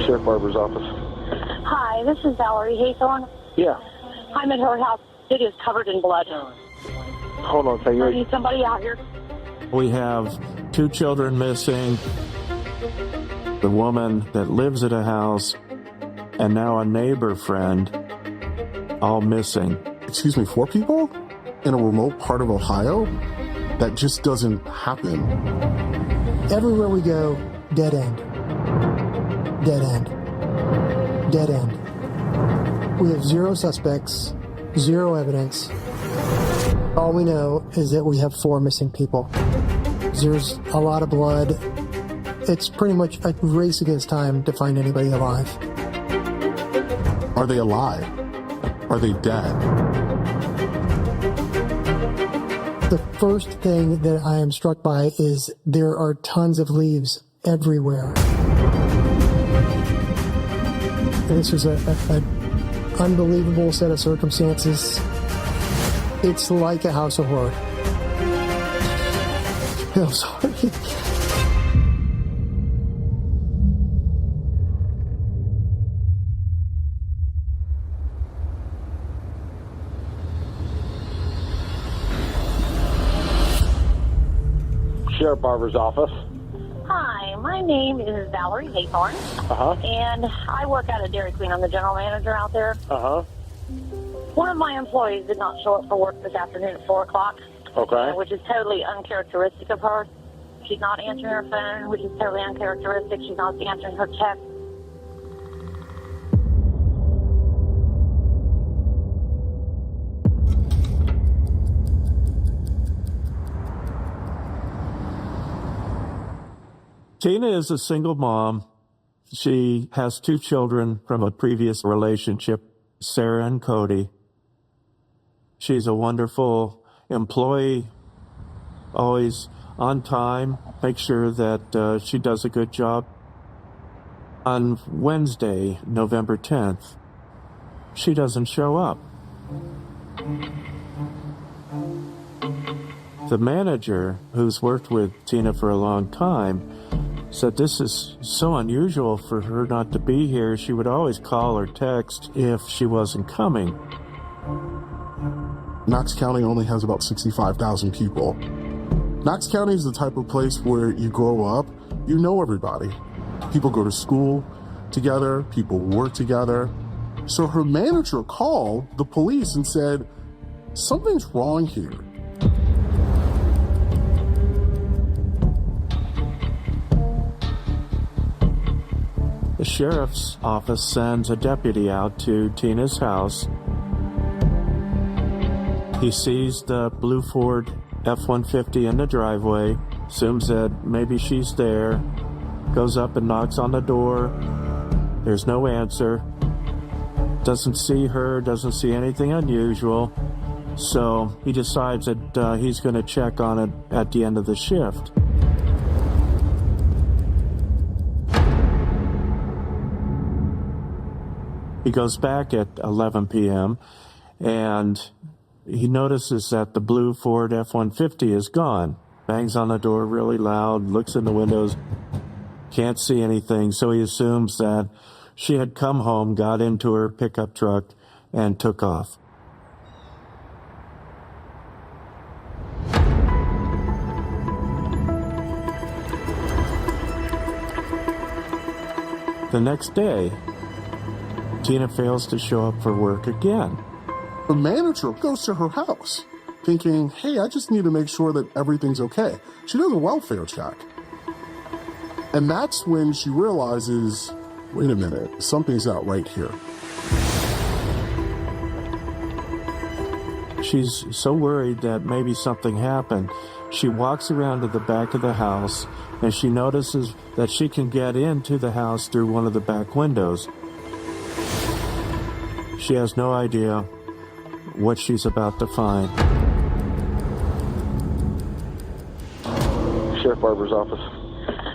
Sheriff Barber's office. Hi, this is Valerie Haythorne. Yeah. I'm at her house. It is covered in blood. Hold on a second. I need somebody out here. We have 2 children missing, the woman that lives at a house, and now a neighbor friend, all missing. Excuse me, 4 people in a remote part of Ohio? That just doesn't happen. Everywhere we go, dead end. Dead end. Dead end. We have 0 suspects, 0 evidence. All we know is that we have 4 missing people. There's a lot of blood. It's pretty much a race against time to find anybody alive. Are they alive? Are they dead? The first thing that I am struck by is there are tons of leaves everywhere. This is an unbelievable set of circumstances. It's like a house of horror. I'm sorry. Sheriff Barber's office. Hi, my name is Valerie Haythorne. Uh-huh. And I work at a Dairy Queen. I'm the general manager out there. Uh-huh. One of my employees did not show up for work this afternoon at 4 o'clock. Okay. Which is totally uncharacteristic of her. She's not answering her phone, which is totally uncharacteristic. She's not answering her text. Tina is a single mom. She has 2 children from a previous relationship, Sarah and Cody. She's a wonderful employee, always on time, make sure that she does a good job. On Wednesday, November 10th, she doesn't show up. The manager, who's worked with Tina for a long time, said this is so unusual for her not to be here. She would always call or text if she wasn't coming. Knox County only has about 65,000 people. Knox County is the type of place where you grow up, you know everybody. People go to school together, people work together. So her manager called the police and said, something's wrong here. The sheriff's office sends a deputy out to Tina's house. He sees the blue Ford F-150 in the driveway, assumes that maybe she's there, goes up and knocks on the door. There's no answer. Doesn't see her, doesn't see anything unusual. So he decides that he's going to check on it at the end of the shift. He goes back at 11 p.m. and he notices that the blue Ford F-150 is gone. Bangs on the door really loud, looks in the windows, can't see anything, so he assumes that she had come home, got into her pickup truck, and took off. The next day, Tina fails to show up for work again. The manager goes to her house thinking, hey, I just need to make sure that everything's okay. She does a welfare check. And that's when she realizes, wait a minute, something's not right here. She's so worried that maybe something happened. She walks around to the back of the house and she notices that she can get into the house through one of the back windows. She has no idea what she's about to find. Sheriff Barber's office.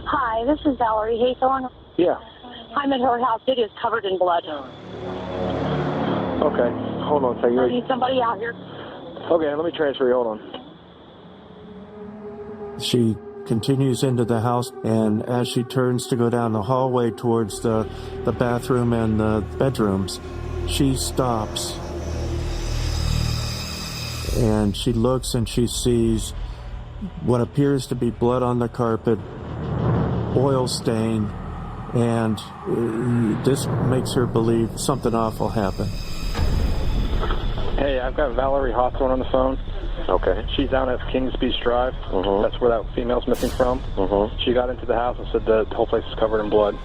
Hi, this is Valerie Haythorne. Yeah. I'm at her house. It is covered in blood. Okay. Hold on a second. I need somebody out here. Okay, let me transfer you. Hold on. She continues into the house, and as she turns to go down the hallway towards the bathroom and the bedrooms, she stops. And she looks and she sees what appears to be blood on the carpet, oil stain, and this makes her believe something awful happened. Hey, I've got Valerie Hawthorne on the phone. Okay. She's down at Kings Beach Drive. That's where that female's missing from. She got into the house and said the whole place is covered in blood.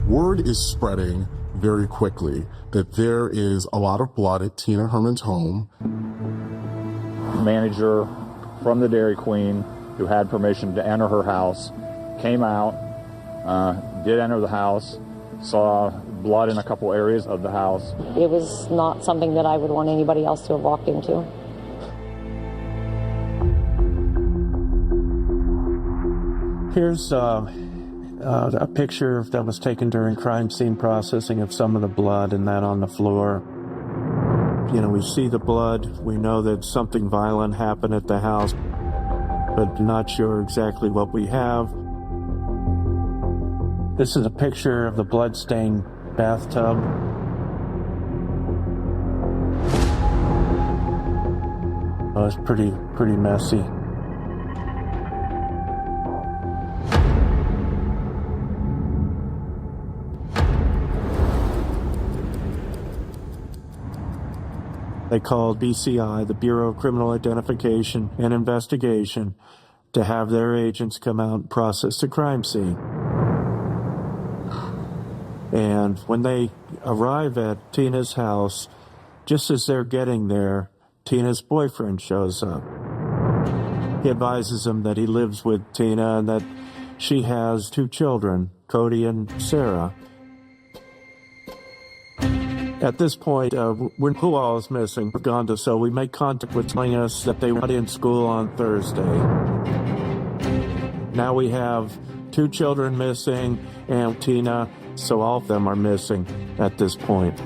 Word is spreading very quickly that there is a lot of blood at Tina Herman's home. Manager from the Dairy Queen who had permission to enter her house came out, did enter the house, saw blood in a couple areas of the house. It was not something that I would want anybody else to have walked into. Here's a picture that was taken during crime scene processing of some of the blood and that on the floor. You know, we see the blood. We know that something violent happened at the house, but not sure exactly what we have. This is a picture of the blood-stained bathtub. Oh, it's pretty messy. They called BCI, the Bureau of Criminal Identification and Investigation, to have their agents come out and process the crime scene. And when they arrive at Tina's house, just as they're getting there, Tina's boyfriend shows up. He advises them that he lives with Tina and that she has 2 children, Cody and Sarah. At this point, who all is missing? Uganda, so we make contact with telling us that they were not in school on Thursday. Now we have 2 children missing and Tina, so all of them are missing at this point.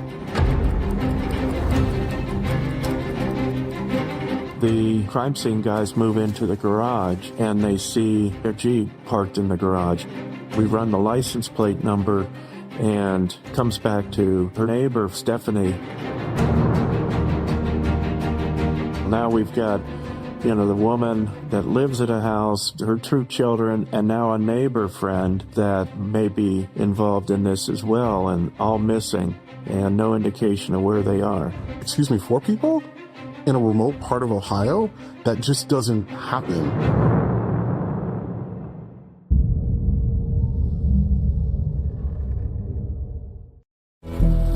The crime scene guys move into the garage and they see their Jeep parked in the garage. We run the license plate number and comes back to her neighbor, Stephanie. Now we've got, the woman that lives at a house, her 2 children, and now a neighbor friend that may be involved in this as well, and all missing, and no indication of where they are. 4 people in a remote part of Ohio? That just doesn't happen.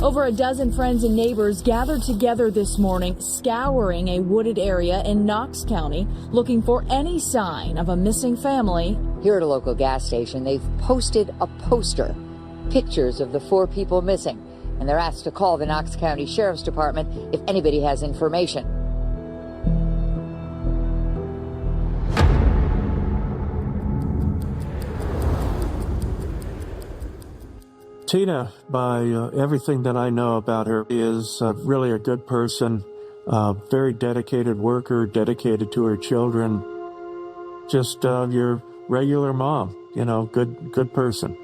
Over a dozen friends and neighbors gathered together this morning, scouring a wooded area in Knox County, looking for any sign of a missing family. Here at a local gas station, they've posted a poster, pictures of the 4 people missing, and they're asked to call the Knox County Sheriff's Department if anybody has information. Tina, by everything that I know about her, is really a good person, very dedicated worker, dedicated to her children. Just your regular mom, good person.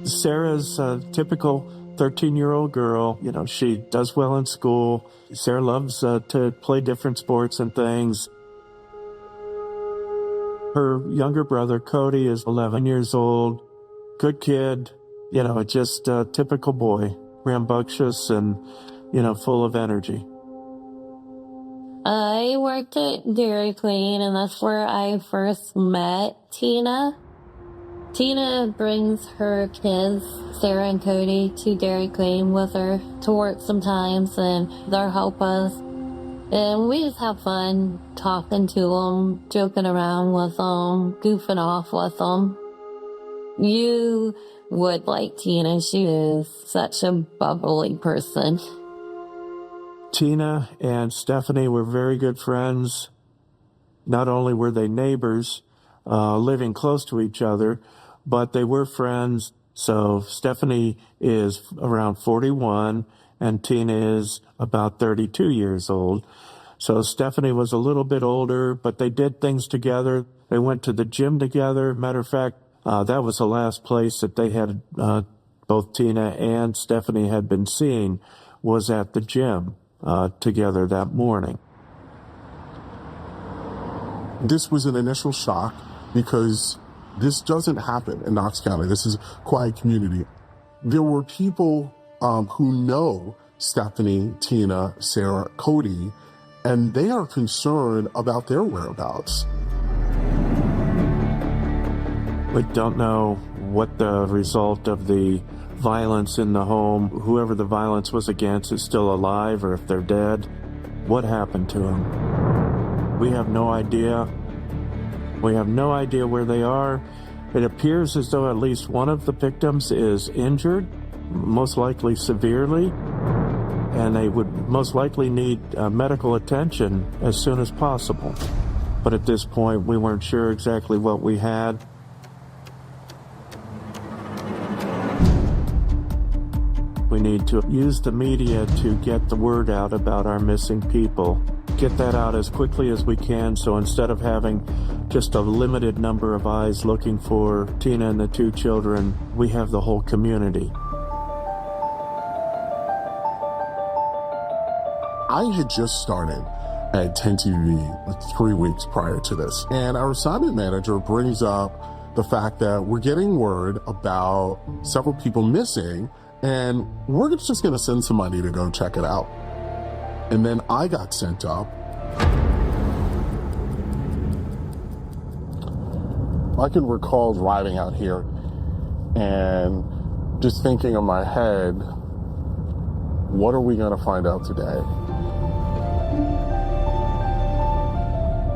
Sarah's a typical 13-year-old girl. She does well in school. Sarah loves to play different sports and things. Her younger brother, Cody, is 11 years old. Good kid, just a typical boy, rambunctious and, full of energy. I worked at Dairy Queen, and that's where I first met Tina. Tina brings her kids, Sarah and Cody, to Dairy Queen with her to work sometimes, and they'll help us. And we just have fun talking to them, joking around with them, goofing off with them. You would like Tina. She is such a bubbly person. Tina and Stephanie were very good friends. Not only were they neighbors, living close to each other, but they were friends So Stephanie is around 41 and Tina is about 32 years old. So Stephanie was a little bit older, but they did things together. They went to the gym together. Matter of fact, that was the last place that they had, both Tina and Stephanie had been seen, was at the gym together that morning. This was an initial shock because this doesn't happen in Knox County. This is a quiet community. There were people who know Stephanie, Tina, Sarah, Cody, and they are concerned about their whereabouts. We don't know what the result of the violence in the home, whoever the violence was against, is still alive or if they're dead. What happened to them? We have no idea. We have no idea where they are. It appears as though at least one of the victims is injured, most likely severely, and they would most likely need medical attention as soon as possible. But at this point, we weren't sure exactly what we had. We need to use the media to get the word out about our missing people. Get that out as quickly as we can, so instead of having just a limited number of eyes looking for Tina and the two children, we have the whole community. I had just started at 10 TV like 3 weeks prior to this, and our assignment manager brings up the fact that we're getting word about several people missing, and we're just going to send somebody to go check it out. And then I got sent up. I can recall driving out here and just thinking in my head, what are we going to find out today?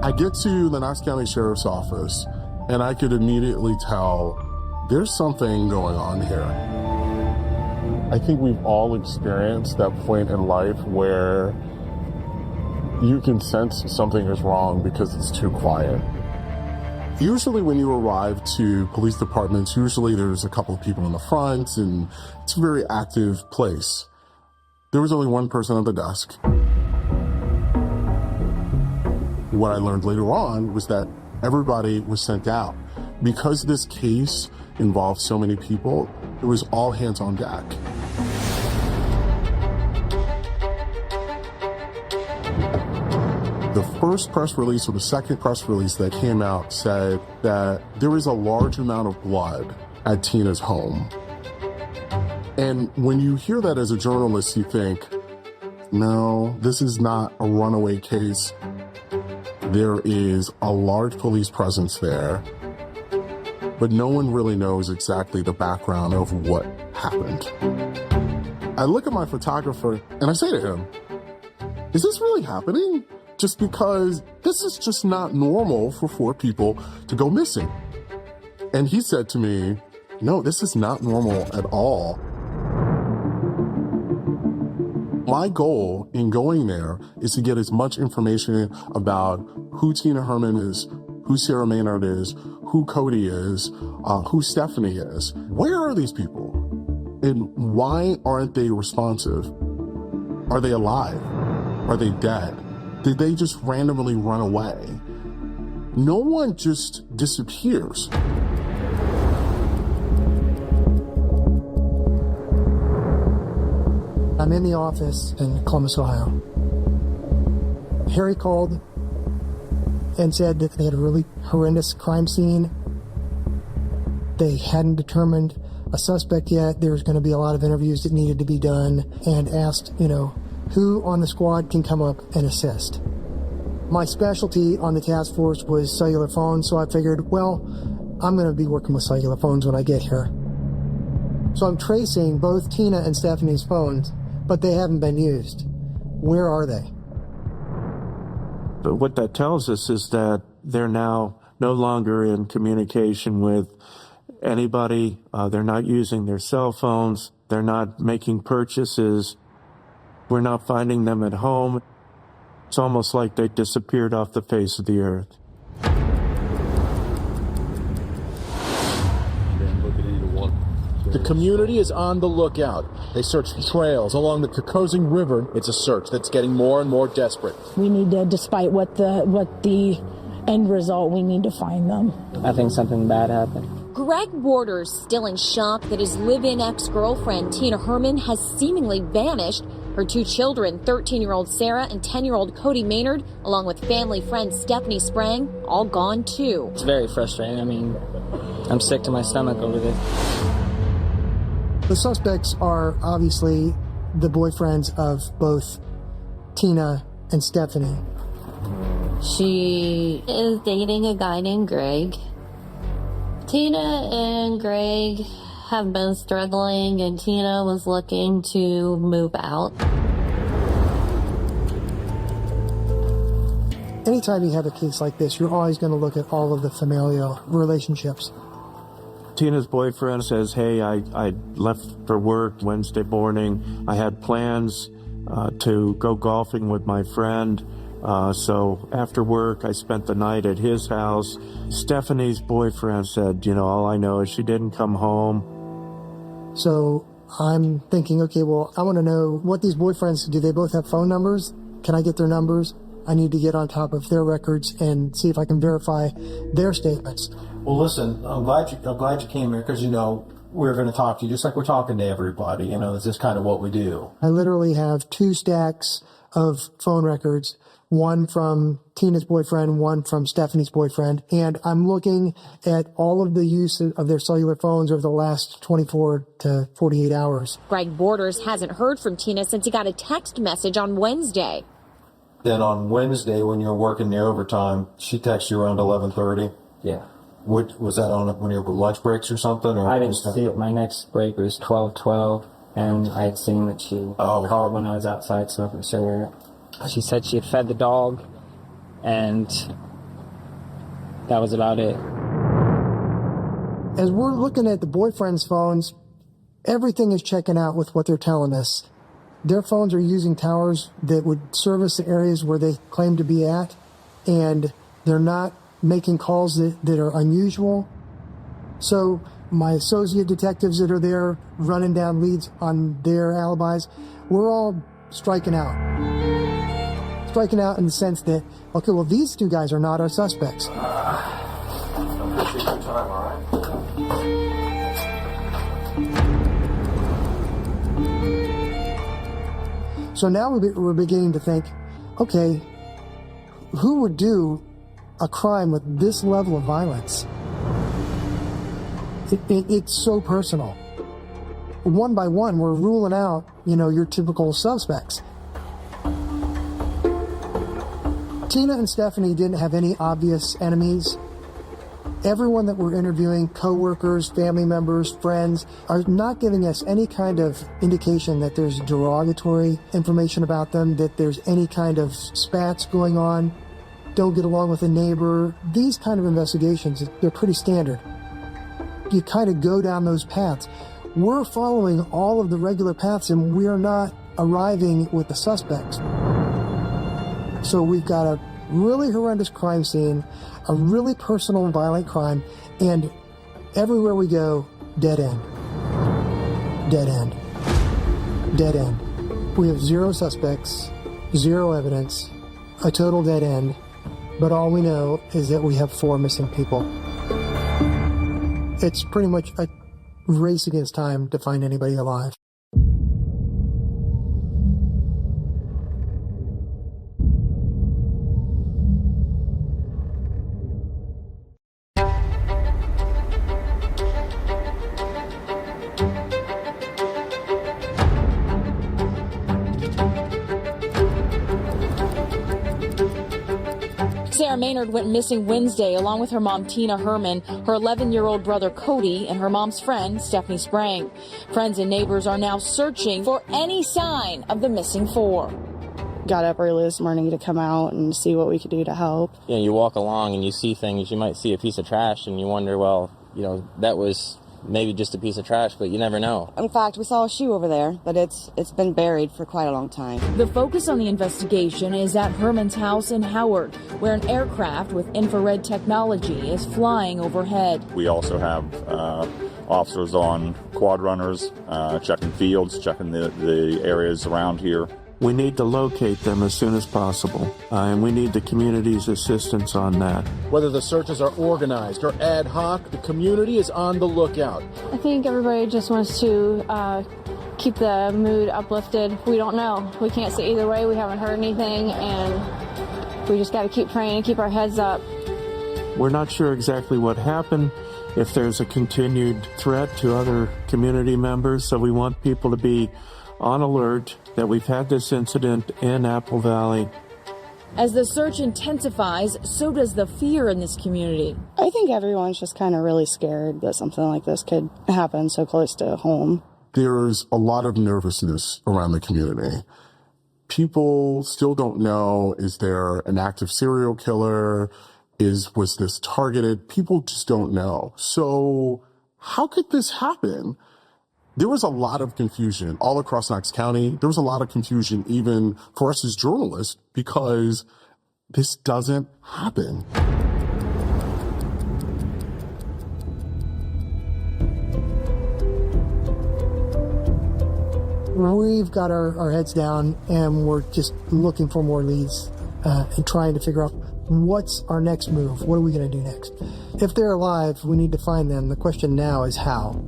I get to the Knox County Sheriff's Office, and I could immediately tell there's something going on here. I think we've all experienced that point in life where you can sense something is wrong because it's too quiet. Usually when you arrive to police departments, usually there's a couple of people in the front and it's a very active place. There was only one person at the desk. What I learned later on was that everybody was sent out. Because this case involved so many people, it was all hands on deck. The first press release or the second press release that came out said that there is a large amount of blood at Tina's home. And when you hear that as a journalist, you think, no, this is not a runaway case. There is a large police presence there, but no one really knows exactly the background of what happened. I look at my photographer and I say to him, is this really happening? Just because this is just not normal for 4 people to go missing. And he said to me, no, this is not normal at all. My goal in going there is to get as much information about who Tina Herman is, who Sarah Maynard is, who Cody is, who Stephanie is. Where are these people? And why aren't they responsive? Are they alive? Are they dead? Did they just randomly run away? No one just disappears. I'm in the office in Columbus, Ohio. Harry called and said that they had a really horrendous crime scene. They hadn't determined a suspect yet. There was going to be a lot of interviews that needed to be done, and asked, who on the squad can come up and assist. My specialty on the task force was cellular phones, so I figured, well, I'm going to be working with cellular phones when I get here. So I'm tracing both Tina and Stephanie's phones, but they haven't been used. Where are they? But what that tells us is that they're now no longer in communication with anybody. They're not using their cell phones. They're not making purchases. We're not finding them at home. It's almost like they disappeared off the face of the earth. Been looking into what The community is on the lookout. They search trails along the Kokosing River. It's a search that's getting more and more desperate. We need to, despite what the end result, we need to find them. I think something bad happened. Greg Borders still in shock that his live-in ex-girlfriend, Tina Herman, has seemingly vanished. Her two children, 13-year-old Sarah and 10-year-old Cody Maynard, along with family friend Stephanie Sprang, all gone too. It's very frustrating. I mean, I'm sick to my stomach over this. The suspects are obviously the boyfriends of both Tina and Stephanie. She is dating a guy named Greg. Tina and Greg have been struggling, and Tina was looking to move out. Anytime you have a case like this, you're always going to look at all of the familial relationships. Tina's boyfriend says, hey, I left for work Wednesday morning. I had plans to go golfing with my friend. So after work, I spent the night at his house. Stephanie's boyfriend said, all I know is she didn't come home. So I'm thinking, okay, well, I want to know what these boyfriends, do they both have phone numbers? Can I get their numbers? I need to get on top of their records and see if I can verify their statements. Well, listen, I'm glad you came here because, we're going to talk to you just like we're talking to everybody. This is kind of what we do. I literally have 2 stacks of phone records, one from Tina's boyfriend, one from Stephanie's boyfriend, and I'm looking at all of the use of their cellular phones over the last 24 to 48 hours. Greg Borders hasn't heard from Tina since he got a text message on Wednesday. Then on Wednesday, when you were working the overtime, she texted you around 11:30. Yeah. Was that on one of your lunch breaks or something? Or I didn't see it. My next break was 12:12, and I had seen that she called when I was outside smoking a cigarette. She said she had fed the dog, and that was about it. As we're looking at the boyfriend's phones, everything is checking out with what they're telling us. Their phones are using towers that would service the areas where they claim to be at, and they're not making calls that are unusual. So my associate detectives that are there running down leads on their alibis, we're all striking out. Striking out in the sense that, okay, well, these 2 guys are not our suspects. Take your time, all right? So now we're beginning to think, okay, who would do a crime with this level of violence? It's so personal. One by one, we're ruling out, your typical suspects. Tina and Stephanie didn't have any obvious enemies. Everyone that we're interviewing, coworkers, family members, friends, are not giving us any kind of indication that there's derogatory information about them, that there's any kind of spats going on, don't get along with a neighbor. These kind of investigations, they're pretty standard. You kind of go down those paths. We're following all of the regular paths, and we're not arriving with the suspects. So we've got a really horrendous crime scene, a really personal and violent crime, and everywhere we go, dead end. Dead end. Dead end. We have 0 suspects, 0 evidence, a total dead end, but all we know is that we have 4 missing people. It's pretty much a race against time to find anybody alive. Sarah Maynard went missing Wednesday along with her mom Tina Herman, her 11-year-old brother Cody, and her mom's friend Stephanie Sprang. Friends and neighbors are now searching for any sign of the missing 4. Got up early this morning to come out and see what we could do to help. You walk along and you see things. You might see a piece of trash and you wonder, well, that was maybe just a piece of trash, but you never know. In fact, we saw a shoe over there, but it's been buried for quite a long time. The focus on the investigation is at Herman's house in Howard, where an aircraft with infrared technology is flying overhead. We also have officers on quad runners, checking fields, checking the areas around here. We need to locate them as soon as possible, and we need the community's assistance on that. Whether the searches are organized or ad hoc, the community is on the lookout. I think everybody just wants to keep the mood uplifted. We don't know. We can't say either way. We haven't heard anything, and we just got to keep praying and keep our heads up. We're not sure exactly what happened, if there's a continued threat to other community members, so we want people to be on alert that we've had this incident in Apple Valley. As the search intensifies, so does the fear in this community. I think everyone's just kind of really scared that something like this could happen so close to home. There's a lot of nervousness around the community. People still don't know, is there an active serial killer? Was this targeted? People just don't know. So how could this happen? There was a lot of confusion all across Knox County. There was a lot of confusion even for us as journalists because this doesn't happen. We've got our heads down and we're just looking for more leads and trying to figure out what's our next move. What are we going to do next? If they're alive, we need to find them. The question now is how.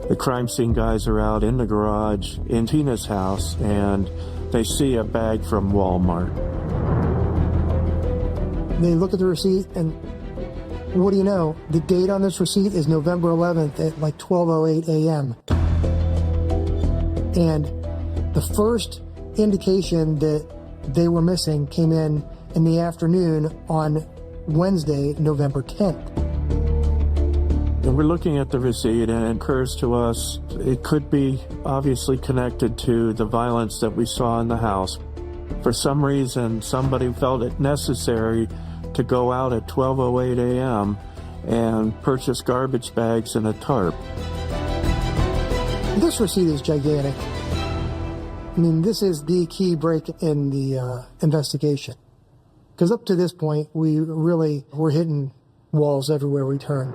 The crime scene guys are out in the garage in Tina's house, and they see a bag from Walmart. They look at the receipt, and what do you know? The date on this receipt is November 11th at like 12:08 a.m. And the first indication that they were missing came in the afternoon on Wednesday, November 10th. And we're looking at the receipt, and it occurs to us it could be obviously connected to the violence that we saw in the house. For some reason, somebody felt it necessary to go out at 12:08 a.m. and purchase garbage bags and a tarp. This receipt is gigantic. I mean, this is the key break in the investigation. Because up to this point, we're hitting walls everywhere we turn.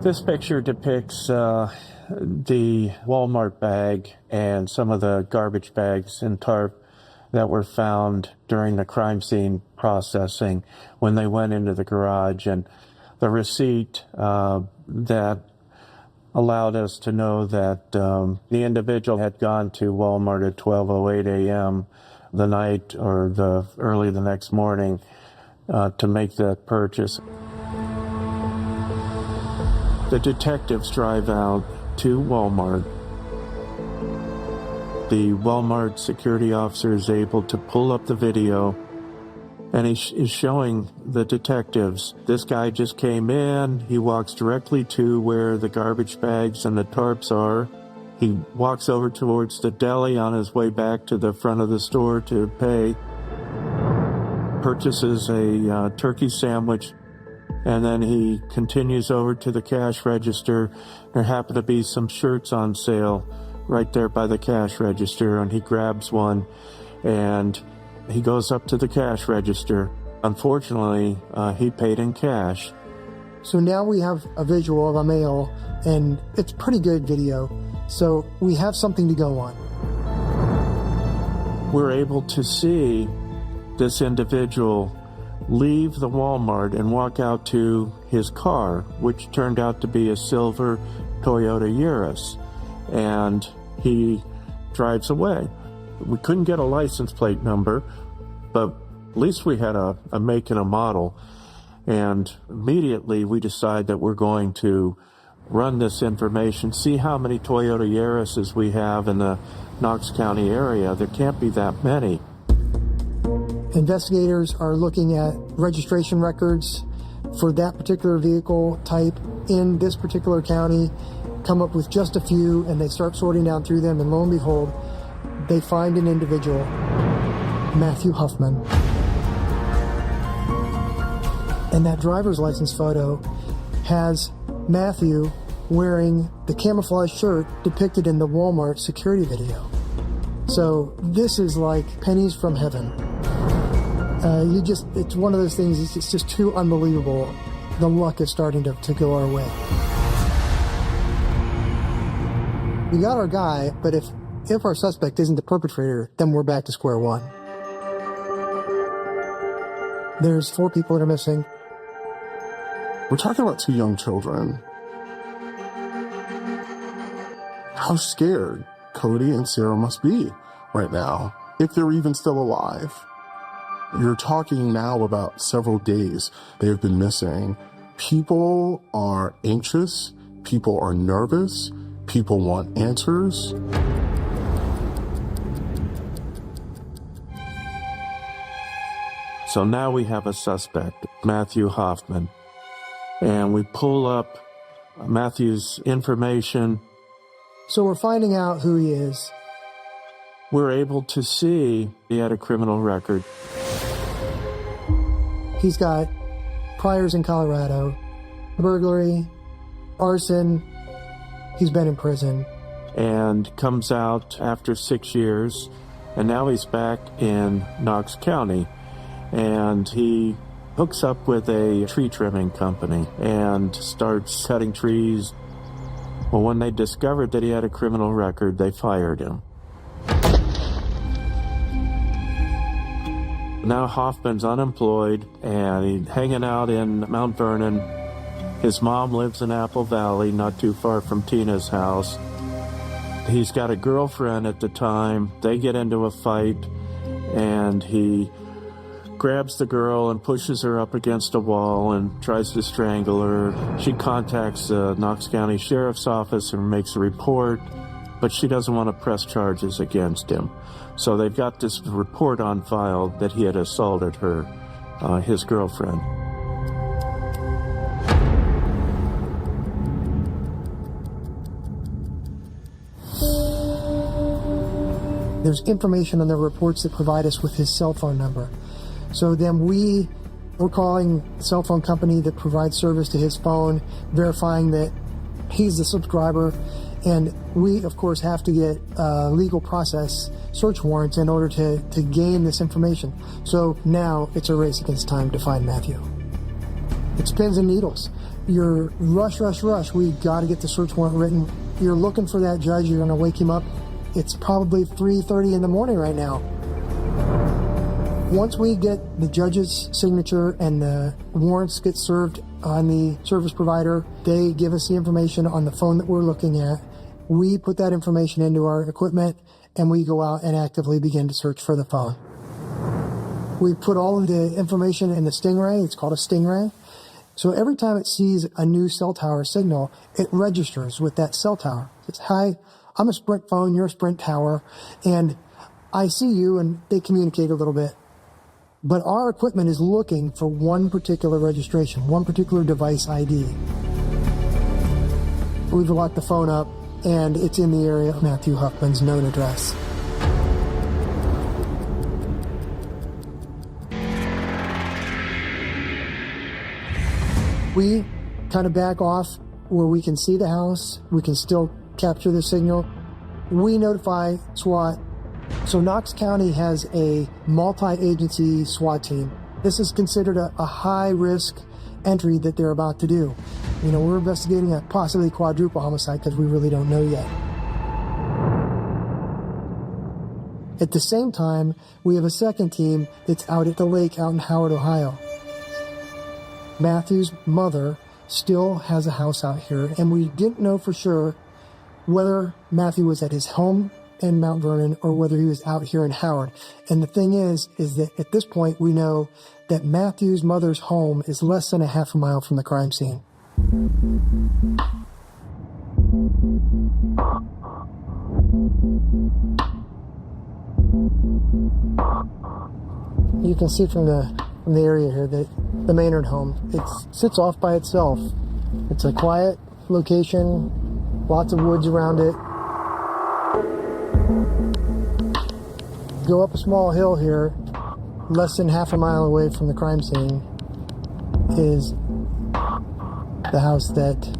This picture depicts the Walmart bag and some of the garbage bags and tarp that were found during the crime scene processing when they went into the garage, and the receipt that allowed us to know that the individual had gone to Walmart at 12:08 a.m. the night or early the next morning to make that purchase. The detectives drive out to Walmart. The Walmart security officer is able to pull up the video, and he is showing the detectives, this guy just came in, he walks directly to where the garbage bags and the tarps are. He walks over towards the deli on his way back to the front of the store to pay, purchases a turkey sandwich, and then he continues over to the cash register. There happen to be some shirts on sale right there by the cash register, and he grabs one and he goes up to the cash register. Unfortunately, he paid in cash. So now we have a visual of a male, and it's pretty good video. So we have something to go on. We're able to see this individual leave the Walmart and walk out to his car, which turned out to be a silver Toyota Yaris, and he drives away. We couldn't get a license plate number, but at least we had a make and a model, and immediately we decide that we're going to run this information, see how many Toyota Yarises we have in the Knox County area. There can't be that many. Investigators are looking at registration records for that particular vehicle type in this particular county, come up with just a few, and they start sorting down through them, and lo and behold, they find an individual, Matthew Huffman. And that driver's license photo has Matthew wearing the camouflage shirt depicted in the Walmart security video. So this is like pennies from heaven. It's one of those things, it's just too unbelievable. the luck is starting to go our way. We got our guy, but if our suspect isn't the perpetrator, then we're back to square one. There's 4 people that are missing. We're talking about 2 young children. How scared Cody and Sarah must be right now, if they're even still alive. You're talking now about several days they have been missing. People are anxious. People are nervous. People want answers. So now we have a suspect, Matthew Hoffman, and we pull up Matthew's information. So we're finding out who he is. We're able to see he had a criminal record. He's got priors in Colorado, burglary, arson. He's been in prison. And comes out after 6 years, and now he's back in Knox County. And he hooks up with a tree trimming company and starts cutting trees. Well, when they discovered that he had a criminal record, they fired him. Now Hoffman's unemployed and he's hanging out in Mount Vernon. His mom lives in Apple Valley, not too far from Tina's house. He's got a girlfriend at the time. They get into a fight and he grabs the girl and pushes her up against a wall and tries to strangle her. She contacts the Knox County Sheriff's Office and makes a report, but she doesn't want to press charges against him. So they've got this report on file that he had assaulted her, his girlfriend. There's information on the reports that provide us with his cell phone number. So then we're calling the cell phone company that provides service to his phone, verifying that he's the subscriber. And we, of course, have to get legal process search warrants in order to gain this information. So now it's a race against time to find Matthew. It's pins and needles. You're rush. We got to get the search warrant written. You're looking for that judge. You're going to wake him up. It's probably 3:30 in the morning right now. Once we get the judge's signature and the warrants get served on the service provider, they give us the information on the phone that we're looking at. We put that information into our equipment and we go out and actively begin to search for the phone. We put all of the information in the Stingray. It's called a Stingray. So every time it sees a new cell tower signal, it registers with that cell tower. It's, hi, I'm a Sprint phone, you're a Sprint tower, and I see you, and they communicate a little bit. But our equipment is looking for one particular registration, one particular device ID. We've locked the phone up, and it's in the area of Matthew Hoffman's known address. We kind of back off where we can see the house, we can still capture the signal. We notify SWAT. So Knox County has a multi-agency SWAT team. This is considered a high-risk entry that they're about to do. You know, we're investigating a possibly quadruple homicide because we really don't know yet. At the same time, we have a second team that's out at the lake out in Howard, Ohio. Matthew's mother still has a house out here, and we didn't know for sure whether Matthew was at his home in Mount Vernon or whether he was out here in Howard. And the thing is that at this point we know that Matthew's mother's home is less than a half a mile from the crime scene. You can see from the area here that the Maynard home, it sits off by itself. It's a quiet location, lots of woods around it. Go up a small hill here, less than half a mile away from the crime scene, is the house that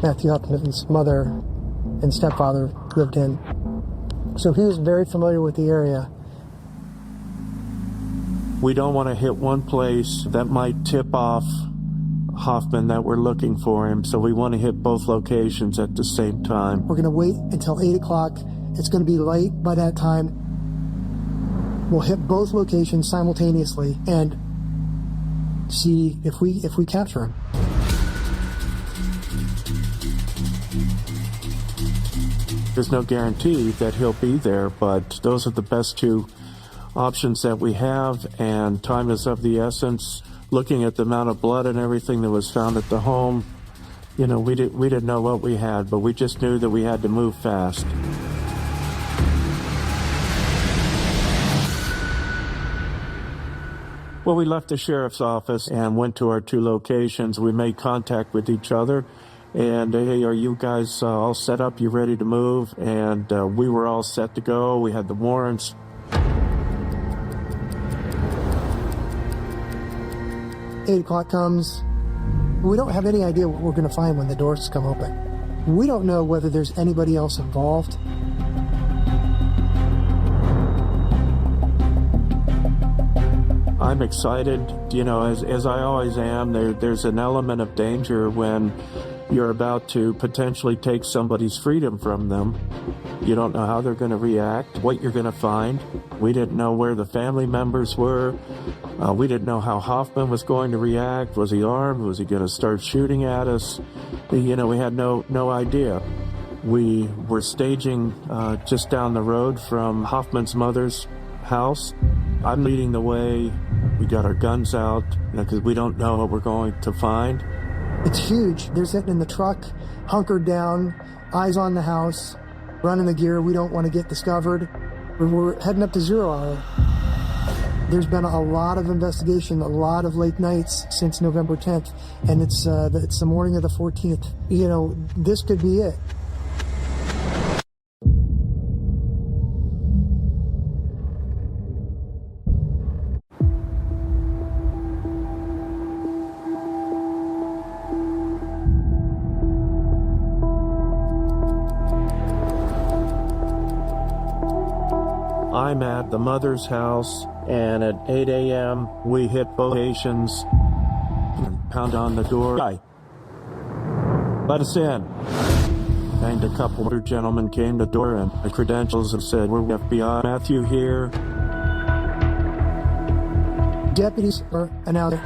Matthew Hoffman's mother and stepfather lived in. So he was very familiar with the area. We don't want to hit one place that might tip off Hoffman that we're looking for him, so we want to hit both locations at the same time. We're going to wait until 8 o'clock. It's going to be light by that time. We'll hit both locations simultaneously and see if we capture him. There's no guarantee that he'll be there, but those are the best two options that we have, and time is of the essence. Looking at the amount of blood and everything that was found at the home, you know, we didn't know what we had, but we just knew that we had to move fast. Well, we left the sheriff's office and went to our two locations. We made contact with each other. And, hey, are you guys all set up? You ready to move? And we were all set to go. We had the warrants. Eight o'clock comes. We don't have any idea what we're going to find when the doors come open. We don't know whether there's anybody else involved. I'm excited, you know, as I always am. There's an element of danger when you're about to potentially take somebody's freedom from them. You don't know how they're going to react, what you're going to find. We didn't know where the family members were. We didn't know how Hoffman was going to react. Was he armed? Was he going to start shooting at us? You know, we had no idea. We were staging just down the road from Hoffman's mother's house. I'm leading the way. We got our guns out, you know, because we don't know what we're going to find. It's huge. They're sitting in the truck, hunkered down, eyes on the house, running the gear. We don't want to get discovered. We're heading up to 0 hour. There's been a lot of investigation, a lot of late nights since November 10th, and it's the morning of the 14th. You know, this could be it. I'm at the mother's house, and at 8 a.m. we hit both locations and pound on the door. Hi. Let us in. And a couple other gentlemen came to the door and the credentials and said, we're FBI. Matthew here. Deputies are announcing.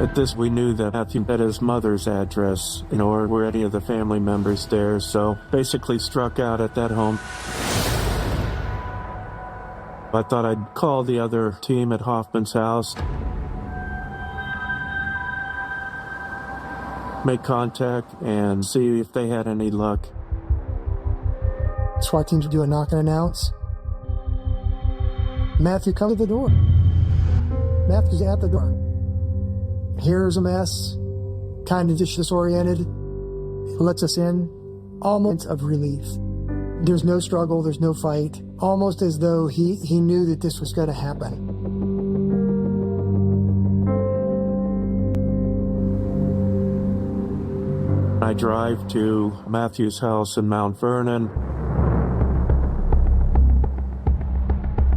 At this, we knew that Matthew had his mother's address, you know, or were any of the family members there. So basically struck out at that home. I thought I'd call the other team at Hoffman's house, make contact, and see if they had any luck. SWAT teams do a knock and announce. Matthew, come to the door. Matthew's at the door. Here's a mess, kind of just disoriented, lets us in. All moments of relief. There's no struggle, there's no fight, almost as though he knew that this was going to happen. I drive to Matthew's house in Mount Vernon.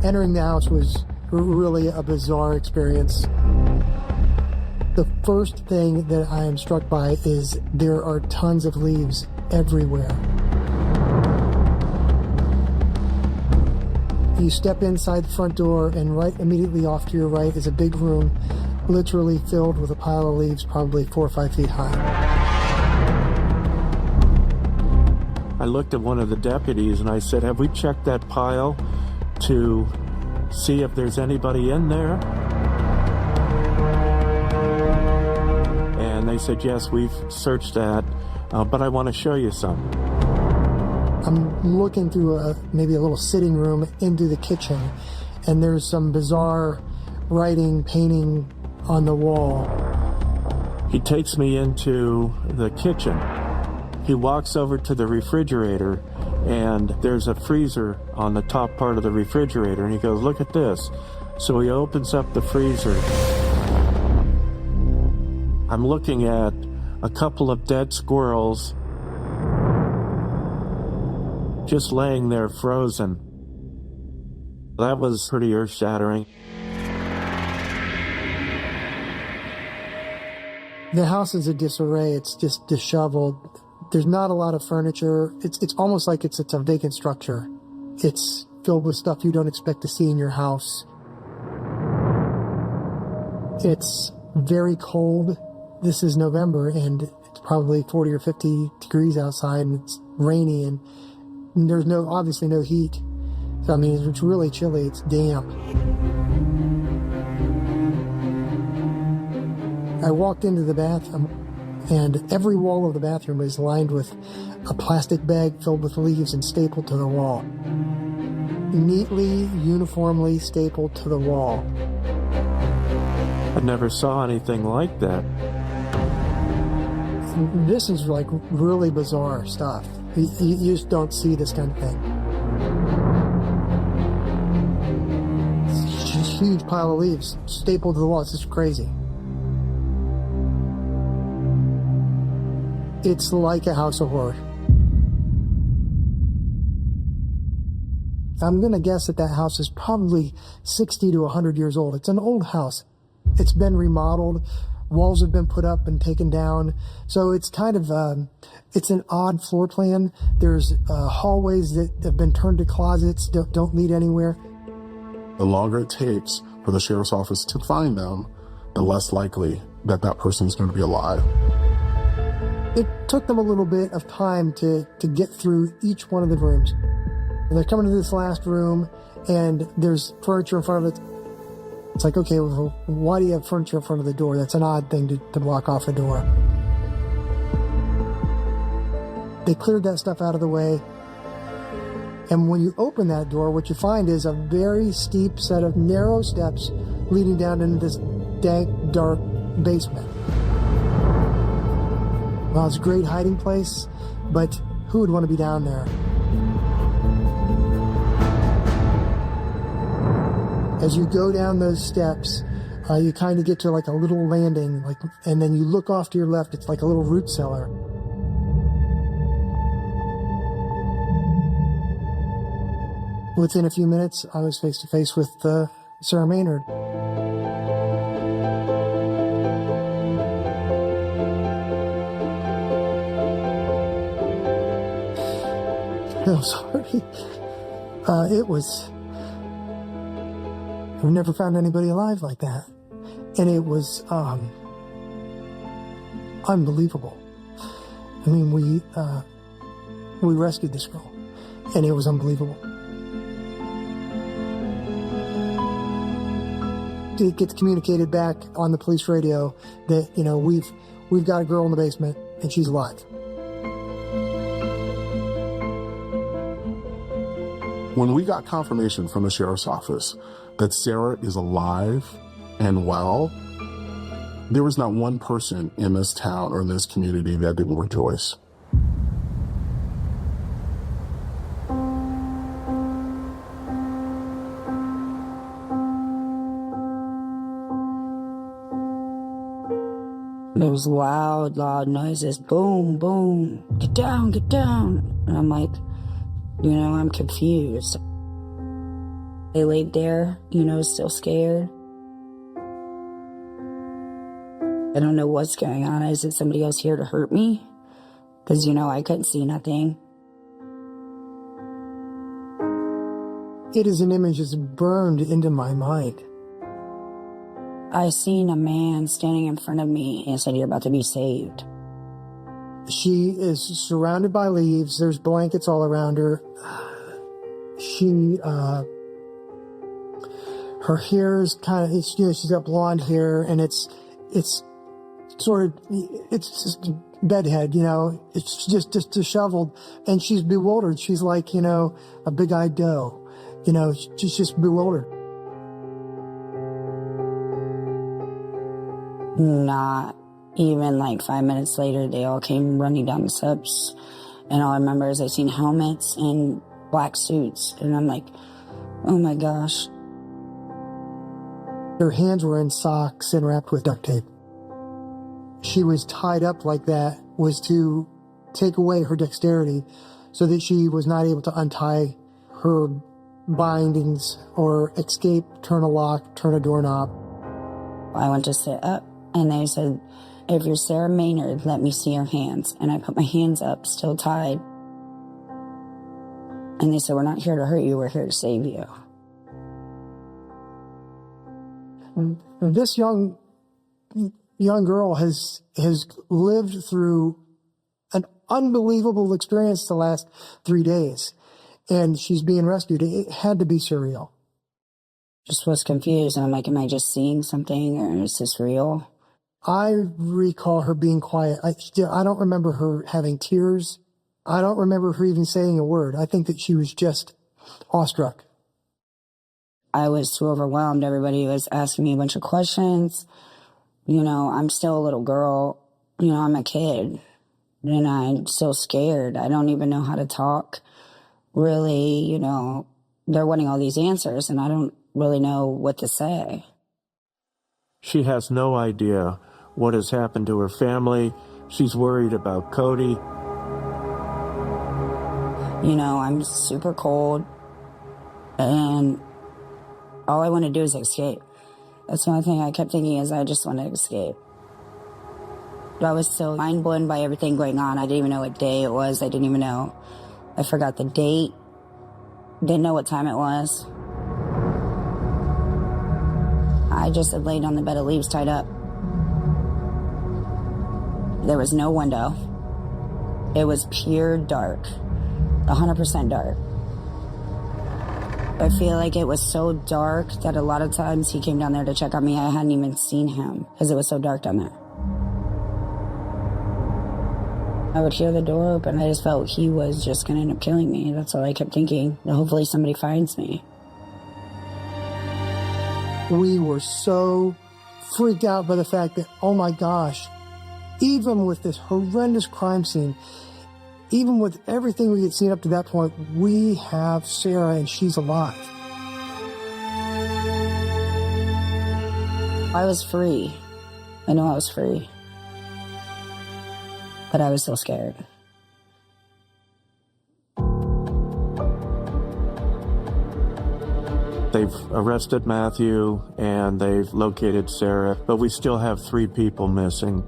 Entering the house was really a bizarre experience. The first thing that I am struck by is there are tons of leaves everywhere. You step inside the front door, and right immediately off to your right is a big room, literally filled with a pile of leaves, probably 4 or 5 feet high. I looked at one of the deputies and I said, have we checked that pile to see if there's anybody in there? And they said, yes, we've searched that, but I want to show you some. I'm looking through maybe a little sitting room into the kitchen, and there's some bizarre writing, painting on the wall. He takes me into the kitchen. He walks over to the refrigerator, and there's a freezer on the top part of the refrigerator, and he goes, look at this. So he opens up the freezer. I'm looking at a couple of dead squirrels just laying there frozen. That was pretty earth-shattering. The house is a disarray. It's just disheveled. There's not a lot of furniture. It's almost like it's a vacant structure. It's filled with stuff you don't expect to see in your house. It's very cold. This is November, and it's probably 40 or 50 degrees outside, and it's rainy, and there's obviously no heat. So, I mean, it's really chilly. It's damp. I walked into the bathroom, and every wall of the bathroom was lined with a plastic bag filled with leaves and stapled to the wall. Neatly, uniformly stapled to the wall. I never saw anything like that. This is like really bizarre stuff. You just don't see this kind of thing. It's just a huge pile of leaves stapled to the wall. It's just crazy. It's like a house of horror. I'm going to guess that house is probably 60 to 100 years old. It's an old house. It's been remodeled. Walls have been put up and taken down. So it's kind of, it's an odd floor plan. There's hallways that have been turned to closets, don't lead anywhere. The longer it takes for the sheriff's office to find them, the less likely that person is going to be alive. It took them a little bit of time to get through each one of the rooms. And they're coming to this last room, and there's furniture in front of it. It's like, okay, well, why do you have furniture in front of the door? That's an odd thing to block off a door. They cleared that stuff out of the way. And when you open that door, what you find is a very steep set of narrow steps leading down into this dank, dark basement. Well, it's a great hiding place, but who would want to be down there? As you go down those steps, you kind of get to like a little landing, and then you look off to your left, it's like a little root cellar. Within a few minutes, I was face to face with Sarah Maynard. I'm sorry. I've never found anybody alive like that. And it was unbelievable. I mean, we rescued this girl, and it was unbelievable. It gets communicated back on the police radio that, you know, we've got a girl in the basement, and she's alive. When we got confirmation from the sheriff's office that Sarah is alive and well, there was not one person in this town or in this community that didn't rejoice. Those loud noises, boom, boom, get down. And I'm like, I'm confused. They laid there, still scared. I don't know what's going on. Is it somebody else here to hurt me? Because, I couldn't see nothing. It is an image that's burned into my mind. I seen a man standing in front of me and said, "You're about to be saved." She is surrounded by leaves. There's blankets all around her. Her hair is kind of, she's got blonde hair, and it's just bedhead, it's just disheveled, and she's bewildered. She's like, a big-eyed doe, she's just bewildered. Not even like 5 minutes later, they all came running down the steps, and all I remember is I seen helmets and black suits, and I'm like, oh my gosh. Her hands were in socks and wrapped with duct tape. She was tied up like that was to take away her dexterity so that she was not able to untie her bindings or escape, turn a lock, turn a doorknob. I went to sit up, and they said, if you're Sarah Maynard, let me see your hands. And I put my hands up, still tied. And they said, we're not here to hurt you, we're here to save you. This young girl has lived through an unbelievable experience the last 3 days, and she's being rescued. It had to be surreal. Just was confused. I'm like, am I just seeing something, or is this real? I recall her being quiet. I don't remember her having tears. I don't remember her even saying a word. I think that she was just awestruck. I was too overwhelmed. Everybody was asking me a bunch of questions. You know, I'm still a little girl. You know, I'm a kid. And I'm still scared. I don't even know how to talk. Really, you know, they're wanting all these answers, and I don't really know what to say. She has no idea what has happened to her family. She's worried about Cody. You know, I'm super cold, and all I want to do is escape. That's the only thing I kept thinking is I just want to escape. I was so mind blown by everything going on. I didn't even know what day it was. I didn't even know. I forgot the date. Didn't know what time it was. I just had laid on the bed of leaves tied up. There was no window. It was pure dark. 100% dark. I feel like it was so dark that a lot of times he came down there to check on me. I hadn't even seen him because it was so dark down there. I would hear the door open. I just felt he was just going to end up killing me. That's all I kept thinking. Hopefully somebody finds me. We were so freaked out by the fact that, oh my gosh, even with this horrendous crime scene, even with everything we had seen up to that point, we have Sarah and she's alive. I was free. I know I was free. But I was still scared. They've arrested Matthew and they've located Sarah, but we still have 3 people missing.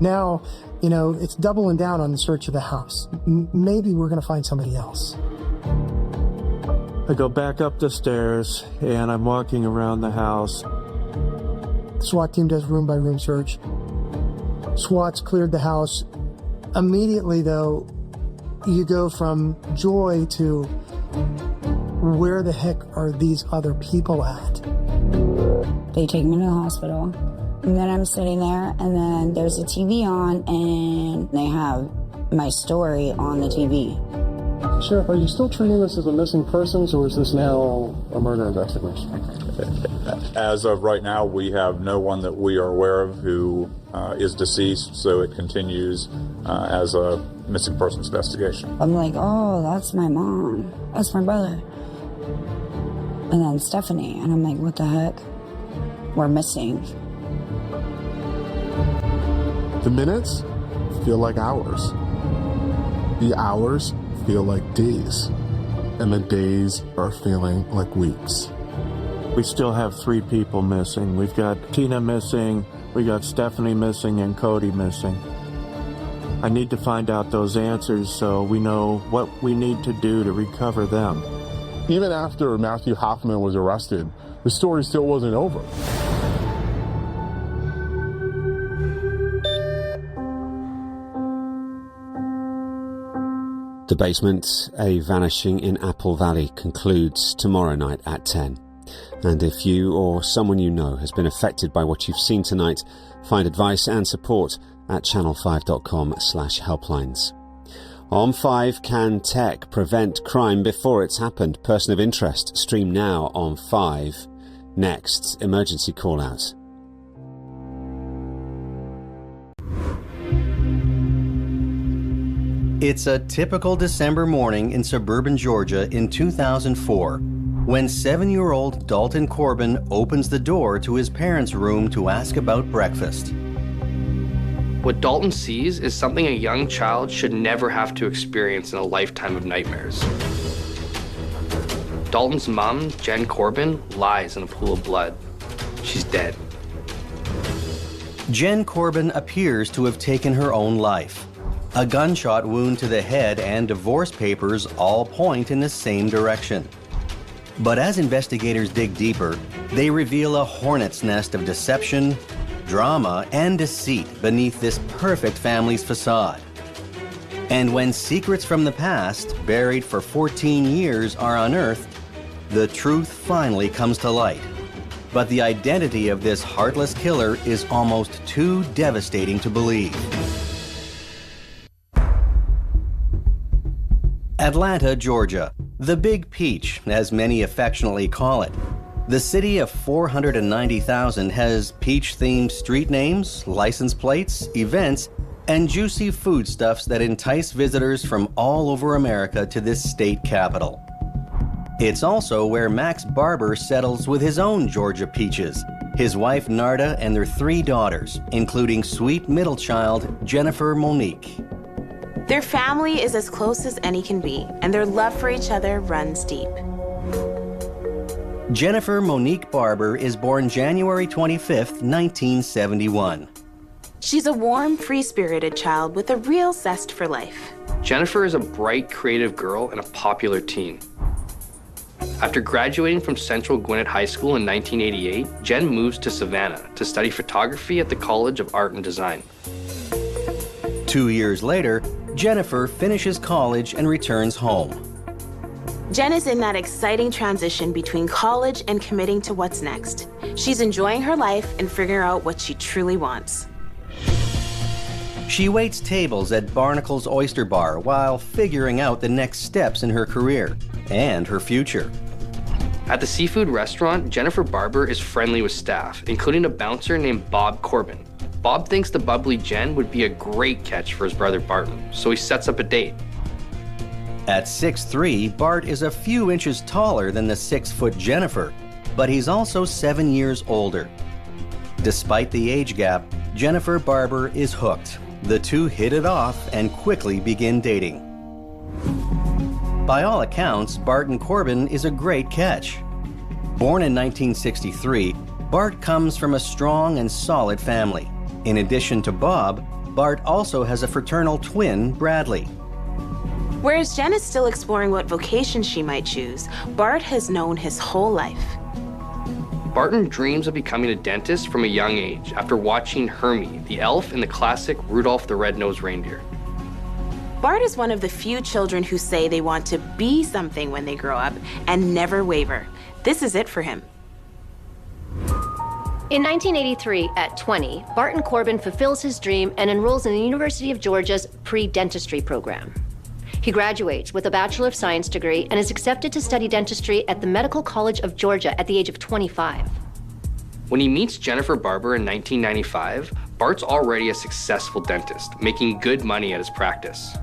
Now, you know, it's doubling down on the search of the house. Maybe we're going to find somebody else. I go back up the stairs and I'm walking around the house. The SWAT team does room by room search. SWAT's cleared the house. Immediately, though, you go from joy to where the heck are these other people at? They take me to the hospital, and then I'm sitting there, and then there's a TV on, and they have my story on the TV. Sheriff, are you still treating this as a missing persons, or is this now a murder investigation? As of right now, we have no one that we are aware of who is deceased, so it continues as a missing persons investigation. I'm like, oh, that's my mom. That's my brother. And then Stephanie. And I'm like, what the heck? We're missing. The minutes feel like hours. The hours feel like days. And the days are feeling like weeks. We still have 3 people missing. We've got Tina missing, we got Stephanie missing, and Cody missing. I need to find out those answers so we know what we need to do to recover them. Even after Matthew Hoffman was arrested, the story still wasn't over. The Basement, A Vanishing in Apple Valley concludes tomorrow night at 10. And if you or someone you know has been affected by what you've seen tonight, find advice and support at channel5.com/helplines. On 5, can tech prevent crime before it's happened? Person of interest, stream now on 5. Next, emergency call out. It's a typical December morning in suburban Georgia in 2004 when 7-year-old Dalton Corbin opens the door to his parents' room to ask about breakfast. What Dalton sees is something a young child should never have to experience in a lifetime of nightmares. Dalton's mom, Jen Corbin, lies in a pool of blood. She's dead. Jen Corbin appears to have taken her own life. A gunshot wound to the head and divorce papers all point in the same direction. But as investigators dig deeper, they reveal a hornet's nest of deception, drama, and deceit beneath this perfect family's facade. And when secrets from the past, buried for 14 years, are unearthed, the truth finally comes to light. But the identity of this heartless killer is almost too devastating to believe. Atlanta, Georgia, the Big Peach, as many affectionately call it. The city of 490,000 has peach-themed street names, license plates, events, and juicy foodstuffs that entice visitors from all over America to this state capital. It's also where Max Barber settles with his own Georgia peaches, his wife Narda and their 3 daughters, including sweet middle child Jennifer Monique. Their family is as close as any can be, and their love for each other runs deep. Jennifer Monique Barber is born January 25th, 1971. She's a warm, free-spirited child with a real zest for life. Jennifer is a bright, creative girl and a popular teen. After graduating from Central Gwinnett High School in 1988, Jen moves to Savannah to study photography at the College of Art and Design. 2 years later, Jennifer finishes college and returns home. Jen is in that exciting transition between college and committing to what's next. She's enjoying her life and figuring out what she truly wants. She waits tables at Barnacle's Oyster Bar while figuring out the next steps in her career and her future. At the seafood restaurant, Jennifer Barber is friendly with staff, including a bouncer named Bob Corbin. Bob thinks the bubbly Jen would be a great catch for his brother Barton, so he sets up a date. At 6'3", Bart is a few inches taller than the 6-foot Jennifer, but he's also 7 years older. Despite the age gap, Jennifer Barber is hooked. The two hit it off and quickly begin dating. By all accounts, Barton Corbin is a great catch. Born in 1963, Bart comes from a strong and solid family. In addition to Bob, Bart also has a fraternal twin, Bradley. Whereas Jen is still exploring what vocation she might choose, Bart has known his whole life. Barton dreams of becoming a dentist from a young age after watching Hermie, the elf in the classic Rudolph the Red-Nosed Reindeer. Bart is one of the few children who say they want to be something when they grow up and never waver. This is it for him. In 1983, at 20, Barton Corbin fulfills his dream and enrolls in the University of Georgia's pre-dentistry program. He graduates with a Bachelor of Science degree and is accepted to study dentistry at the Medical College of Georgia at the age of 25. When he meets Jennifer Barber in 1995, Bart's already a successful dentist, making good money at his practice.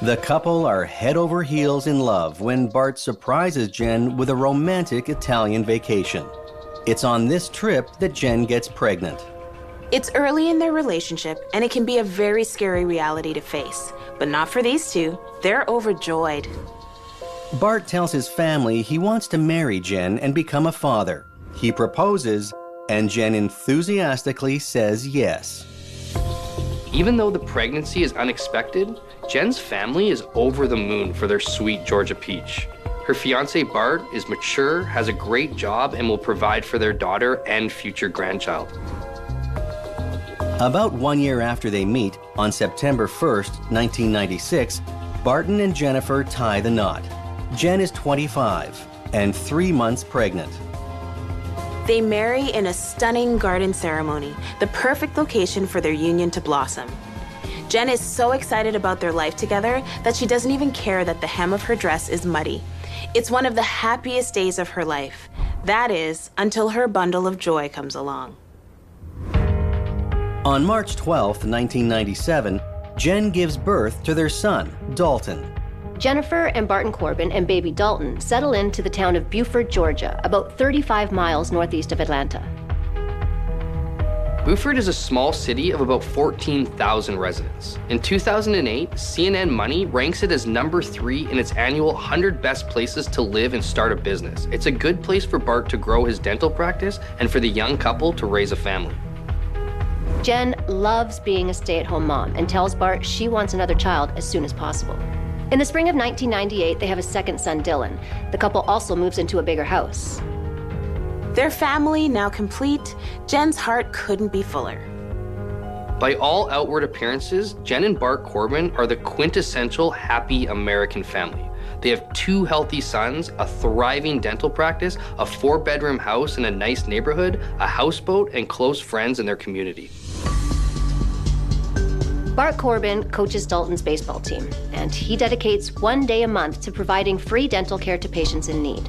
The couple are head over heels in love when Bart surprises Jen with a romantic Italian vacation. It's on this trip that Jen gets pregnant. It's early in their relationship, and it can be a very scary reality to face. But not for these two. They're overjoyed. Bart tells his family he wants to marry Jen and become a father. He proposes, and Jen enthusiastically says yes. Even though the pregnancy is unexpected, Jen's family is over the moon for their sweet Georgia peach. Her fiance Bart is mature, has a great job, and will provide for their daughter and future grandchild. About 1 year after they meet, on September 1st, 1996, Barton and Jennifer tie the knot. Jen is 25 and 3 months pregnant. They marry in a stunning garden ceremony, the perfect location for their union to blossom. Jen is so excited about their life together that she doesn't even care that the hem of her dress is muddy. It's one of the happiest days of her life. That is, until her bundle of joy comes along. On March 12, 1997, Jen gives birth to their son, Dalton. Jennifer and Barton Corbin and baby Dalton settle into the town of Buford, Georgia, about 35 miles northeast of Atlanta. Buford is a small city of about 14,000 residents. In 2008, CNN Money ranks it as number 3 in its annual 100 best places to live and start a business. It's a good place for Bart to grow his dental practice and for the young couple to raise a family. Jen loves being a stay-at-home mom and tells Bart she wants another child as soon as possible. In the spring of 1998, they have a second son, Dylan. The couple also moves into a bigger house. Their family now complete, Jen's heart couldn't be fuller. By all outward appearances, Jen and Bart Corbin are the quintessential happy American family. They have 2 healthy sons, a thriving dental practice, a 4-bedroom house in a nice neighborhood, a houseboat, and close friends in their community. Bart Corbin coaches Dalton's baseball team, and he dedicates 1 day a month to providing free dental care to patients in need.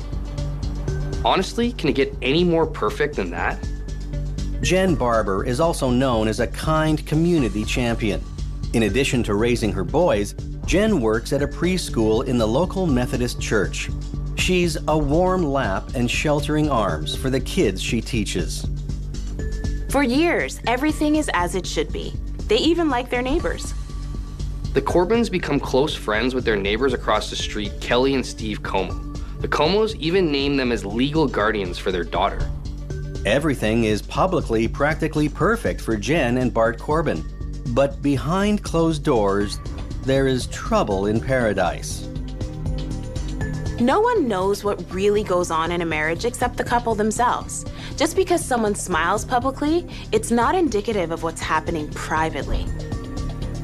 Honestly, can it get any more perfect than that? Jen Barber is also known as a kind community champion. In addition to raising her boys, Jen works at a preschool in the local Methodist church. She's a warm lap and sheltering arms for the kids she teaches. For years, everything is as it should be. They even like their neighbors. The Corbins become close friends with their neighbors across the street, Kelly and Steve Como. The Comos even name them as legal guardians for their daughter. Everything is publicly practically perfect for Jen and Bart Corbin. But behind closed doors, there is trouble in paradise. No one knows what really goes on in a marriage except the couple themselves. Just because someone smiles publicly, it's not indicative of what's happening privately.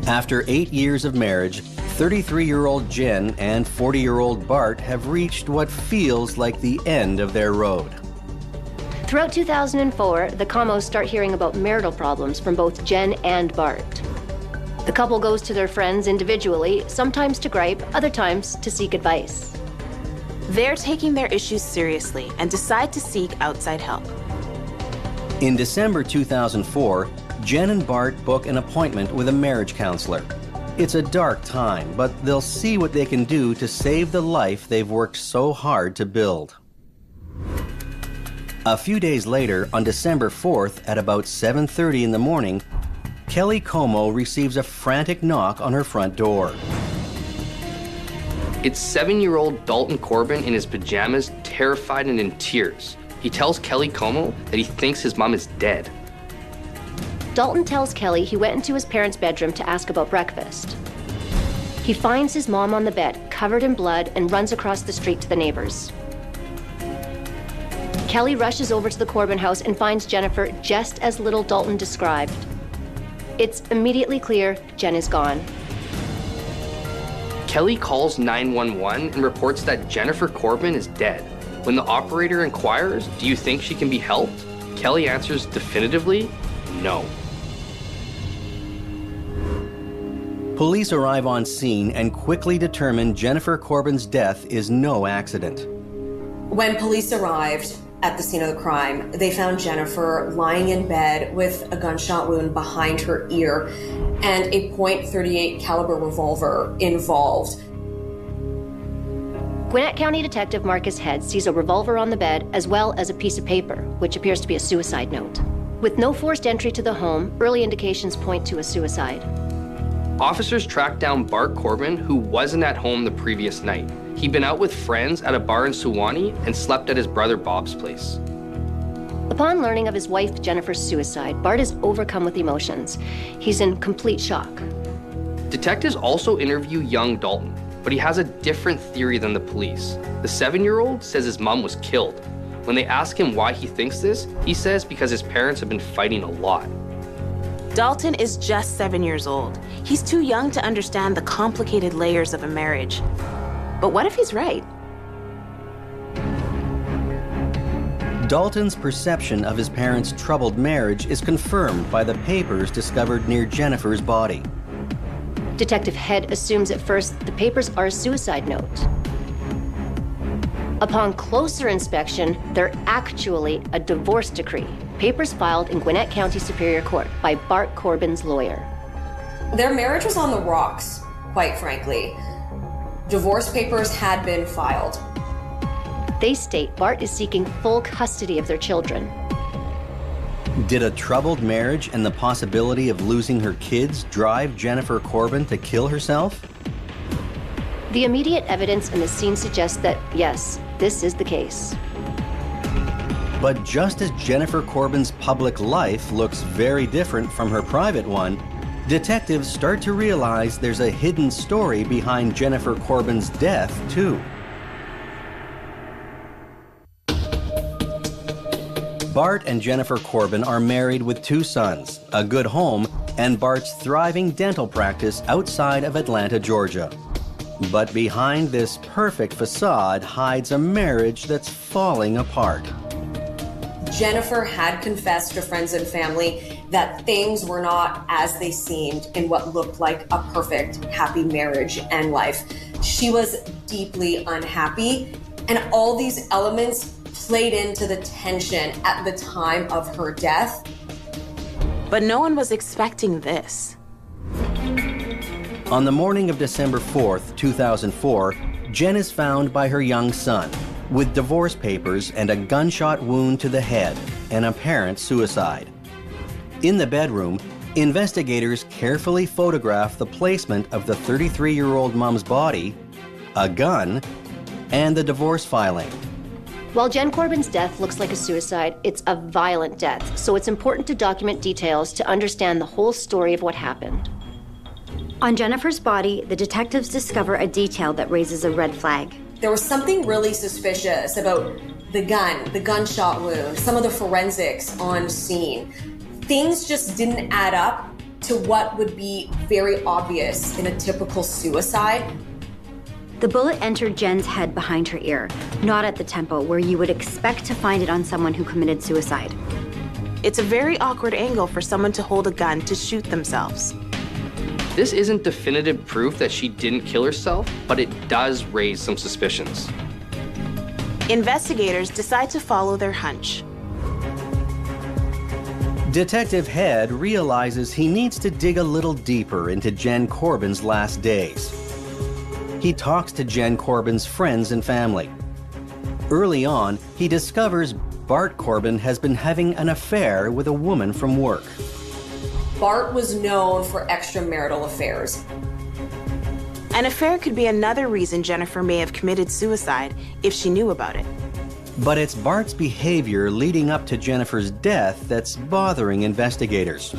After 8 years of marriage, 33-year-old Jen and 40-year-old Bart have reached what feels like the end of their road. Throughout 2004, the Comos start hearing about marital problems from both Jen and Bart. The couple goes to their friends individually, sometimes to gripe, other times to seek advice. They're taking their issues seriously and decide to seek outside help. In December 2004, Jen and Bart book an appointment with a marriage counselor. It's a dark time, but they'll see what they can do to save the life they've worked so hard to build. A few days later, on December 4th at about 7:30 in the morning, Kelly Como receives a frantic knock on her front door. It's 7-year-old Dalton Corbin in his pajamas, terrified and in tears. He tells Kelly Como that he thinks his mom is dead. Dalton tells Kelly he went into his parents' bedroom to ask about breakfast. He finds his mom on the bed, covered in blood, and runs across the street to the neighbors. Kelly rushes over to the Corbin house and finds Jennifer just as little Dalton described. It's immediately clear Jen is gone. Kelly calls 911 and reports that Jennifer Corbin is dead. When the operator inquires, "Do you think she can be helped?" Kelly answers definitively, "No." Police arrive on scene and quickly determine Jennifer Corbin's death is no accident. When police arrived at the scene of the crime, they found Jennifer lying in bed with a gunshot wound behind her ear and a .38 caliber revolver involved. Gwinnett County Detective Marcus Head sees a revolver on the bed as well as a piece of paper, which appears to be a suicide note. With no forced entry to the home, early indications point to a suicide. Officers track down Bart Corbin, who wasn't at home the previous night. He'd been out with friends at a bar in Suwannee and slept at his brother Bob's place. Upon learning of his wife Jennifer's suicide, Bart is overcome with emotions. He's in complete shock. Detectives also interview young Dalton, but he has a different theory than the police. The 7-year-old says his mom was killed. When they ask him why he thinks this, he says because his parents have been fighting a lot. Dalton is just 7 years old. He's too young to understand the complicated layers of a marriage. But what if he's right? Dalton's perception of his parents' troubled marriage is confirmed by the papers discovered near Jennifer's body. Detective Head assumes at first the papers are a suicide note. Upon closer inspection, they're actually a divorce decree. Papers filed in Gwinnett County Superior Court by Bart Corbin's lawyer. Their marriage was on the rocks, quite frankly. Divorce papers had been filed. They state Bart is seeking full custody of their children. Did a troubled marriage and the possibility of losing her kids drive Jennifer Corbin to kill herself? The immediate evidence in the scene suggests that, yes, this is the case. But just as Jennifer Corbin's public life looks very different from her private one, detectives start to realize there's a hidden story behind Jennifer Corbin's death, too. Bart and Jennifer Corbin are married with 2 sons, a good home, and Bart's thriving dental practice outside of Atlanta, Georgia. But behind this perfect facade hides a marriage that's falling apart. Jennifer had confessed to friends and family that things were not as they seemed in what looked like a perfect, happy marriage and life. She was deeply unhappy, and all these elements played into the tension at the time of her death. But no one was expecting this. On the morning of December 4th, 2004, Jen is found by her young son with divorce papers and a gunshot wound to the head, an apparent suicide. In the bedroom, investigators carefully photograph the placement of the 33-year-old mom's body, a gun, and the divorce filing. While Jen Corbin's death looks like a suicide, it's a violent death, so it's important to document details to understand the whole story of what happened. On Jennifer's body, the detectives discover a detail that raises a red flag. There was something really suspicious about the gun, the gunshot wound, some of the forensics on scene. Things just didn't add up to what would be very obvious in a typical suicide. The bullet entered Jen's head behind her ear, not at the temple, where you would expect to find it on someone who committed suicide. It's a very awkward angle for someone to hold a gun to shoot themselves. This isn't definitive proof that she didn't kill herself, but it does raise some suspicions. Investigators decide to follow their hunch. Detective Head realizes he needs to dig a little deeper into Jen Corbin's last days. He talks to Jen Corbin's friends and family. Early on, he discovers Bart Corbin has been having an affair with a woman from work. Bart was known for extramarital affairs. An affair could be another reason Jennifer may have committed suicide if she knew about it. But it's Bart's behavior leading up to Jennifer's death that's bothering investigators.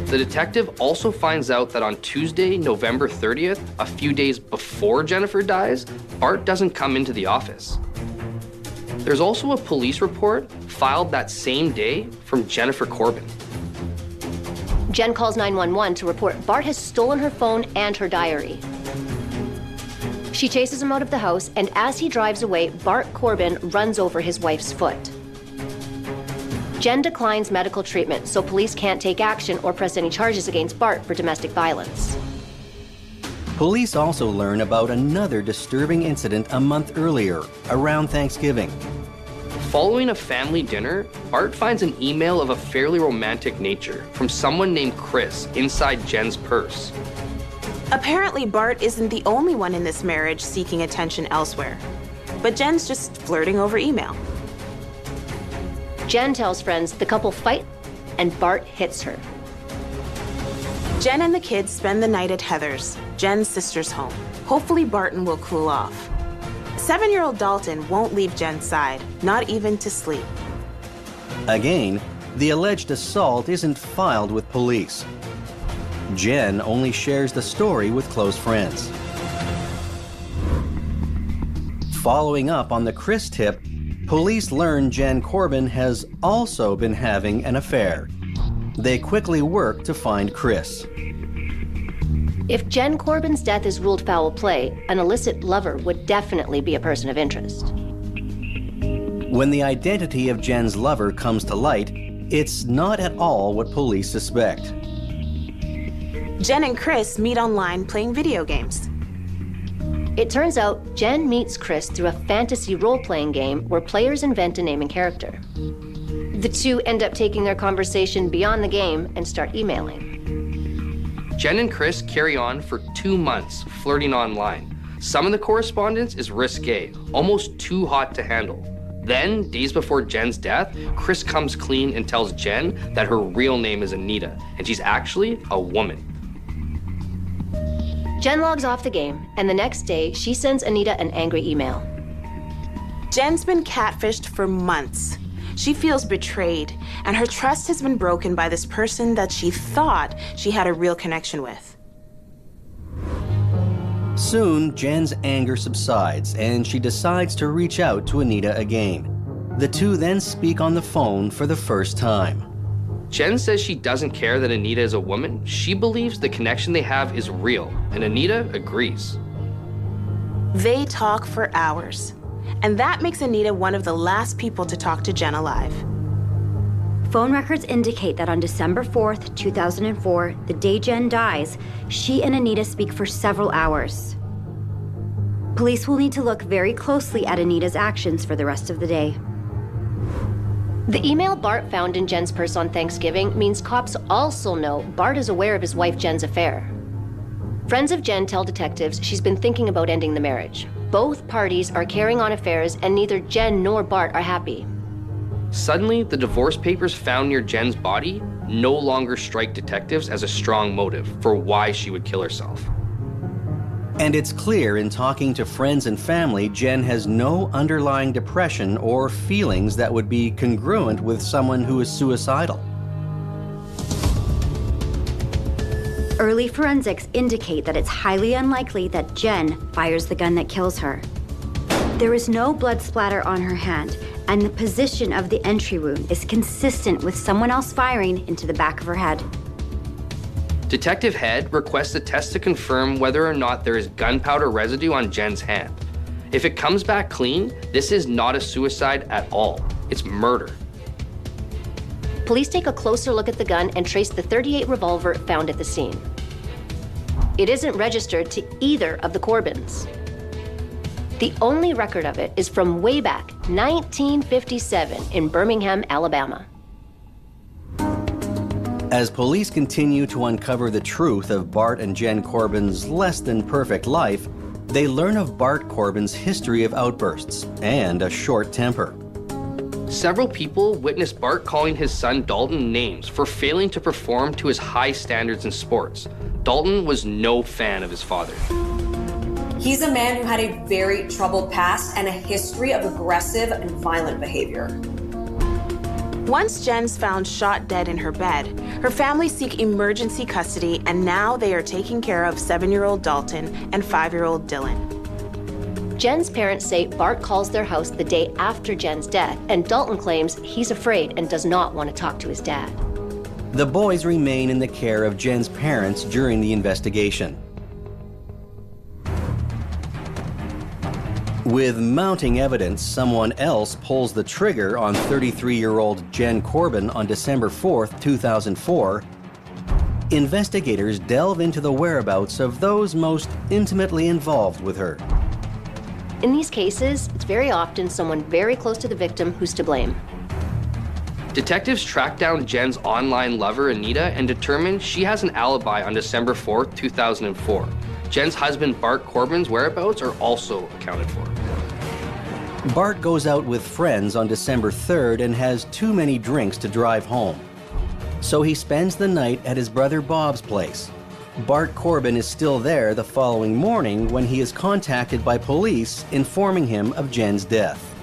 The detective also finds out that on Tuesday, November 30th, a few days before Jennifer dies, Bart doesn't come into the office. There's also a police report filed that same day from Jennifer Corbin. Jen calls 911 to report Bart has stolen her phone and her diary. She chases him out of the house, and as he drives away, Bart Corbin runs over his wife's foot. Jen declines medical treatment, so police can't take action or press any charges against Bart for domestic violence. Police also learn about another disturbing incident a month earlier, around Thanksgiving. Following a family dinner, Bart finds an email of a fairly romantic nature from someone named Chris inside Jen's purse. Apparently, Bart isn't the only one in this marriage seeking attention elsewhere. But Jen's just flirting over email. Jen tells friends the couple fight, and Bart hits her. Jen and the kids spend the night at Heather's, Jen's sister's home. Hopefully Barton will cool off. 7-year-old Dalton won't leave Jen's side, not even to sleep. Again, the alleged assault isn't filed with police. Jen only shares the story with close friends. Following up on the Chris tip, police learn Jen Corbin has also been having an affair. They quickly work to find Chris. If Jen Corbin's death is ruled foul play, an illicit lover would definitely be a person of interest. When the identity of Jen's lover comes to light, it's not at all what police suspect. Jen and Chris meet online playing video games. It turns out Jen meets Chris through a fantasy role-playing game where players invent a name and character. The two end up taking their conversation beyond the game and start emailing. Jen and Chris carry on for 2 months, flirting online. Some of the correspondence is risque, almost too hot to handle. Then, days before Jen's death, Chris comes clean and tells Jen that her real name is Anita, and she's actually a woman. Jen logs off the game, and the next day, she sends Anita an angry email. Jen's been catfished for months. She feels betrayed, and her trust has been broken by this person that she thought she had a real connection with. Soon, Jen's anger subsides, and she decides to reach out to Anita again. The two then speak on the phone for the first time. Jen says she doesn't care that Anita is a woman. She believes the connection they have is real, and Anita agrees. They talk for hours, and that makes Anita one of the last people to talk to Jen alive. Phone records indicate that on December 4th, 2004, the day Jen dies, she and Anita speak for several hours. Police will need to look very closely at Anita's actions for the rest of the day. The email Bart found in Jen's purse on Thanksgiving means cops also know Bart is aware of his wife Jen's affair. Friends of Jen tell detectives she's been thinking about ending the marriage. Both parties are carrying on affairs, and neither Jen nor Bart are happy. Suddenly, the divorce papers found near Jen's body no longer strike detectives as a strong motive for why she would kill herself. And it's clear in talking to friends and family, Jen has no underlying depression or feelings that would be congruent with someone who is suicidal. Early forensics indicate that it's highly unlikely that Jen fires the gun that kills her. There is no blood splatter on her hand, and the position of the entry wound is consistent with someone else firing into the back of her head. Detective Head requests a test to confirm whether or not there is gunpowder residue on Jen's hand. If it comes back clean, this is not a suicide at all. It's murder. Police take a closer look at the gun and trace the .38 revolver found at the scene. It isn't registered to either of the Corbins. The only record of it is from way back 1957 in Birmingham, Alabama. As police continue to uncover the truth of Bart and Jen Corbin's less than perfect life, they learn of Bart Corbin's history of outbursts and a short temper. Several people witnessed Bart calling his son Dalton names for failing to perform to his high standards in sports. Dalton was no fan of his father. He's a man who had a very troubled past and a history of aggressive and violent behavior. Once Jen's found shot dead in her bed, her family seek emergency custody, and now they are taking care of 7-year-old Dalton and 5-year-old Dylan. Jen's parents say Bart calls their house the day after Jen's death, and Dalton claims he's afraid and does not want to talk to his dad. The boys remain in the care of Jen's parents during the investigation. With mounting evidence, someone else pulls the trigger on 33-year-old Jen Corbin on December 4th, 2004. Investigators delve into the whereabouts of those most intimately involved with her. In these cases, it's very often someone very close to the victim who's to blame. Detectives track down Jen's online lover, Anita, and determine she has an alibi on December 4th, 2004. Jen's husband, Bart Corbin's whereabouts are also accounted for. Bart goes out with friends on December 3rd and has too many drinks to drive home. So he spends the night at his brother Bob's place. Bart Corbin is still there the following morning when he is contacted by police informing him of Jen's death.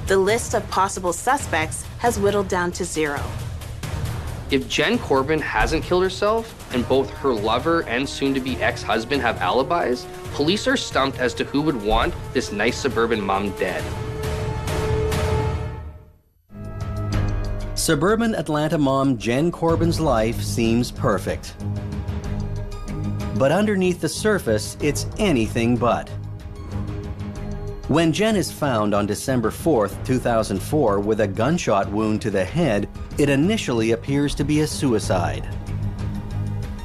The list of possible suspects has whittled down to 0. If Jen Corbin hasn't killed herself, and both her lover and soon-to-be ex-husband have alibis, police are stumped as to who would want this nice suburban mom dead. Suburban Atlanta mom Jen Corbin's life seems perfect. But underneath the surface, it's anything but. When Jen is found on December 4th, 2004 with a gunshot wound to the head, it initially appears to be a suicide.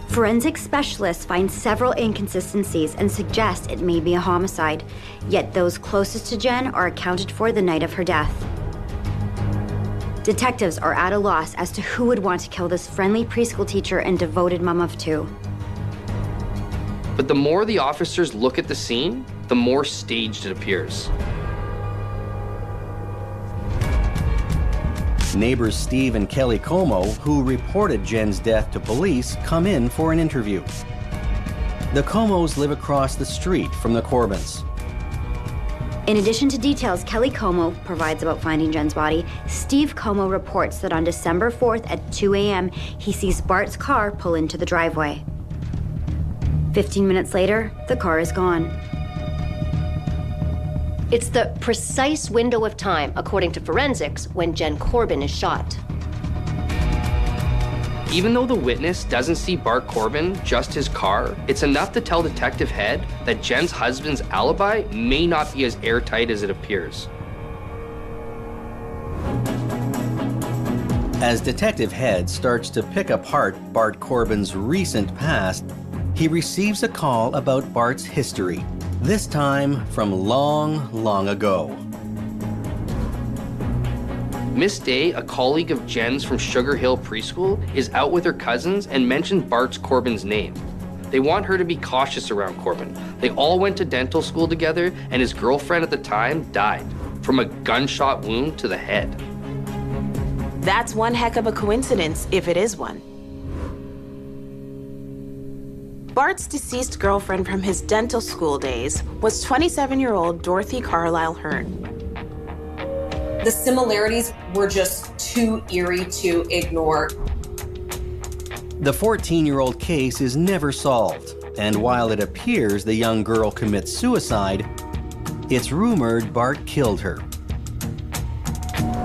Forensic specialists find several inconsistencies and suggest it may be a homicide, yet those closest to Jen are accounted for the night of her death. Detectives are at a loss as to who would want to kill this friendly preschool teacher and devoted mom of 2. But the more the officers look at the scene, the more staged it appears. Neighbors Steve and Kelly Como, who reported Jen's death to police, come in for an interview. The Comos live across the street from the Corbins. In addition to details Kelly Como provides about finding Jen's body, Steve Como reports that on December 4th at 2 a.m., he sees Bart's car pull into the driveway. 15 minutes later, the car is gone. It's the precise window of time, according to forensics, when Jen Corbin is shot. Even though the witness doesn't see Bart Corbin, just his car, it's enough to tell Detective Head that Jen's husband's alibi may not be as airtight as it appears. As Detective Head starts to pick apart Bart Corbin's recent past, he receives a call about Bart's history, this time from long, long ago. Miss Day, a colleague of Jen's from Sugar Hill Preschool, is out with her cousins and mentioned Bart Corbin's name. They want her to be cautious around Corbin. They all went to dental school together, and his girlfriend at the time died from a gunshot wound to the head. That's one heck of a coincidence, if it is one. Bart's deceased girlfriend from his dental school days was 27-year-old Dorothy Carlisle Hearn. The similarities were just too eerie to ignore. The 14-year-old case is never solved, and while it appears the young girl commits suicide, it's rumored Bart killed her.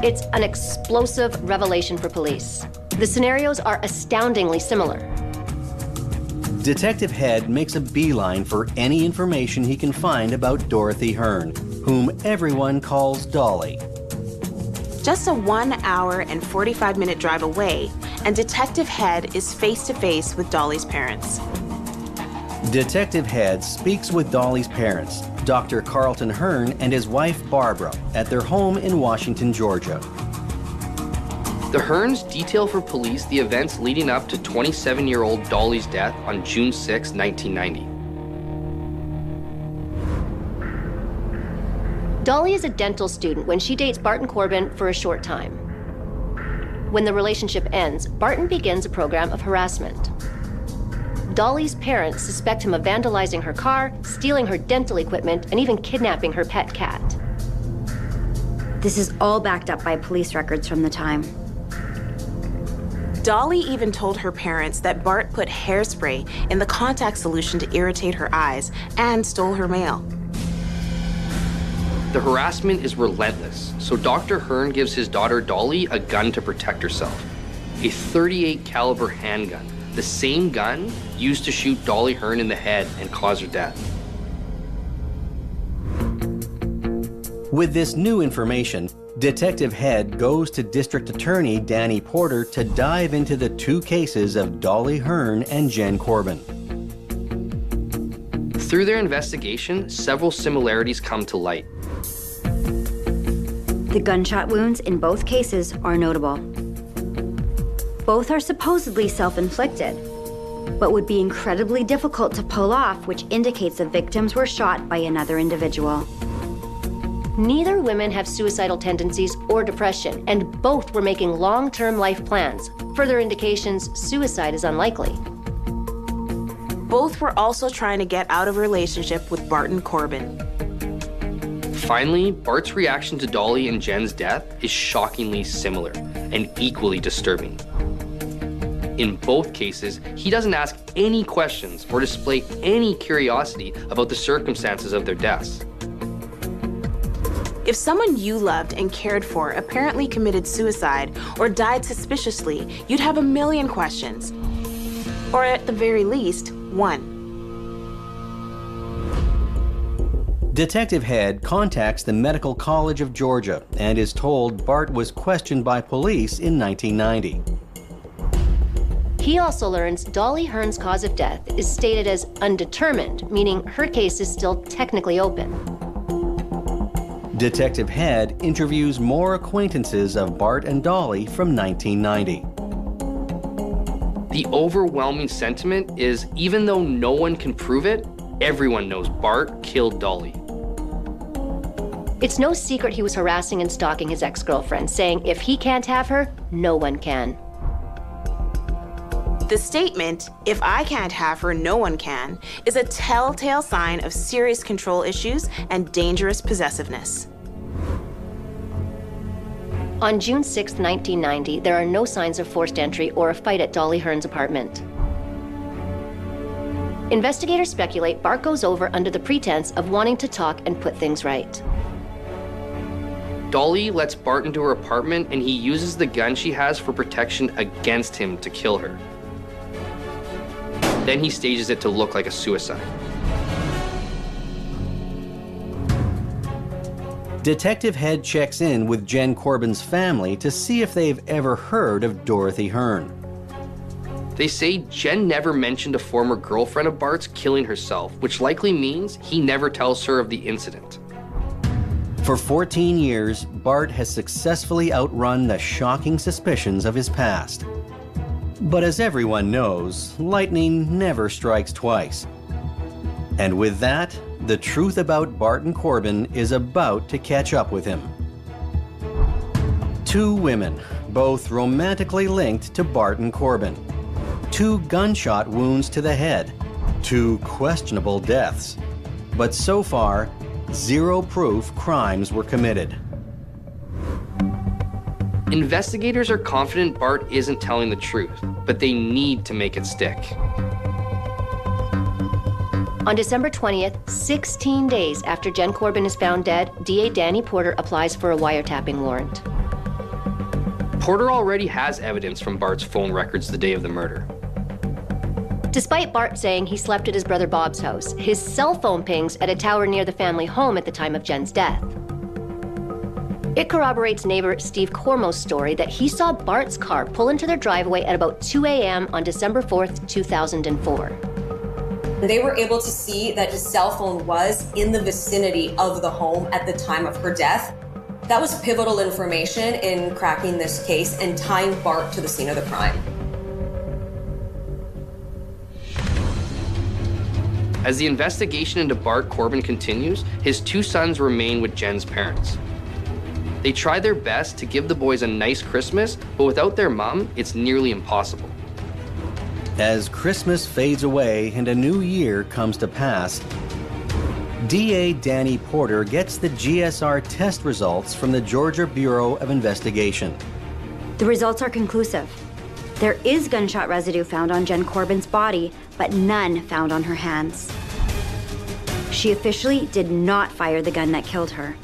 It's an explosive revelation for police. The scenarios are astoundingly similar. Detective Head makes a beeline for any information he can find about Dorothy Hearn, whom everyone calls Dolly. Just a 1 hour and 45-minute drive away, and Detective Head is face-to-face with Dolly's parents. Detective Head speaks with Dolly's parents, Dr. Carlton Hearn and his wife Barbara, at their home in Washington, Georgia. The Hearns detail for police the events leading up to 27-year-old Dolly's death on June 6, 1990. Dolly is a dental student when she dates Barton Corbin for a short time. When the relationship ends, Barton begins a program of harassment. Dolly's parents suspect him of vandalizing her car, stealing her dental equipment, and even kidnapping her pet cat. This is all backed up by police records from the time. Dolly even told her parents that Bart put hairspray in the contact solution to irritate her eyes and stole her mail. The harassment is relentless, so Dr. Hearn gives his daughter Dolly a gun to protect herself. A .38 caliber handgun, the same gun used to shoot Dolly Hearn in the head and cause her death. With this new information, Detective Head goes to District Attorney Danny Porter to dive into the two cases of Dolly Hearn and Jen Corbin. Through their investigation, several similarities come to light. The gunshot wounds in both cases are notable. Both are supposedly self-inflicted, but would be incredibly difficult to pull off, which indicates the victims were shot by another individual. Neither women have suicidal tendencies or depression, and both were making long-term life plans. Further indications suicide is unlikely. Both were also trying to get out of a relationship with Barton Corbin. Finally, Bart's reaction to Dolly and Jen's death is shockingly similar and equally disturbing. In both cases, he doesn't ask any questions or display any curiosity about the circumstances of their deaths. If someone you loved and cared for apparently committed suicide or died suspiciously, you'd have a million questions. Or at the very least, one. Detective Head contacts the Medical College of Georgia and is told Bart was questioned by police in 1990. He also learns Dolly Hearn's cause of death is stated as undetermined, meaning her case is still technically open. Detective Head interviews more acquaintances of Bart and Dolly from 1990. The overwhelming sentiment is, even though no one can prove it, everyone knows Bart killed Dolly. It's no secret he was harassing and stalking his ex-girlfriend, saying if he can't have her, no one can. The statement, "If I can't have her, no one can," is a telltale sign of serious control issues and dangerous possessiveness. On June 6, 1990, there are no signs of forced entry or a fight at Dolly Hearn's apartment. Investigators speculate Bart goes over under the pretense of wanting to talk and put things right. Dolly lets Bart into her apartment and he uses the gun she has for protection against him to kill her. Then he stages it to look like a suicide. Detective Head checks in with Jen Corbin's family to see if they've ever heard of Dorothy Hearn. They say Jen never mentioned a former girlfriend of Bart's killing herself, which likely means he never tells her of the incident. For 14 years, Bart has successfully outrun the shocking suspicions of his past. But as everyone knows, lightning never strikes twice. And with that, the truth about Barton Corbin is about to catch up with him. Two women, both romantically linked to Barton Corbin. 2 gunshot wounds to the head. 2 questionable deaths. But so far, 0 proof crimes were committed. Investigators are confident Bart isn't telling the truth, but they need to make it stick. On December 20th, 16 days after Jen Corbin is found dead, DA Danny Porter applies for a wiretapping warrant. Porter already has evidence from Bart's phone records the day of the murder. Despite Bart saying he slept at his brother Bob's house, his cell phone pings at a tower near the family home at the time of Jen's death. It corroborates neighbor Steve Cormo's story that he saw Bart's car pull into their driveway at about 2 a.m. on December 4th, 2004. They were able to see that his cell phone was in the vicinity of the home at the time of her death. That was pivotal information in cracking this case and tying Bart to the scene of the crime. As the investigation into Bart Corbin continues, his 2 sons remain with Jen's parents. They try their best to give the boys a nice Christmas, but without their mom, it's nearly impossible. As Christmas fades away and a new year comes to pass, DA Danny Porter gets the GSR test results from the Georgia Bureau of Investigation. The results are conclusive. There is gunshot residue found on Jen Corbin's body, but none found on her hands. She officially did not fire the gun that killed her.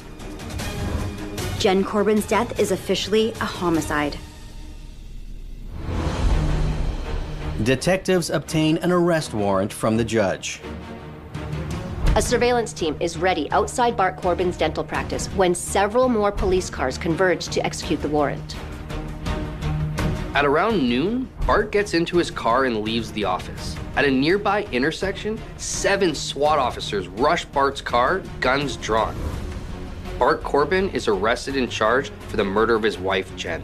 Jen Corbin's death is officially a homicide. Detectives obtain an arrest warrant from the judge. A surveillance team is ready outside Bart Corbin's dental practice when several more police cars converge to execute the warrant. At around noon, Bart gets into his car and leaves the office. At a nearby intersection, 7 SWAT officers rush Bart's car, guns drawn. Bart Corbin is arrested and charged for the murder of his wife, Jen.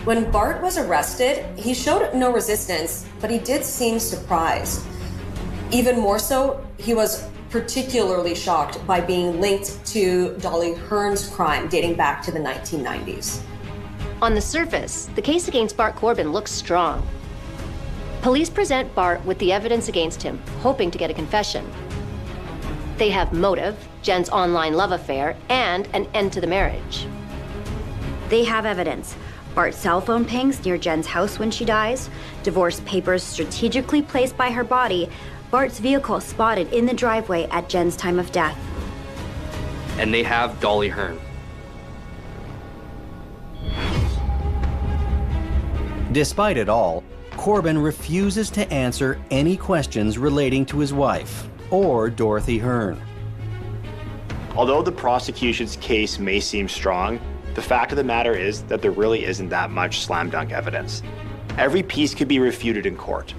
When Bart was arrested, he showed no resistance, but he did seem surprised. Even more so, he was particularly shocked by being linked to Dolly Hearn's crime dating back to the 1990s. On the surface, the case against Bart Corbin looks strong. Police present Bart with the evidence against him, hoping to get a confession. They have motive, Jen's online love affair, and an end to the marriage. They have evidence. Bart's cell phone pings near Jen's house when she dies, divorce papers strategically placed by her body, Bart's vehicle spotted in the driveway at Jen's time of death. And they have Dolly Hearn. Despite it all, Corbin refuses to answer any questions relating to his wife or Dorothy Hearn. Although the prosecution's case may seem strong, the fact of the matter is that there really isn't that much slam dunk evidence. Every piece could be refuted in court.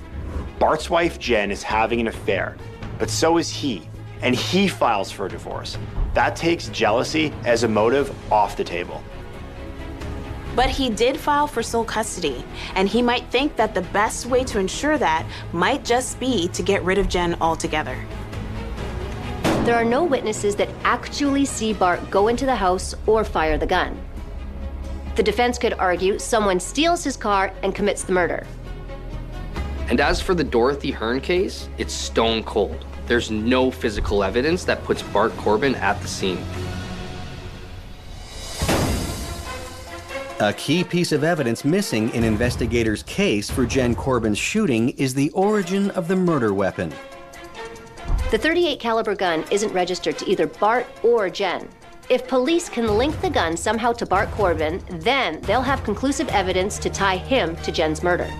Bart's wife Jen is having an affair, but so is he, and he files for a divorce. That takes jealousy as a motive off the table. But he did file for sole custody, and he might think that the best way to ensure that might just be to get rid of Jen altogether. There are no witnesses that actually see Bart go into the house or fire the gun. The defense could argue someone steals his car and commits the murder. And as for the Dorothy Hearn case, it's stone cold. There's no physical evidence that puts Bart Corbin at the scene. A key piece of evidence missing in investigators' case for Jen Corbin's shooting is the origin of the murder weapon. The .38 caliber gun isn't registered to either Bart or Jen. If police can link the gun somehow to Bart Corbin, then they'll have conclusive evidence to tie him to Jen's murder.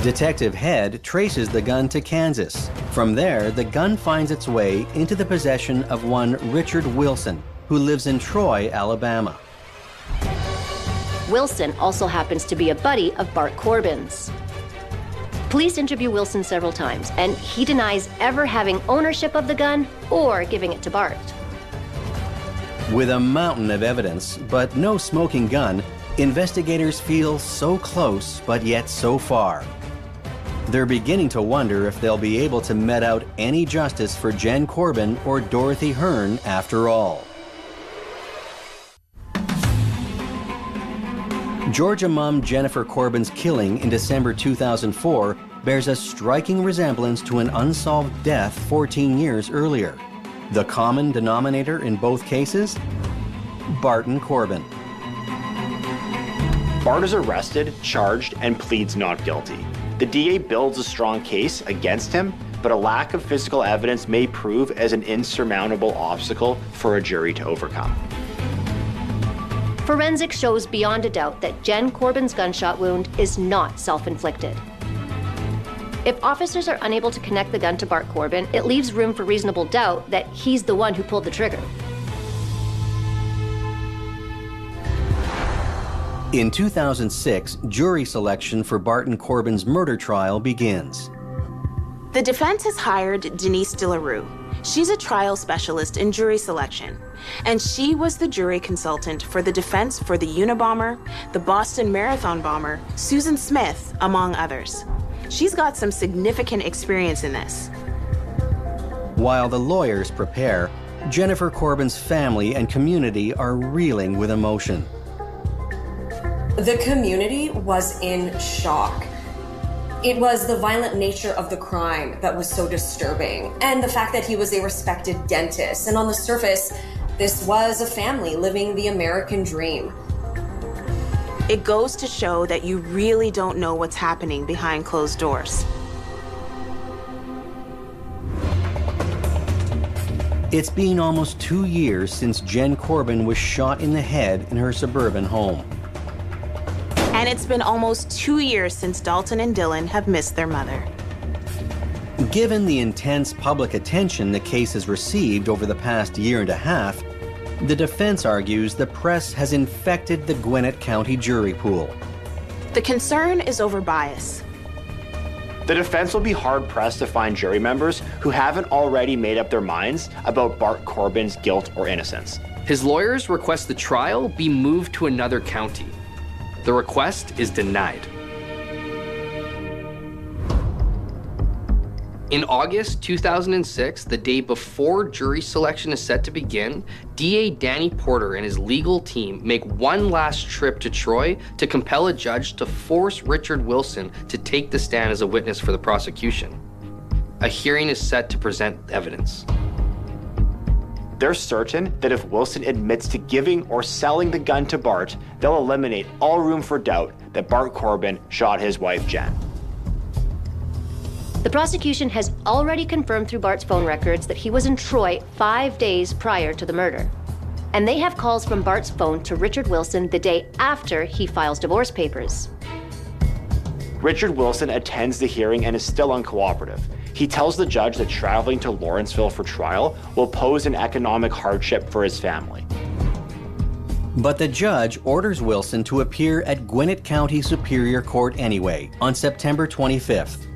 Detective Head traces the gun to Kansas. From there, the gun finds its way into the possession of one Richard Wilson, who lives in Troy, Alabama. Wilson also happens to be a buddy of Bart Corbin's. Police interview Wilson several times, and he denies ever having ownership of the gun or giving it to Bart. With a mountain of evidence, but no smoking gun, investigators feel so close, but yet so far. They're beginning to wonder if they'll be able to mete out any justice for Jen Corbin or Dorothy Hearn after all. Georgia mom Jennifer Corbin's killing in December 2004 bears a striking resemblance to an unsolved death 14 years earlier. The common denominator in both cases? Barton Corbin. Bart is arrested, charged, and pleads not guilty. The DA builds a strong case against him, but a lack of physical evidence may prove as an insurmountable obstacle for a jury to overcome. Forensics shows beyond a doubt that Jen Corbin's gunshot wound is not self-inflicted. If officers are unable to connect the gun to Bart Corbin, it leaves room for reasonable doubt that he's the one who pulled the trigger. In 2006, jury selection for Barton Corbin's murder trial begins. The defense has hired Denise DeLaRue. She's a trial specialist in jury selection, and she was the jury consultant for the defense for the Unabomber, the Boston Marathon bomber, Susan Smith, among others. She's got some significant experience in this. While the lawyers prepare, Jennifer Corbin's family and community are reeling with emotion. The community was in shock. It was the violent nature of the crime that was so disturbing, and the fact that he was a respected dentist. And on the surface, this was a family living the American dream. It goes to show that you really don't know what's happening behind closed doors. It's been almost 2 years since Jen Corbin was shot in the head in her suburban home. And it's been almost 2 years since Dalton and Dylan have missed their mother. Given the intense public attention the case has received over the past year and a half, the defense argues the press has infected the Gwinnett County jury pool. The concern is over bias. The defense will be hard-pressed to find jury members who haven't already made up their minds about Bart Corbin's guilt or innocence. His lawyers request the trial be moved to another county. The request is denied. In August 2006, the day before jury selection is set to begin, DA Danny Porter and his legal team make one last trip to Troy to compel a judge to force Richard Wilson to take the stand as a witness for the prosecution. A hearing is set to present evidence. They're certain that if Wilson admits to giving or selling the gun to Bart, they'll eliminate all room for doubt that Bart Corbin shot his wife, Jen. The prosecution has already confirmed through Bart's phone records that he was in Troy 5 days prior to the murder. And they have calls from Bart's phone to Richard Wilson the day after he files divorce papers. Richard Wilson attends the hearing and is still uncooperative. He tells the judge that traveling to Lawrenceville for trial will pose an economic hardship for his family. But the judge orders Wilson to appear at Gwinnett County Superior Court anyway on September 25th.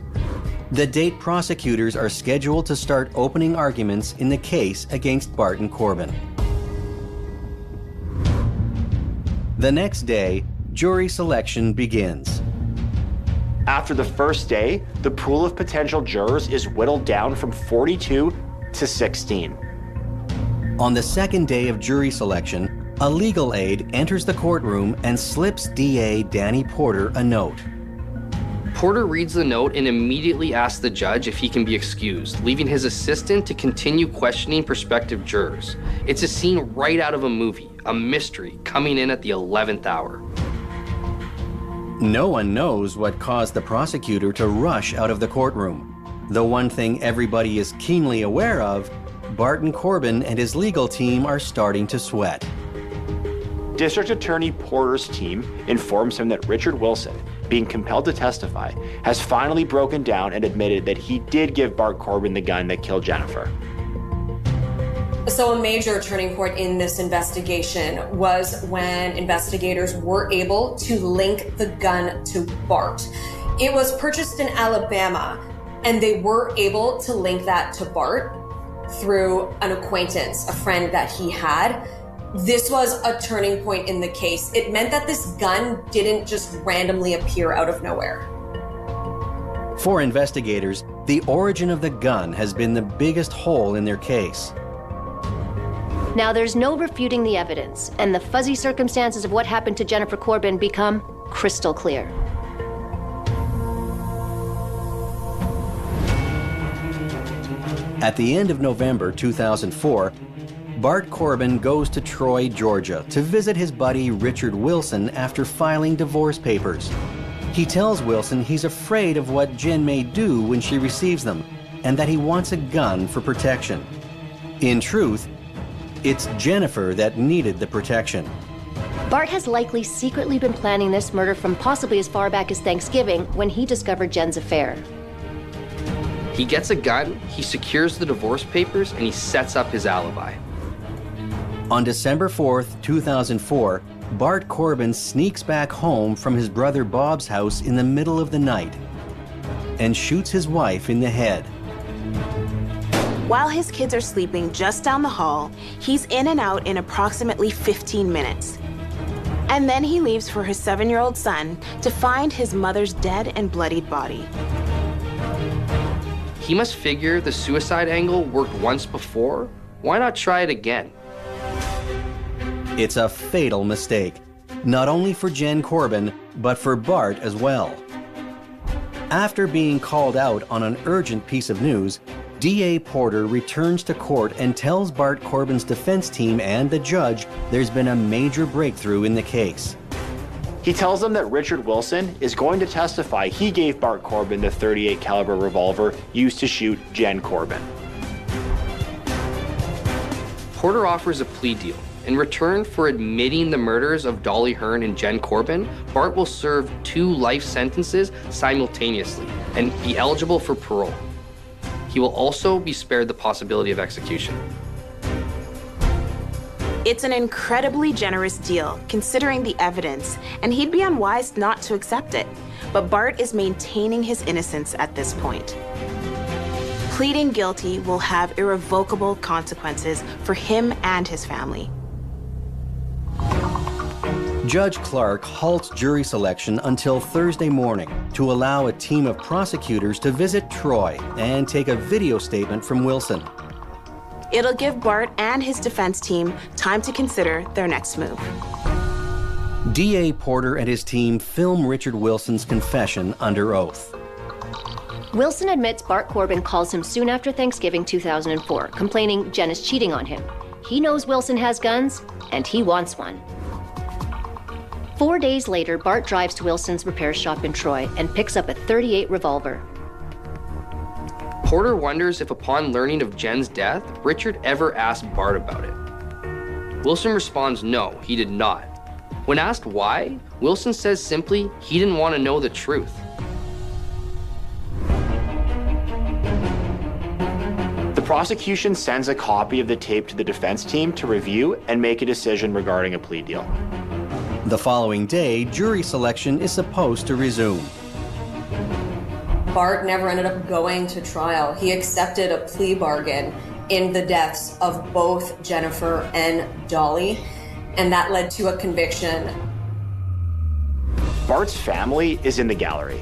The date prosecutors are scheduled to start opening arguments in the case against Barton Corbin. The next day, jury selection begins. After the first day, the pool of potential jurors is whittled down from 42 to 16. On the second day of jury selection, a legal aide enters the courtroom and slips DA Danny Porter a note. Porter reads the note and immediately asks the judge if he can be excused, leaving his assistant to continue questioning prospective jurors. It's a scene right out of a movie, a mystery coming in at the 11th hour. No one knows what caused the prosecutor to rush out of the courtroom. The one thing everybody is keenly aware of, Barton Corbin and his legal team are starting to sweat. District Attorney Porter's team informs him that Richard Wilson, being compelled to testify, has finally broken down and admitted that he did give Bart Corbin the gun that killed Jennifer. So a major turning point in this investigation was when investigators were able to link the gun to Bart. It was purchased in Alabama, and they were able to link that to Bart through an acquaintance, a friend that he had. This was a turning point in the case. It meant that this gun didn't just randomly appear out of nowhere. For investigators, the origin of the gun has been the biggest hole in their case. Now there's no refuting the evidence, and the fuzzy circumstances of what happened to Jennifer Corbin become crystal clear. At the end of November 2004, Bart Corbin goes to Troy, Georgia to visit his buddy Richard Wilson after filing divorce papers. He tells Wilson he's afraid of what Jen may do when she receives them, and that he wants a gun for protection. In truth, it's Jennifer that needed the protection. Bart has likely secretly been planning this murder from possibly as far back as Thanksgiving when he discovered Jen's affair. He gets a gun, he secures the divorce papers, and he sets up his alibi. On December 4th, 2004, Bart Corbin sneaks back home from his brother Bob's house in the middle of the night and shoots his wife in the head. While his kids are sleeping just down the hall, he's in and out in approximately 15 minutes. And then he leaves for his 7-year-old son to find his mother's dead and bloodied body. He must figure the suicide angle worked once before. Why not try it again? It's a fatal mistake, not only for Jen Corbin, but for Bart as well. After being called out on an urgent piece of news, DA Porter returns to court and tells Bart Corbin's defense team and the judge there's been a major breakthrough in the case. He tells them that Richard Wilson is going to testify he gave Bart Corbin the .38 caliber revolver used to shoot Jen Corbin. Porter offers a plea deal. In return for admitting the murders of Dolly Hearn and Jen Corbin, Bart will serve 2 life sentences simultaneously and be eligible for parole. He will also be spared the possibility of execution. It's an incredibly generous deal, considering the evidence, and he'd be unwise not to accept it. But Bart is maintaining his innocence at this point. Pleading guilty will have irrevocable consequences for him and his family. Judge Clark halts jury selection until Thursday morning to allow a team of prosecutors to visit Troy and take a video statement from Wilson. It'll give Bart and his defense team time to consider their next move. DA Porter and his team film Richard Wilson's confession under oath. Wilson admits Bart Corbin calls him soon after Thanksgiving 2004, complaining Jen is cheating on him. He knows Wilson has guns, and he wants one. 4 days later, Bart drives to Wilson's repair shop in Troy and picks up a .38 revolver. Porter wonders if upon learning of Jen's death, Richard ever asked Bart about it. Wilson responds no, he did not. When asked why, Wilson says simply he didn't want to know the truth. The prosecution sends a copy of the tape to the defense team to review and make a decision regarding a plea deal. The following day, jury selection is supposed to resume. Bart never ended up going to trial. He accepted a plea bargain in the deaths of both Jennifer and Dolly, and that led to a conviction. Bart's family is in the gallery.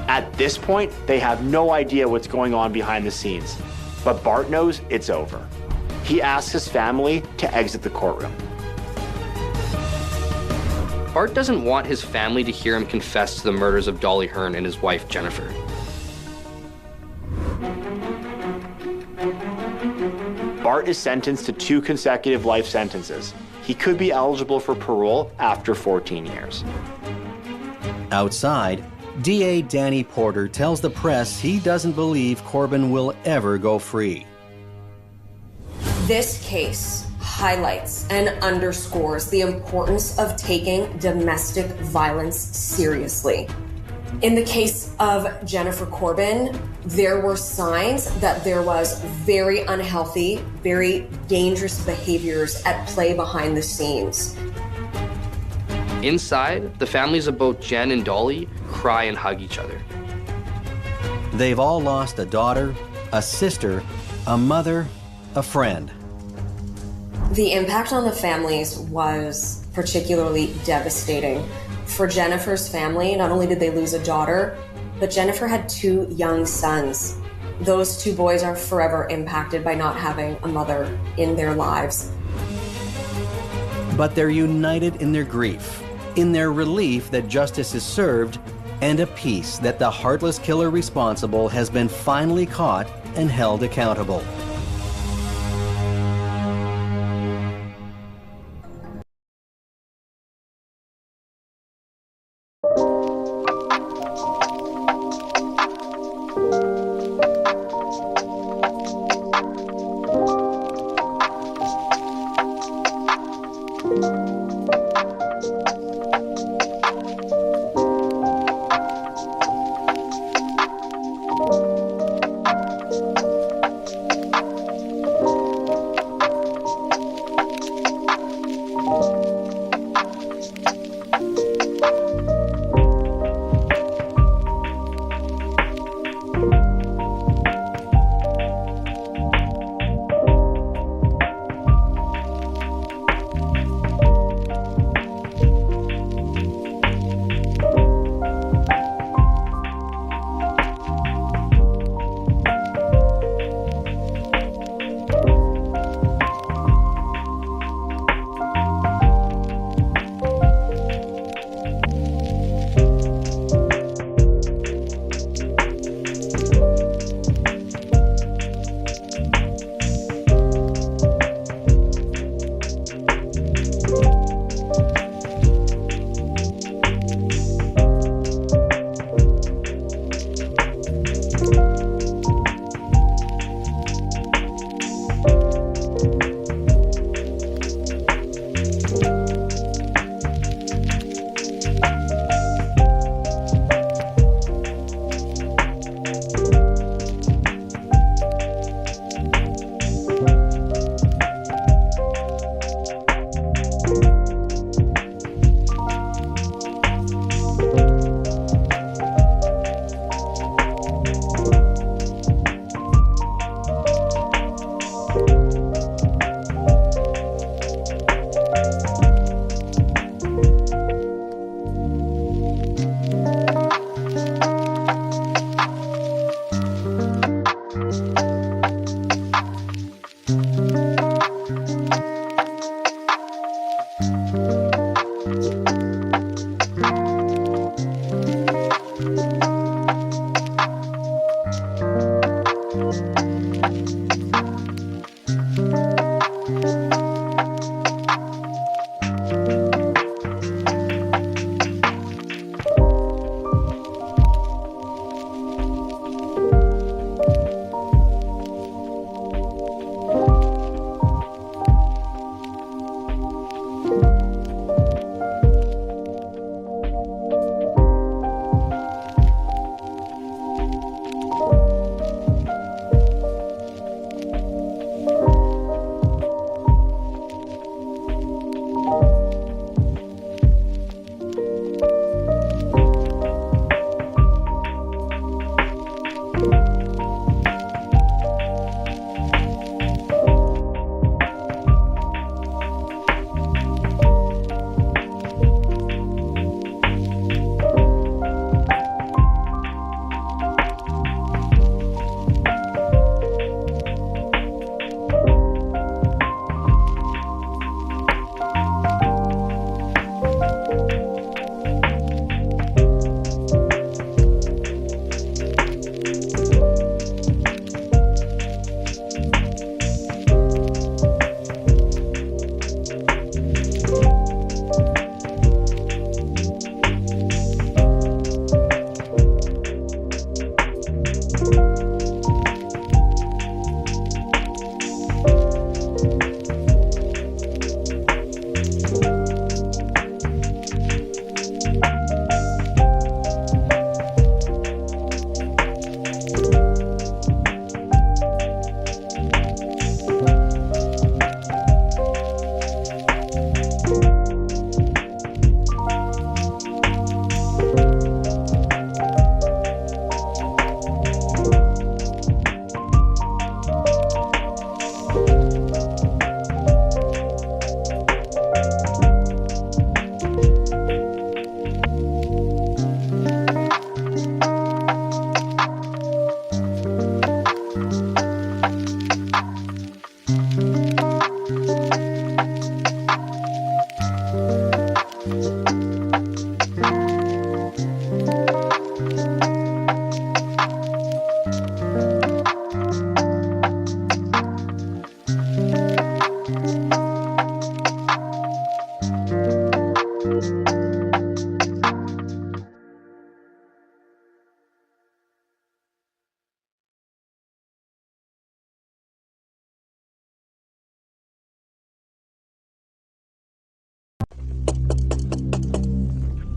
At this point, they have no idea what's going on behind the scenes, but Bart knows it's over. He asks his family to exit the courtroom. Bart doesn't want his family to hear him confess to the murders of Dolly Hearn and his wife, Jennifer. Bart is sentenced to 2 consecutive life sentences. He could be eligible for parole after 14 years. Outside, DA Danny Porter tells the press he doesn't believe Corbin will ever go free. This case highlights and underscores the importance of taking domestic violence seriously. In the case of Jennifer Corbin, there were signs that there was very unhealthy, very dangerous behaviors at play behind the scenes. Inside, the families of both Jen and Dolly cry and hug each other. They've all lost a daughter, a sister, a mother, a friend. The impact on the families was particularly devastating. For Jennifer's family, not only did they lose a daughter, but Jennifer had 2 young sons. Those 2 boys are forever impacted by not having a mother in their lives. But they're united in their grief, in their relief that justice is served, and a peace that the heartless killer responsible has been finally caught and held accountable.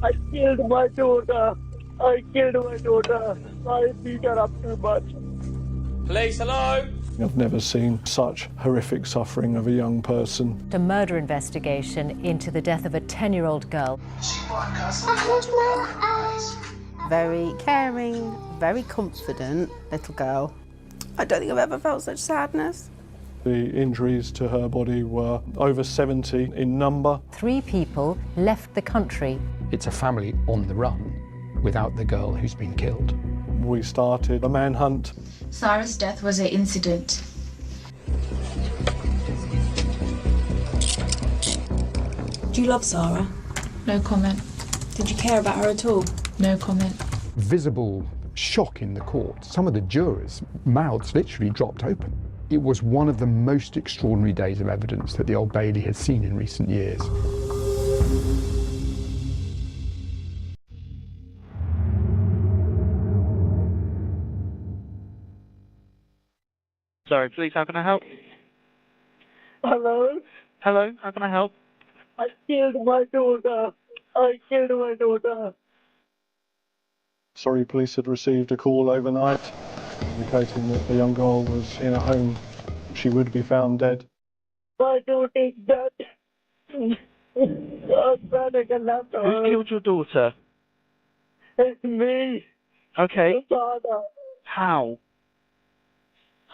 I killed my daughter. I beat her up too much. Police, hello? I've never seen such horrific suffering of a young person. A murder investigation into the death of a 10-year-old girl. Very caring, very confident little girl. I don't think I've ever felt such sadness. The injuries to her body were over 70 in number. 3 people left the country. It's a family on the run without the girl who's been killed. We started a manhunt. Sarah's death was an incident. Do you love Sarah? No comment. Did you care about her at all? No comment. Visible shock in the court. Some of the jurors' mouths literally dropped open. It was one of the most extraordinary days of evidence that the Old Bailey has seen in recent years. Sorry, please, how can I help? Hello? Hello, how can I help? I killed my daughter. Surrey police had received a call overnight indicating that the young girl was in a home. She would be found dead. My daughter's dead. I panic and left her. Who killed your daughter? It's me. Okay. Father. How?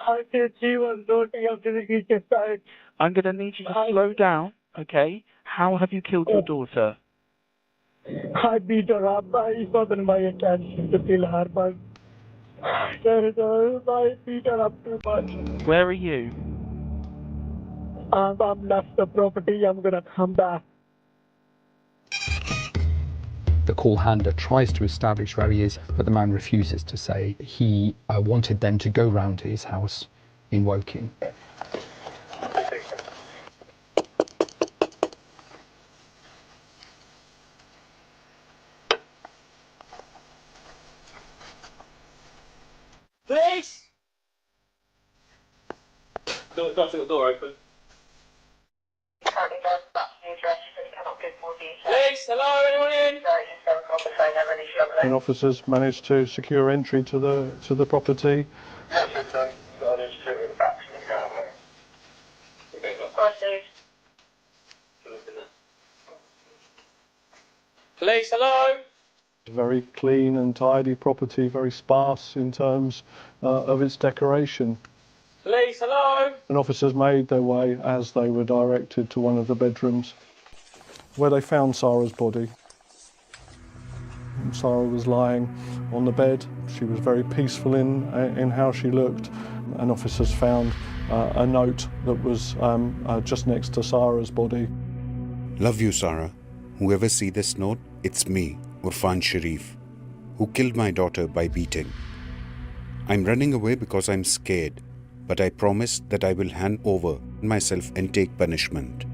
I said she was looking up to the kitchen side. I'm going to need you to slow down, okay? How have you killed your daughter? I beat her up. It wasn't my intention to kill her, but I beat her up too much. Where are you? I've left the property. I'm going to come back. The call handler tries to establish where he is, but the man refuses to say. He wanted them to go round to his house in Woking. Police! Don't leave the door open. Police, hello, anyone in? And officers managed to secure entry to the property. Police, hello? Very clean and tidy property, very sparse in terms of its decoration. Police, hello? And officers made their way as they were directed to one of the bedrooms where they found Sarah's body. Sarah was lying on the bed. She was very peaceful in how she looked. And officers found a note that was just next to Sarah's body. Love you, Sarah. Whoever see this note, it's me, Urfan Sharif, who killed my daughter by beating. I'm running away because I'm scared, but I promise that I will hand over myself and take punishment.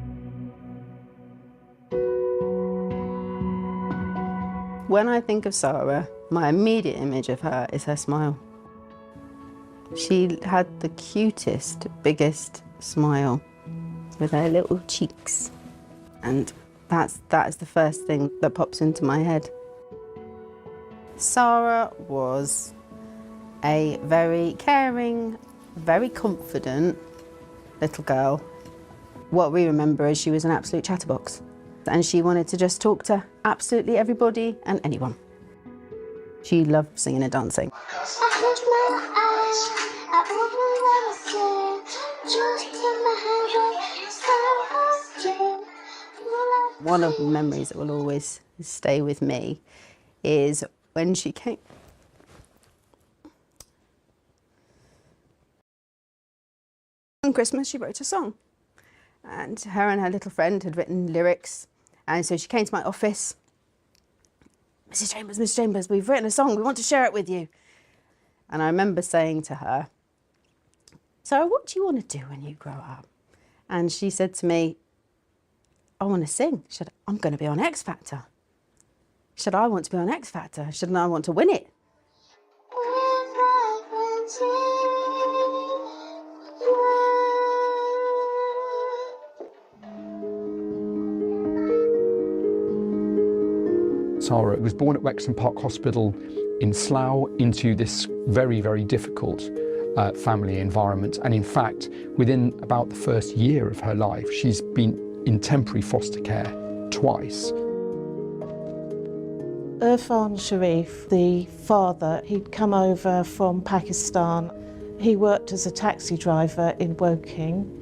When I think of Sarah, my immediate image of her is her smile. She had the cutest, biggest smile with her little cheeks. And that is the first thing that pops into my head. Sarah was a very caring, very confident little girl. What we remember is she was an absolute chatterbox. And she wanted to just talk to absolutely everybody and anyone. She loved singing and dancing. One of the memories that will always stay with me is when she came. On Christmas, she wrote a song. And her and her little friend had written lyrics. And so she came to my office. Mrs. Chambers, we've written a song. We want to share it with you. And I remember saying to her, Sarah, what do you want to do when you grow up? And she said to me, I want to sing. She said, I'm going to be on X Factor. She said, I want to be on X Factor. She said, and I want to win it. Sarah was born at Wexham Park Hospital in Slough into this very, very difficult family environment. And in fact, within about the first year of her life, she's been in temporary foster care twice. Irfan Sharif, the father, he'd come over from Pakistan. He worked as a taxi driver in Woking.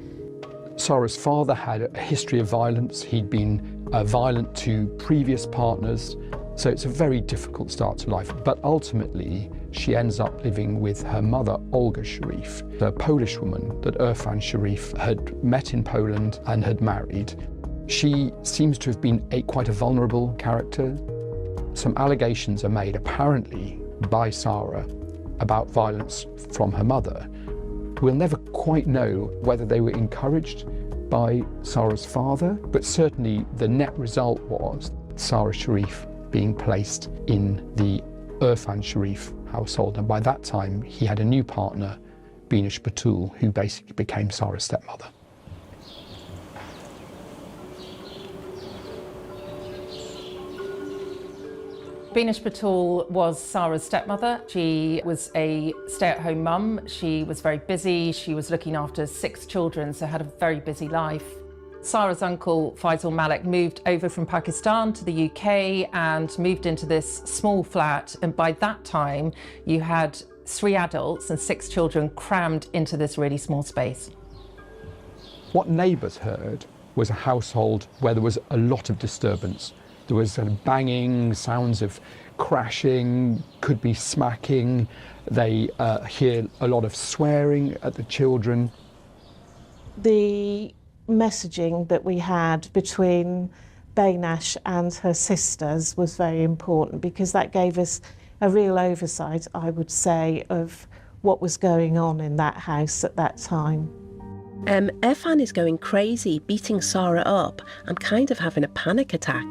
Sarah's father had a history of violence. He'd been violent to previous partners, so it's a very difficult start to life. But ultimately, she ends up living with her mother, Olga Sharif, a Polish woman that Irfan Sharif had met in Poland and had married. She seems to have been quite a vulnerable character. Some allegations are made, apparently, by Sarah about violence from her mother. We'll never quite know whether they were encouraged by Sarah's father, but certainly the net result was Sarah Sharif being placed in the Irfan Sharif household. And by that time, he had a new partner, Binish Batul, who basically became Sarah's stepmother. Binish Batul was Sarah's stepmother. She was a stay-at-home mum. She was very busy. She was looking after 6 children, so had a very busy life. Sarah's uncle, Faisal Malik, moved over from Pakistan to the UK and moved into this small flat. And by that time, you had 3 adults and 6 children crammed into this really small space. What neighbours heard was a household where there was a lot of disturbance. There was banging, sounds of crashing, could be smacking. They hear a lot of swearing at the children. The messaging that we had between Baynash and her sisters was very important because that gave us a real oversight, I would say, of what was going on in that house at that time. Irfan is going crazy, beating Sarah up. I'm kind of having a panic attack.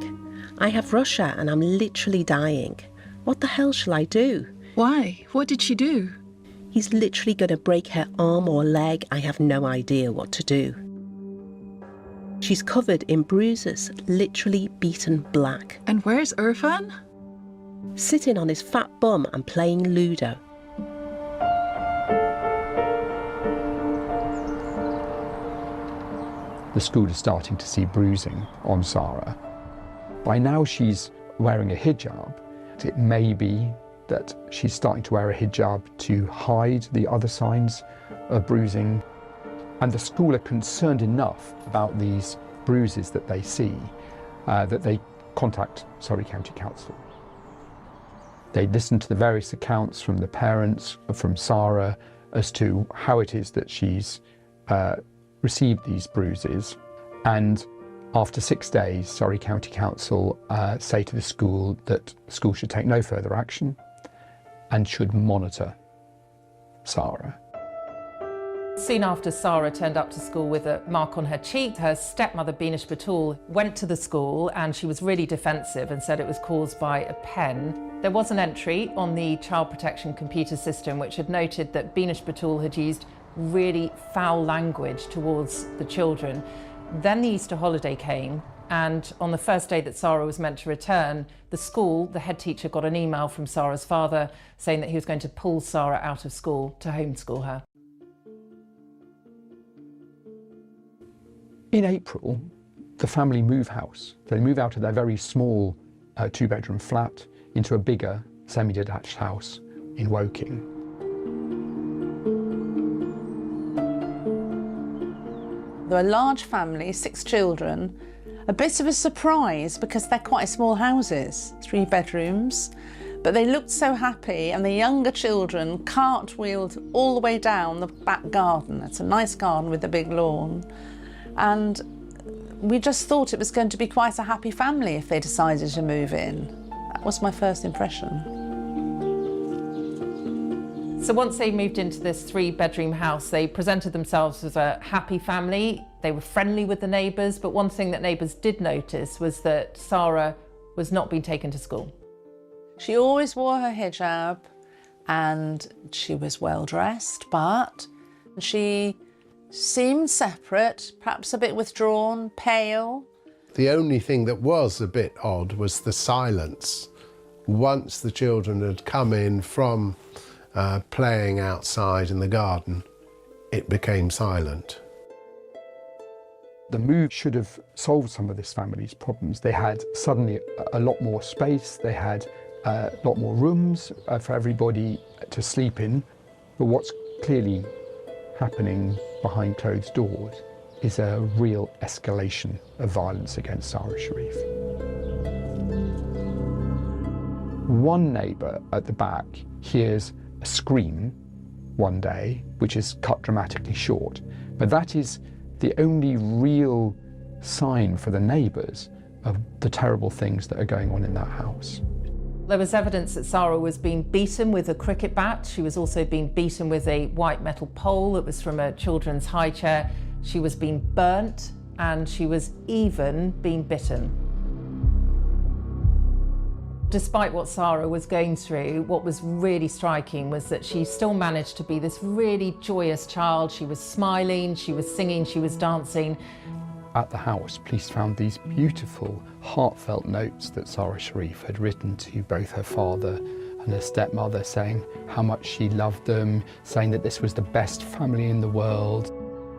I have Russia and I'm literally dying. What the hell shall I do? Why? What did she do? He's literally going to break her arm or leg. I have no idea what to do. She's covered in bruises, literally beaten black. And where's Irfan? Sitting on his fat bum and playing Ludo. The school is starting to see bruising on Sarah. By now she's wearing a hijab. It may be that she's starting to wear a hijab to hide the other signs of bruising. And the school are concerned enough about these bruises that they see that they contact Surrey County Council. They listen to the various accounts from the parents, from Sarah, as to how it is that she's received these bruises. And after 6 days, Surrey County Council say to the school that the school should take no further action and should monitor Sarah. Soon after Sarah turned up to school with a mark on her cheek, her stepmother, Binish Batul, went to the school and she was really defensive and said it was caused by a pen. There was an entry on the child protection computer system which had noted that Binish Batul had used really foul language towards the children. Then the Easter holiday came, and on the first day that Sarah was meant to return, the school, the head teacher, got an email from Sarah's father saying that he was going to pull Sarah out of school to homeschool her. In April, the family move house. They move out of their very small 2-bedroom flat into a bigger semi-detached house in Woking. They're a large family, 6 children. A bit of a surprise because they're quite small houses, 3 bedrooms. But they looked so happy, and the younger children cartwheeled all the way down the back garden. It's a nice garden with a big lawn. And we just thought it was going to be quite a happy family if they decided to move in. That was my first impression. So once they moved into this 3-bedroom house, they presented themselves as a happy family. They were friendly with the neighbours, but one thing that neighbours did notice was that Sarah was not being taken to school. She always wore her hijab and she was well dressed, but she seemed separate, perhaps a bit withdrawn, pale. The only thing that was a bit odd was the silence. Once the children had come in from playing outside in the garden, it became silent. The move should have solved some of this family's problems. They had suddenly a lot more space, they had a lot more rooms for everybody to sleep in. But what's clearly happening behind closed doors is a real escalation of violence against Sara Sharif. One neighbour at the back hears a scream one day, which is cut dramatically short, but that is the only real sign for the neighbours of the terrible things that are going on in that house. There was evidence that Sara was being beaten with a cricket bat. She was also being beaten with a white metal pole that was from a children's high chair. She was being burnt, and she was even being bitten. Despite what Sara was going through, what was really striking was that she still managed to be this really joyous child. She was smiling, she was singing, she was dancing. At the house, police found these beautiful, heartfelt notes that Sara Sharif had written to both her father and her stepmother, saying how much she loved them, saying that this was the best family in the world.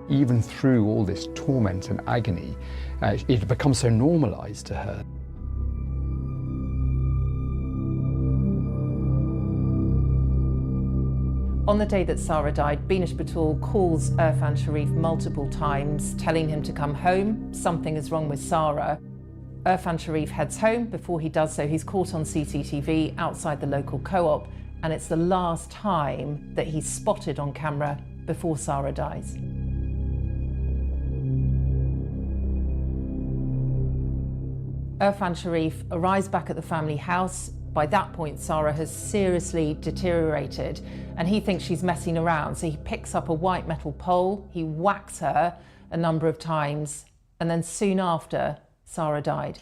Even through all this torment and agony, it had become so normalised to her. On the day that Sara died, Binish Batul calls Irfan Sharif multiple times, telling him to come home. Something is wrong with Sara. Irfan Sharif heads home. Before he does so, he's caught on CCTV outside the local co-op, and it's the last time that he's spotted on camera before Sara dies. Irfan Sharif arrives back at the family house. By that point, Sara has seriously deteriorated, and he thinks she's messing around, so he picks up a white metal pole, he whacks her a number of times, and then soon after, Sara died.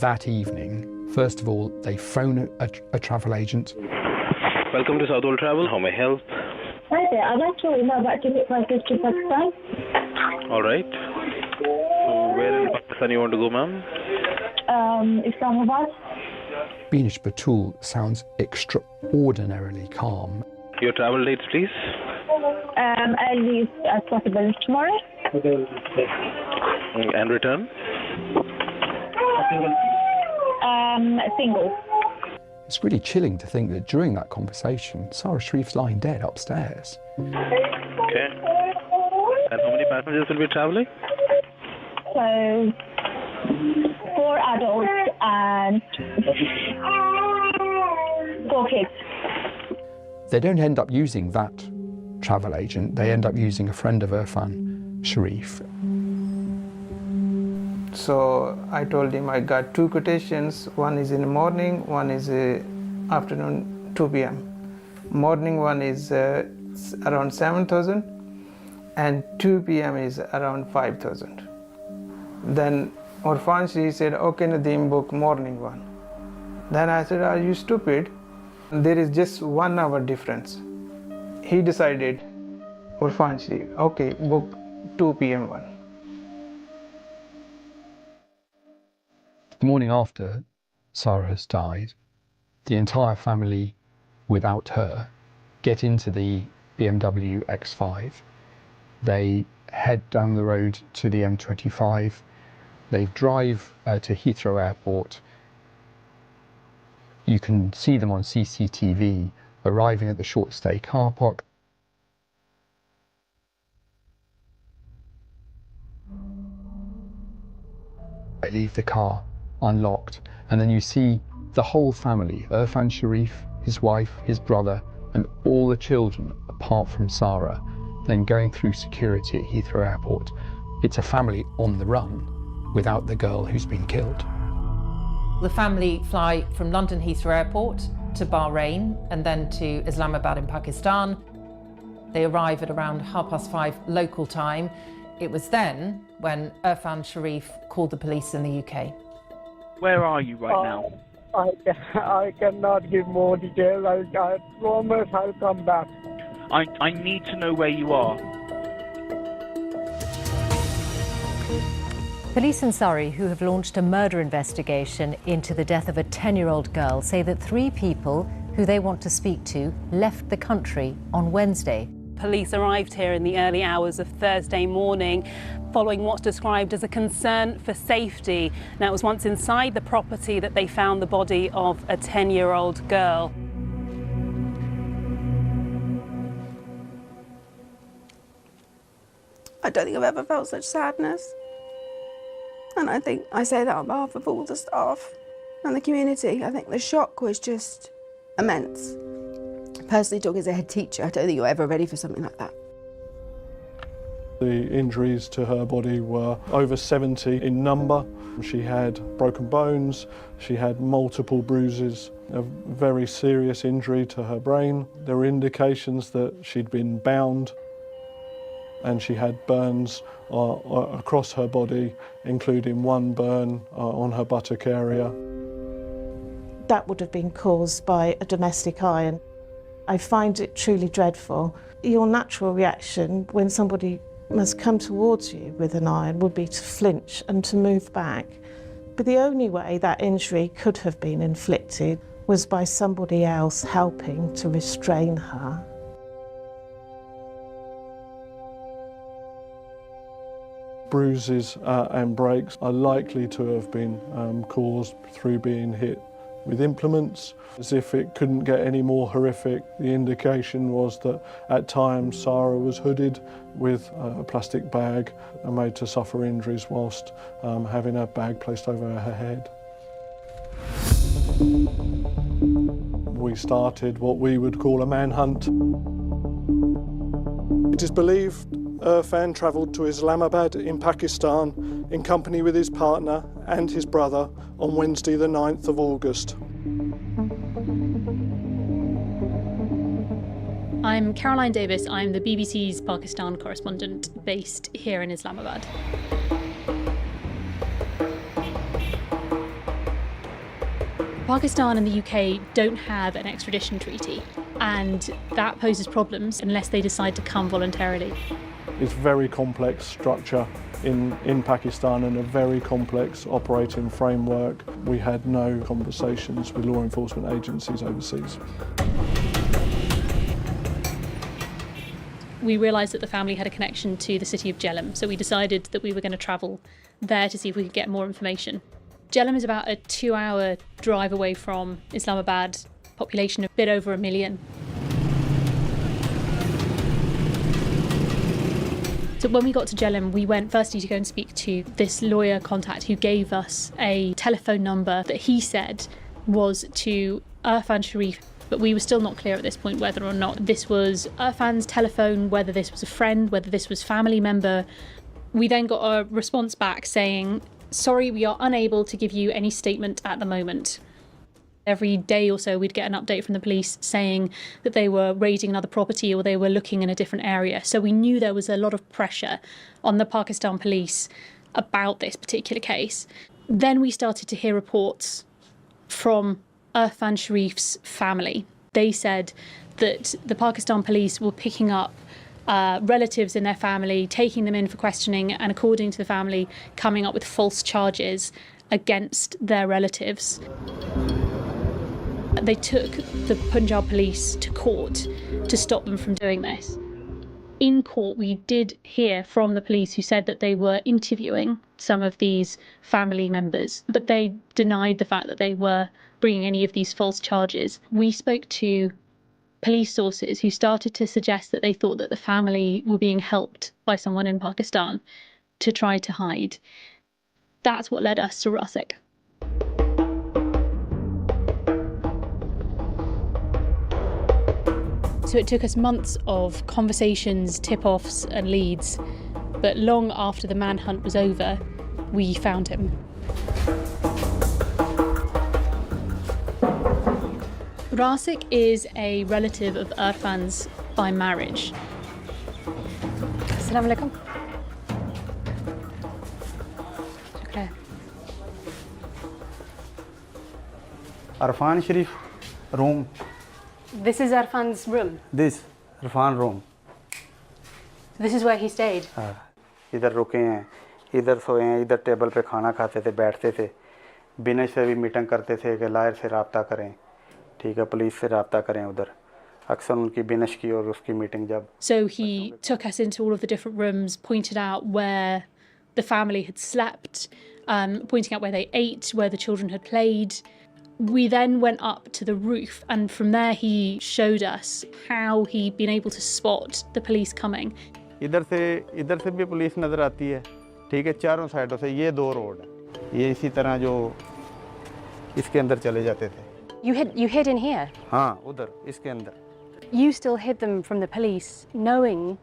That evening, first of all, they phone a travel agent. Welcome to Southall Travel. How may I help? Hi there. I'd like to know about ticket prices to Pakistan. All right. So where in Pakistan you want to go, ma'am? Islamabad. Binish Batul sounds extraordinarily calm. Your travel dates, please. I'll leave as possible tomorrow. And return? Single. It's really chilling to think that during that conversation, Sara Sharif's lying dead upstairs. Okay. And how many passengers will be traveling? So, 4 adults and 4 kids. They don't end up using that travel agent, they end up using a friend of Irfan Sharif. So I told him I got 2 quotations. One is in the morning, one is afternoon 2 p.m. Morning one is around 7,000 and 2 p.m. is around 5,000. Then Irfan Sharif said, okay, Nadeem, book morning one. Then I said, are you stupid? There is just 1 hour difference. He decided, Irfan Sharif, okay, book 2 p.m. one. The morning after Sara has died, the entire family, without her, get into the BMW X5. They head down the road to the M25. They drive to Heathrow Airport. You can see them on CCTV arriving at the short stay car park. They leave the car unlocked, and then you see the whole family, Irfan Sharif, his wife, his brother, and all the children apart from Sara, then going through security at Heathrow Airport. It's a family on the run without the girl who's been killed. The family fly from London Heathrow Airport to Bahrain and then to Islamabad in Pakistan. They arrive at around 5:30 local time. It was then when Irfan Sharif called the police in the UK. Where are you right now? I cannot give more details. I promise I'll come back. I need to know where you are. Police in Surrey, who have launched a murder investigation into the death of a 10-year-old girl, say that 3 people who they want to speak to left the country on Wednesday. Police arrived here in the early hours of Thursday morning following what's described as a concern for safety. Now, it was once inside the property that they found the body of a 10-year-old girl. I don't think I've ever felt such sadness. And I think I say that on behalf of all the staff and the community. I think the shock was just immense. Personally, talking as a head teacher, I don't think you're ever ready for something like that. The injuries to her body were over 70 in number. She had broken bones, she had multiple bruises, a very serious injury to her brain. There were indications that she'd been bound, and she had burns across her body, including one burn on her buttock area. That would have been caused by a domestic iron. I find it truly dreadful. Your natural reaction when somebody must come towards you with an iron would be to flinch and to move back. But the only way that injury could have been inflicted was by somebody else helping to restrain her. Bruises and breaks are likely to have been caused through being hit with implements. As if it couldn't get any more horrific, the indication was that at times Sarah was hooded with a plastic bag and made to suffer injuries whilst having a bag placed over her head. We started what we would call a manhunt. It is believed Irfan travelled to Islamabad in Pakistan in company with his partner and his brother on Wednesday the 9th of August. I'm Caroline Davis. I'm the BBC's Pakistan correspondent based here in Islamabad. Pakistan and the UK don't have an extradition treaty, and that poses problems unless they decide to come voluntarily. It's a very complex structure in Pakistan and a very complex operating framework. We had no conversations with law enforcement agencies overseas. We realised that the family had a connection to the city of Jhelum, so we decided that we were going to travel there to see if we could get more information. Jhelum is about a 2-hour drive away from Islamabad, population a bit over 1 million. So when we got to Jhelum, we went firstly to go and speak to this lawyer contact who gave us a telephone number that he said was to Irfan Sharif, but we were still not clear at this point whether or not this was Irfan's telephone, whether this was a friend, whether this was family member. We then got a response back saying, "Sorry, we are unable to give you any statement at the moment." Every day or so we'd get an update from the police saying that they were raiding another property or they were looking in a different area. So we knew there was a lot of pressure on the Pakistan police about this particular case. Then we started to hear reports from Irfan Sharif's family. They said that the Pakistan police were picking up relatives in their family, taking them in for questioning, and according to the family, coming up with false charges against their relatives. They took the Punjab police to court to stop them from doing this. In court, we did hear from the police who said that they were interviewing some of these family members, but they denied the fact that they were bringing any of these false charges. We spoke to police sources who started to suggest that they thought that the family were being helped by someone in Pakistan to try to hide. That's what led us to Rasik. So it took us months of conversations, tip-offs and leads, but long after the manhunt was over, we found him. Rasik is a relative of Irfan's by marriage. Assalamu alaikum. Arfan Sharif room. This is Arfan's room. This Arfan room. This is where he stayed. इधर रुके हैं, इधर सोए हैं, इधर table पे खाना खाते थे, बैठते थे। बिनेश से भी मीटिंग करते थे कि लायर से राब्ता करें, ठीक है, पुलिस से राब्ता करें उधर। अक्सर उनकी बिनेश की और उसकी मीटिंग जब। So he took us into all of the different rooms, pointed out where the family had slept, pointing out where they ate, where the children had played. We then went up to the roof, and from there he showed us how he'd been able to spot the police coming. इधर से भी police नज़र आती है, ठीक है, चारों साइडों से। ये 2 रोड है, ये इसी तरह जो इसके अंदर चले जाते थे। You hid in here? हाँ, उधर इसके अंदर। You still hid them from the police, knowing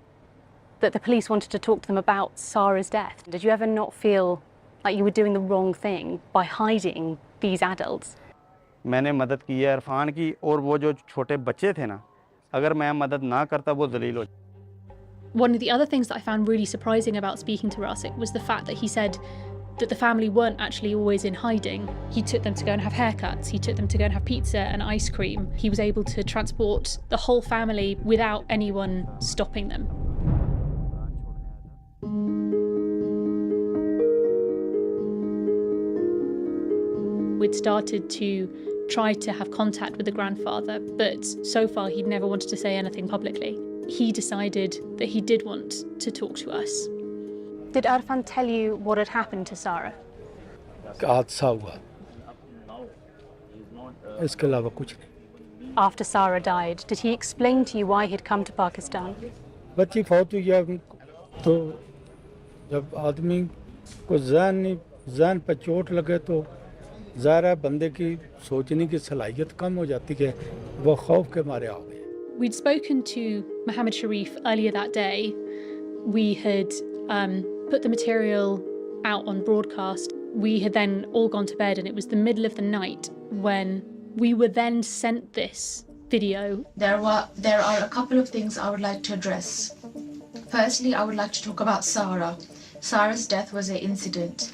that the police wanted to talk to them about Sarah's death. Did you ever not feel like you were doing the wrong thing by hiding these adults? मैंने मदद की है इरफान की, और वो जो छोटे बच्चे थे ना, अगर मैं मदद ना करता वो जलील हो। One of the other things that I found really surprising about speaking to Rasik was the fact that he said that the family weren't actually always in hiding. He took them to go and have haircuts, he took them to go and have pizza and ice cream. He was able to transport the whole family without anyone stopping them. We'd started to try to have contact with the grandfather, but so far he'd never wanted to say anything publicly. He decided that he did want to talk to us. Did Arfan tell you what had happened to Sarah? हादसा हुआ, इसके अलावा कुछ नहीं। After Sarah died, did he explain to you why he'd come to Pakistan? बच्ची फौत हुई है तो जब आदमी को ज़हन पर चोट लगे तो ज़ाहिर है बंदे की सोचने की सलाहियत कम हो जाती है, वो खौफ के मारे आ गए। We'd spoken to Mohammed Sharif earlier that day. We had put the material out on broadcast. We had then all gone to bed, and it was the middle of the night when we were then sent this video. There are a couple of things I would like to address. Firstly, I would like to talk about Sarah. Sarah's death was an incident.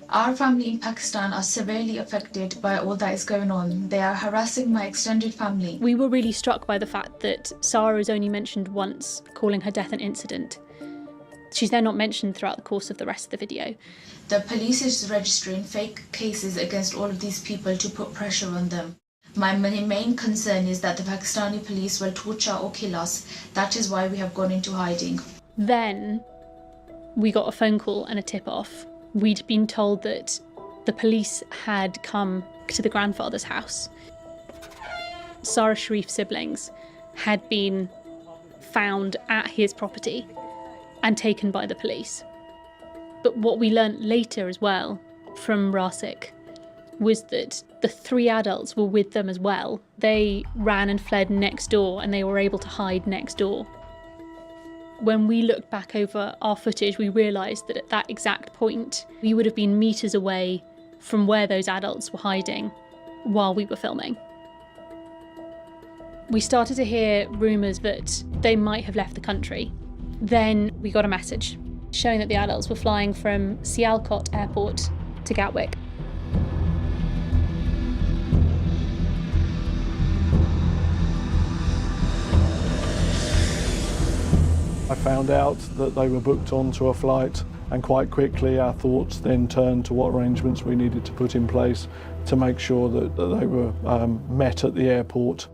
Our family in Pakistan are severely affected by all that is going on. They are harassing my extended family. We were really struck by the fact that Sarah is only mentioned once, calling her death an incident. She's then not mentioned throughout the course of the rest of the video. The police is registering fake cases against all of these people to put pressure on them. My main concern is that the Pakistani police will torture or kill us. That is why we have gone into hiding. Then we got a phone call and a tip-off. We'd been told that the police had come to the grandfather's house. Sarah Sharif's siblings had been found at his property and taken by the police. But what we learnt later as well from Rasik was that the 3 adults were with them as well. They ran and fled next door, and they were able to hide next door. When we looked back over our footage, we realised that at that exact point, we would have been metres away from where those adults were hiding while we were filming. We started to hear rumours that they might have left the country. Then we got a message showing that the adults were flying from Sialkot Airport to Gatwick. I found out that they were booked onto a flight, and quite quickly our thoughts then turned to what arrangements we needed to put in place to make sure that they were met at the airport.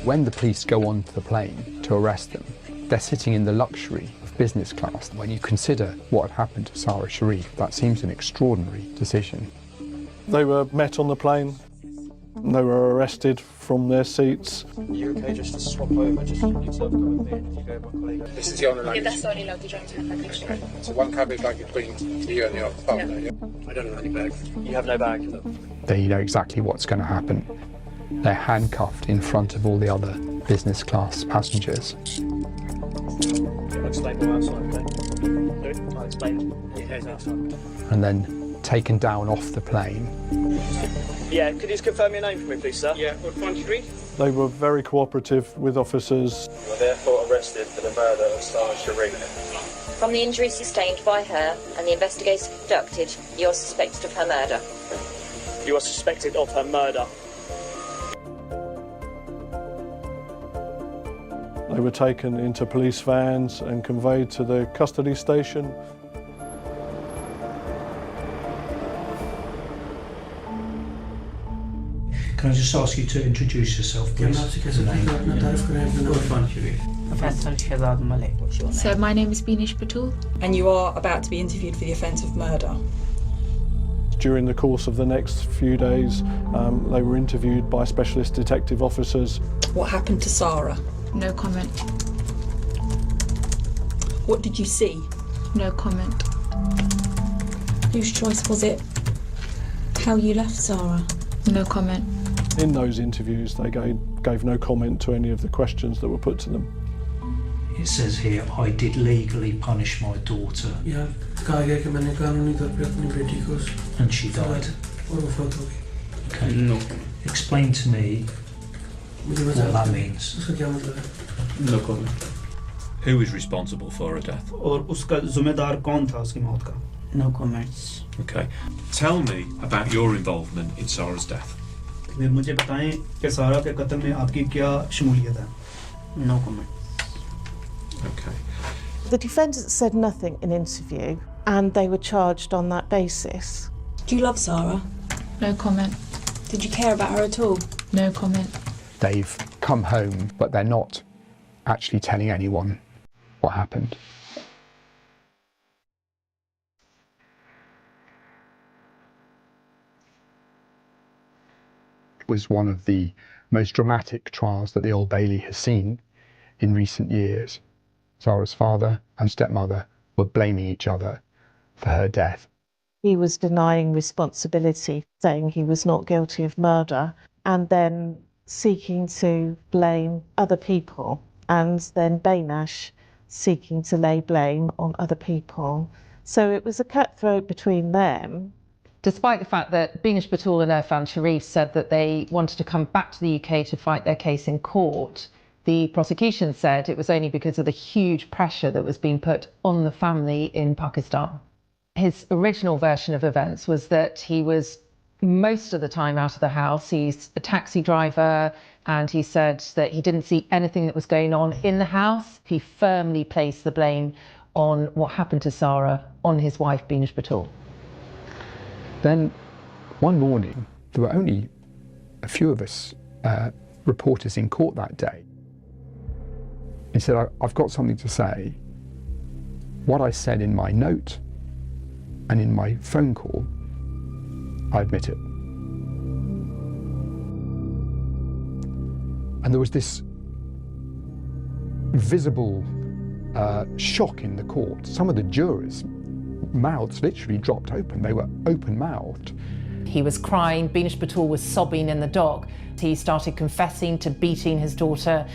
When the police go onto the plane to arrest them, they're sitting in the luxury of business class. When you consider what had happened to Sarah Sharif, that seems an extraordinary decision. They were met on the plane. They were arrested from their seats. Are you okay just to swap over? Just yourself go with me and you go with my colleague. This is the only luggage? Yeah, that's the only luggage I have. So one cabin bag between you and the other partner, yeah? I don't have any bags. You have no bag? They know exactly what's going to happen. They're handcuffed in front of all the other business class passengers. I'll explain more outside, okay? I'll explain. Yeah, outside. And then taken down off the plane. Yeah, could you just confirm your name for me, please, sir? Yeah, Irfan Sharif. They were very cooperative with officers. You were therefore arrested for the murder of Sarah Sharif. From the injuries sustained by her and the investigation conducted, you are suspected of her murder. You are suspected of her murder. They were taken into police vans and conveyed to the custody station. Can I just ask you to introduce yourself, please? So my name is Binish Batul. And you are about to be interviewed for the offence of murder. During the course of the next few days, they were interviewed by specialist detective officers. What happened to Sarah? No comment. What did you see? No comment. Whose choice was it? How you left Sarah? No comment. In those interviews, they gave no comment to any of the questions that were put to them. It says here, I did legally punish my daughter. And she died. Okay. No. Explain to me what that means. No comment. Who is responsible for her death? और उसका ज़िम्मेदार कौन था उसकी मौत का? No comments. Okay. Tell me about your involvement in Sarah's death. फिर मुझे बताएं कि सारा के कत्ल में आपकी क्या शमूलियत है? No comment. Okay. The defendants said nothing in interview and they were charged on that basis. Do you love Sarah? No comment. Did you care about her at all? No comment. They've come home, but they're not actually telling anyone what happened. It was one of the most dramatic trials that the Old Bailey has seen in recent years. Sarah's father and stepmother were blaming each other for her death. He was denying responsibility, saying he was not guilty of murder, and then seeking to blame other people, and then Baynash seeking to lay blame on other people. So it was a cutthroat between them. Despite the fact that Binish Batul and Irfan Sharif said that they wanted to come back to the UK to fight their case in court, the prosecution said it was only because of the huge pressure that was being put on the family in Pakistan. His original version of events was that he was most of the time out of the house. He's a taxi driver, and he said that he didn't see anything that was going on in the house. He firmly placed the blame on what happened to Sarah on his wife, Binish Batul. Then one morning, there were only a few of us reporters in court that day. He said, I've got something to say. What I said in my note and in my phone call, I admit it. And there was this visible shock in the court. Some of the jurors' mouths literally dropped open. They were open-mouthed. He was crying. Binish Batul was sobbing in the dock. He started confessing to beating his daughter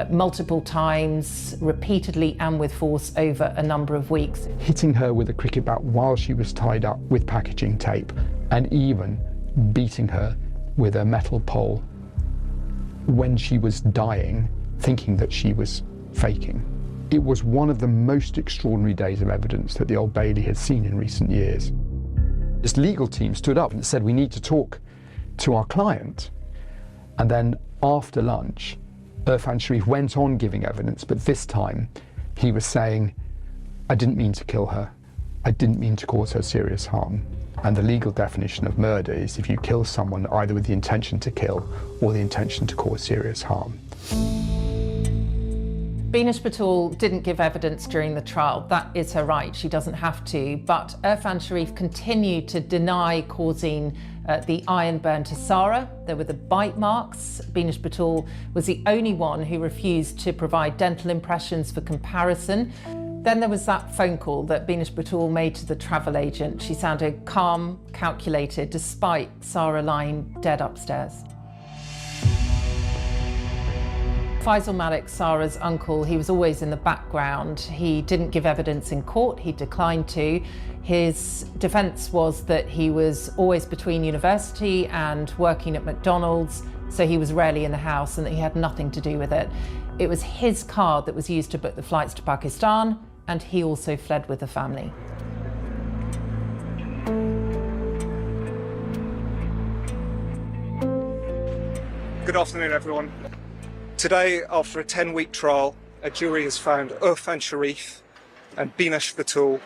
multiple times, repeatedly and with force over a number of weeks. Hitting her with a cricket bat while she was tied up with packaging tape, and even beating her with a metal pole when she was dying, thinking that she was faking. It was one of the most extraordinary days of evidence that the Old Bailey had seen in recent years. This legal team stood up and said, we need to talk to our client. And then after lunch, Irfan Sharif went on giving evidence, but this time he was saying, I didn't mean to kill her. I didn't mean to cause her serious harm. And the legal definition of murder is if you kill someone either with the intention to kill or the intention to cause serious harm. Binish Batul didn't give evidence during the trial. That is her right. She doesn't have to. But Irfan Sharif continued to deny causing the iron burn to Sarah. There were the bite marks. Binish Batul was the only one who refused to provide dental impressions for comparison. Then there was that phone call that Binish Batul made to the travel agent. She sounded calm, calculated, despite Sarah lying dead upstairs. Faisal Malik, Sarah's uncle, he was always in the background. He didn't give evidence in court, he declined to. His defence was that he was always between university and working at McDonald's, so he was rarely in the house and that he had nothing to do with it. It was his card that was used to book the flights to Pakistan. and he also fled with the family. Good afternoon, everyone. Today, after a 10-week trial, a jury has found Irfan Sharif and Binash Batul,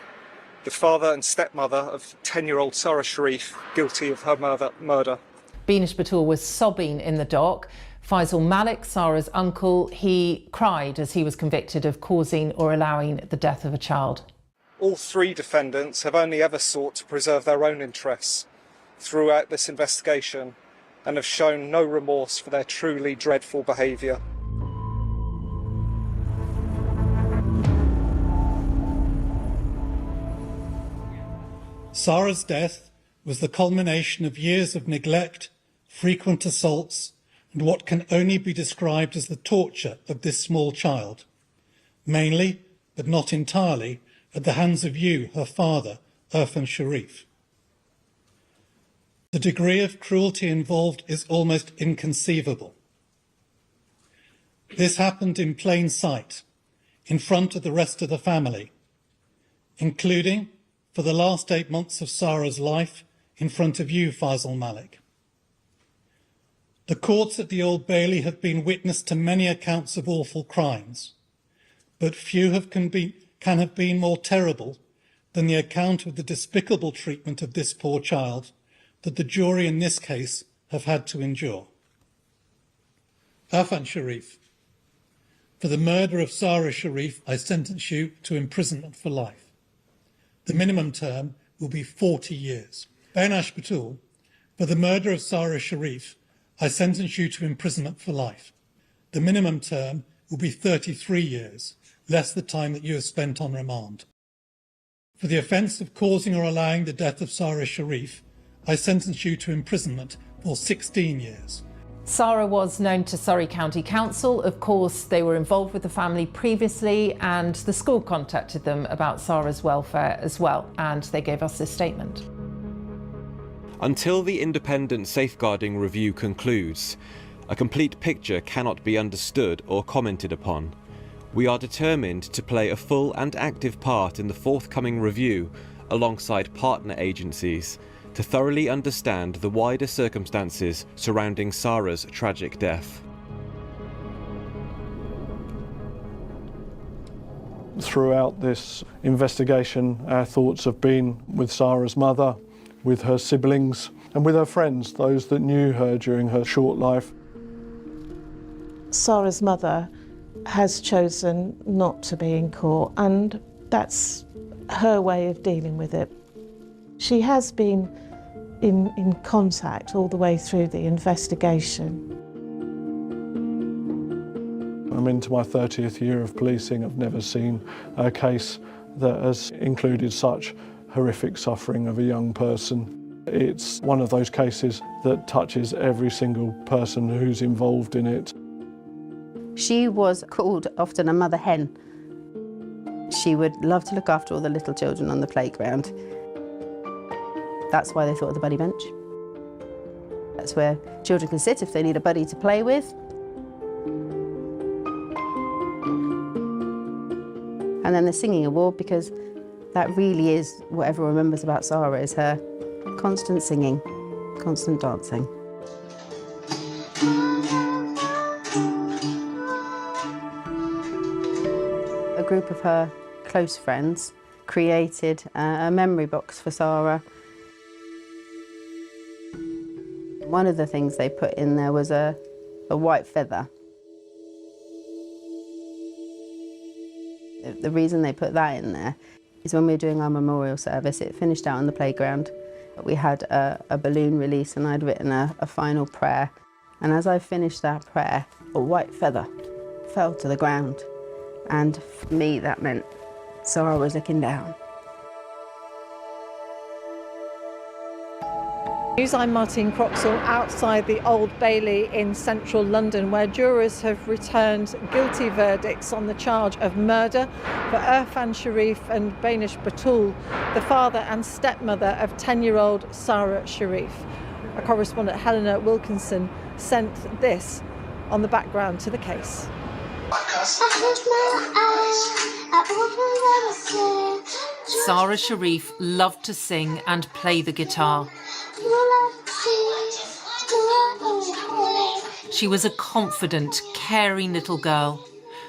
the father and stepmother of 10-year-old Sarah Sharif, guilty of her murder. Binash Batul was sobbing in the dock. Faisal Malik, Sarah's uncle, he cried as he was convicted of causing or allowing the death of a child. All three defendants have only ever sought to preserve their own interests throughout this investigation and have shown no remorse for their truly dreadful behaviour. Sarah's death was the culmination of years of neglect, frequent assaults, and what can only be described as the torture of this small child, mainly, but not entirely, at the hands of you, her father, Irfan Sharif. The degree of cruelty involved is almost inconceivable. This happened in plain sight, in front of the rest of the family, including, for the last 8 months of Sarah's life, in front of you, Faisal Malik. The courts at the Old Bailey have been witness to many accounts of awful crimes, but few can have been more terrible than the account of the despicable treatment of this poor child that the jury in this case have had to endure. Irfan Sharif, for the murder of Sarah Sharif, I sentence you to imprisonment for life. The minimum term will be 40 years. Binash Batul, for the murder of Sarah Sharif, I sentence you to imprisonment for life. The minimum term will be 33 years, less the time that you have spent on remand. For the offence of causing or allowing the death of Sarah Sharif, I sentence you to imprisonment for 16 years. Sarah was known to Surrey County Council. Of course, they were involved with the family previously, and the school contacted them about Sarah's welfare as well, and they gave us this statement. Until the independent safeguarding review concludes, a complete picture cannot be understood or commented upon. We are determined to play a full and active part in the forthcoming review alongside partner agencies to thoroughly understand the wider circumstances surrounding Sarah's tragic death. Throughout this investigation, our thoughts have been with Sarah's mother, with her siblings, and with her friends, those that knew her during her short life. Sarah's mother has chosen not to be in court, and that's her way of dealing with it. She has been in contact all the way through the investigation. I'm into my 30th year of policing. I've never seen a case that has included such horrific suffering of a young person. It's one of those cases that touches every single person who's involved in it. She was called often a mother hen. She would love to look after all the little children on the playground. That's why they thought of the buddy bench. That's where children can sit if they need a buddy to play with. And then the singing award, because that really is what everyone remembers about Sarah, is her constant singing, constant dancing. A group of her close friends created a memory box for Sarah. One of the things they put in there was a white feather. The reason they put that in there is when we were doing our memorial service, it finished out on the playground. We had a balloon release and I'd written a final prayer. And as I finished that prayer, a white feather fell to the ground. And for me, that meant Sarah was looking down. News, I'm Martine Croxall outside the Old Bailey in central London, where jurors have returned guilty verdicts on the charge of murder for Irfan Sharif and Binash Batul, the father and stepmother of 10-year-old Sarah Sharif. Our correspondent Helena Wilkinson sent this on the background to the case. I Sarah Sharif loved to sing and play the guitar. She was a confident, caring little girl.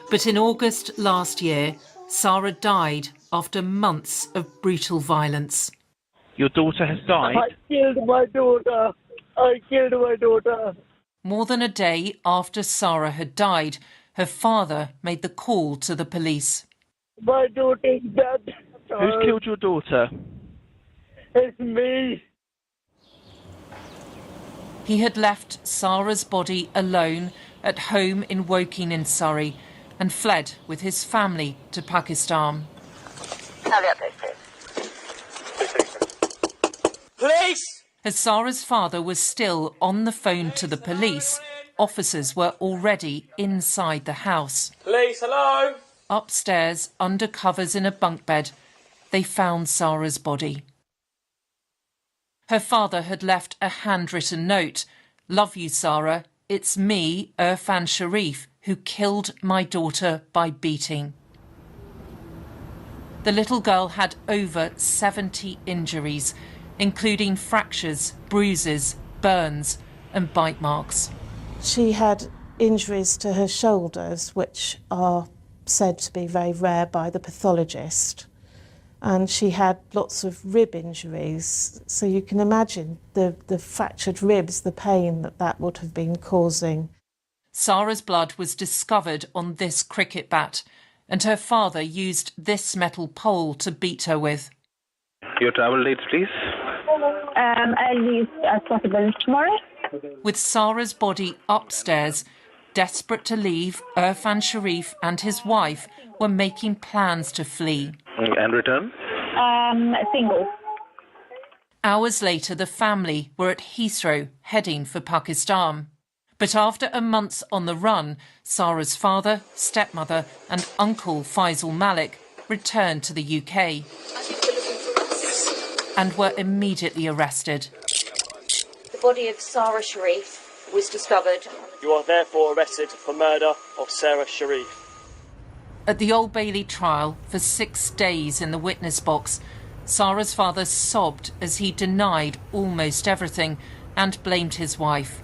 But in August last year, Sarah died after months of brutal violence. Your daughter has died? I killed my daughter. I killed my daughter. More than a day after Sarah had died, her father made the call to the police. My daughter is dead. Who's killed your daughter? It's me. He had left Sarah's body alone at home in Woking in Surrey and fled with his family to Pakistan. Police! As Sarah's father was still on the phone to the police, officers were already inside the house. Police, hello? Upstairs, under covers in a bunk bed, they found Sarah's body. Her father had left a handwritten note. "Love you, Sarah. It's me, Irfan Sharif, who killed my daughter by beating." The little girl had over 70 injuries, including fractures, bruises, burns and bite marks. She had injuries to her shoulders, which are said to be very rare by the pathologist. And she had lots of rib injuries. So you can imagine the fractured ribs, the pain that would have been causing. Sarah's blood was discovered on this cricket bat, and her father used this metal pole to beat her with. Your travel dates, please? I'll leave as possible tomorrow. With Sarah's body upstairs, desperate to leave, Irfan Sharif and his wife were making plans to flee. And return? Single. Hours later, the family were at Heathrow, heading for Pakistan. But after a month on the run, Sarah's father, stepmother and uncle Faisal Malik returned to the UK and were immediately arrested. The body of Sarah Sharif was discovered. You are therefore arrested for murder of Sarah Sharif. At the Old Bailey trial, for 6 days in the witness box, Sarah's father sobbed as he denied almost everything and blamed his wife.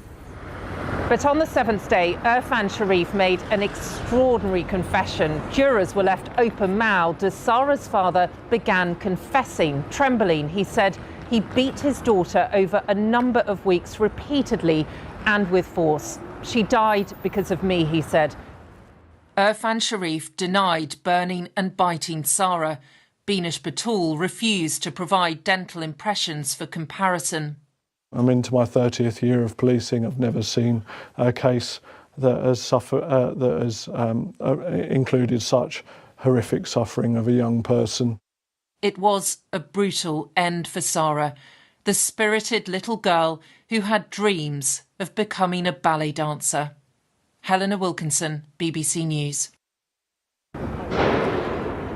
But on the 7th day, Irfan Sharif made an extraordinary confession. Jurors were left open-mouthed as Sarah's father began confessing. Trembling, he said he beat his daughter over a number of weeks repeatedly and with force. She died because of me, he said. Irfan Sharif denied burning and biting Sarah. Beenish Batul refused to provide dental impressions for comparison. I'm into my 30th year of policing. I've never seen a case that has included such horrific suffering of a young person. It was a brutal end for Sarah, the spirited little girl who had dreams of becoming a ballet dancer. Helena Wilkinson, BBC News.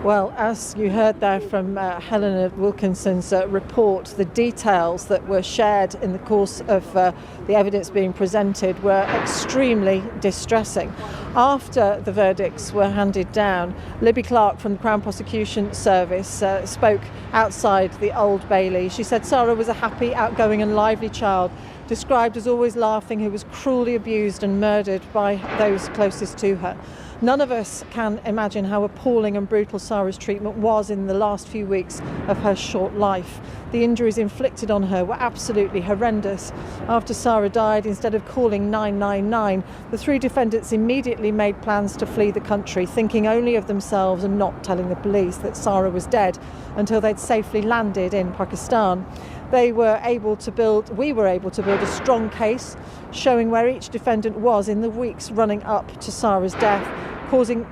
Well, as you heard there from Helena Wilkinson's report, the details that were shared in the course of the evidence being presented were extremely distressing. After the verdicts were handed down, Libby Clark from the Crown Prosecution Service spoke outside the Old Bailey. She said Sarah was a happy, outgoing and lively child, described as always laughing, who was cruelly abused and murdered by those closest to her. None of us can imagine how appalling and brutal Sarah's treatment was in the last few weeks of her short life. The injuries inflicted on her were absolutely horrendous. After Sarah died, instead of calling 999, the 3 defendants immediately made plans to flee the country, thinking only of themselves and not telling the police that Sarah was dead until they'd safely landed in Pakistan. We were able to build a strong case showing where each defendant was in the weeks running up to Sarah's death,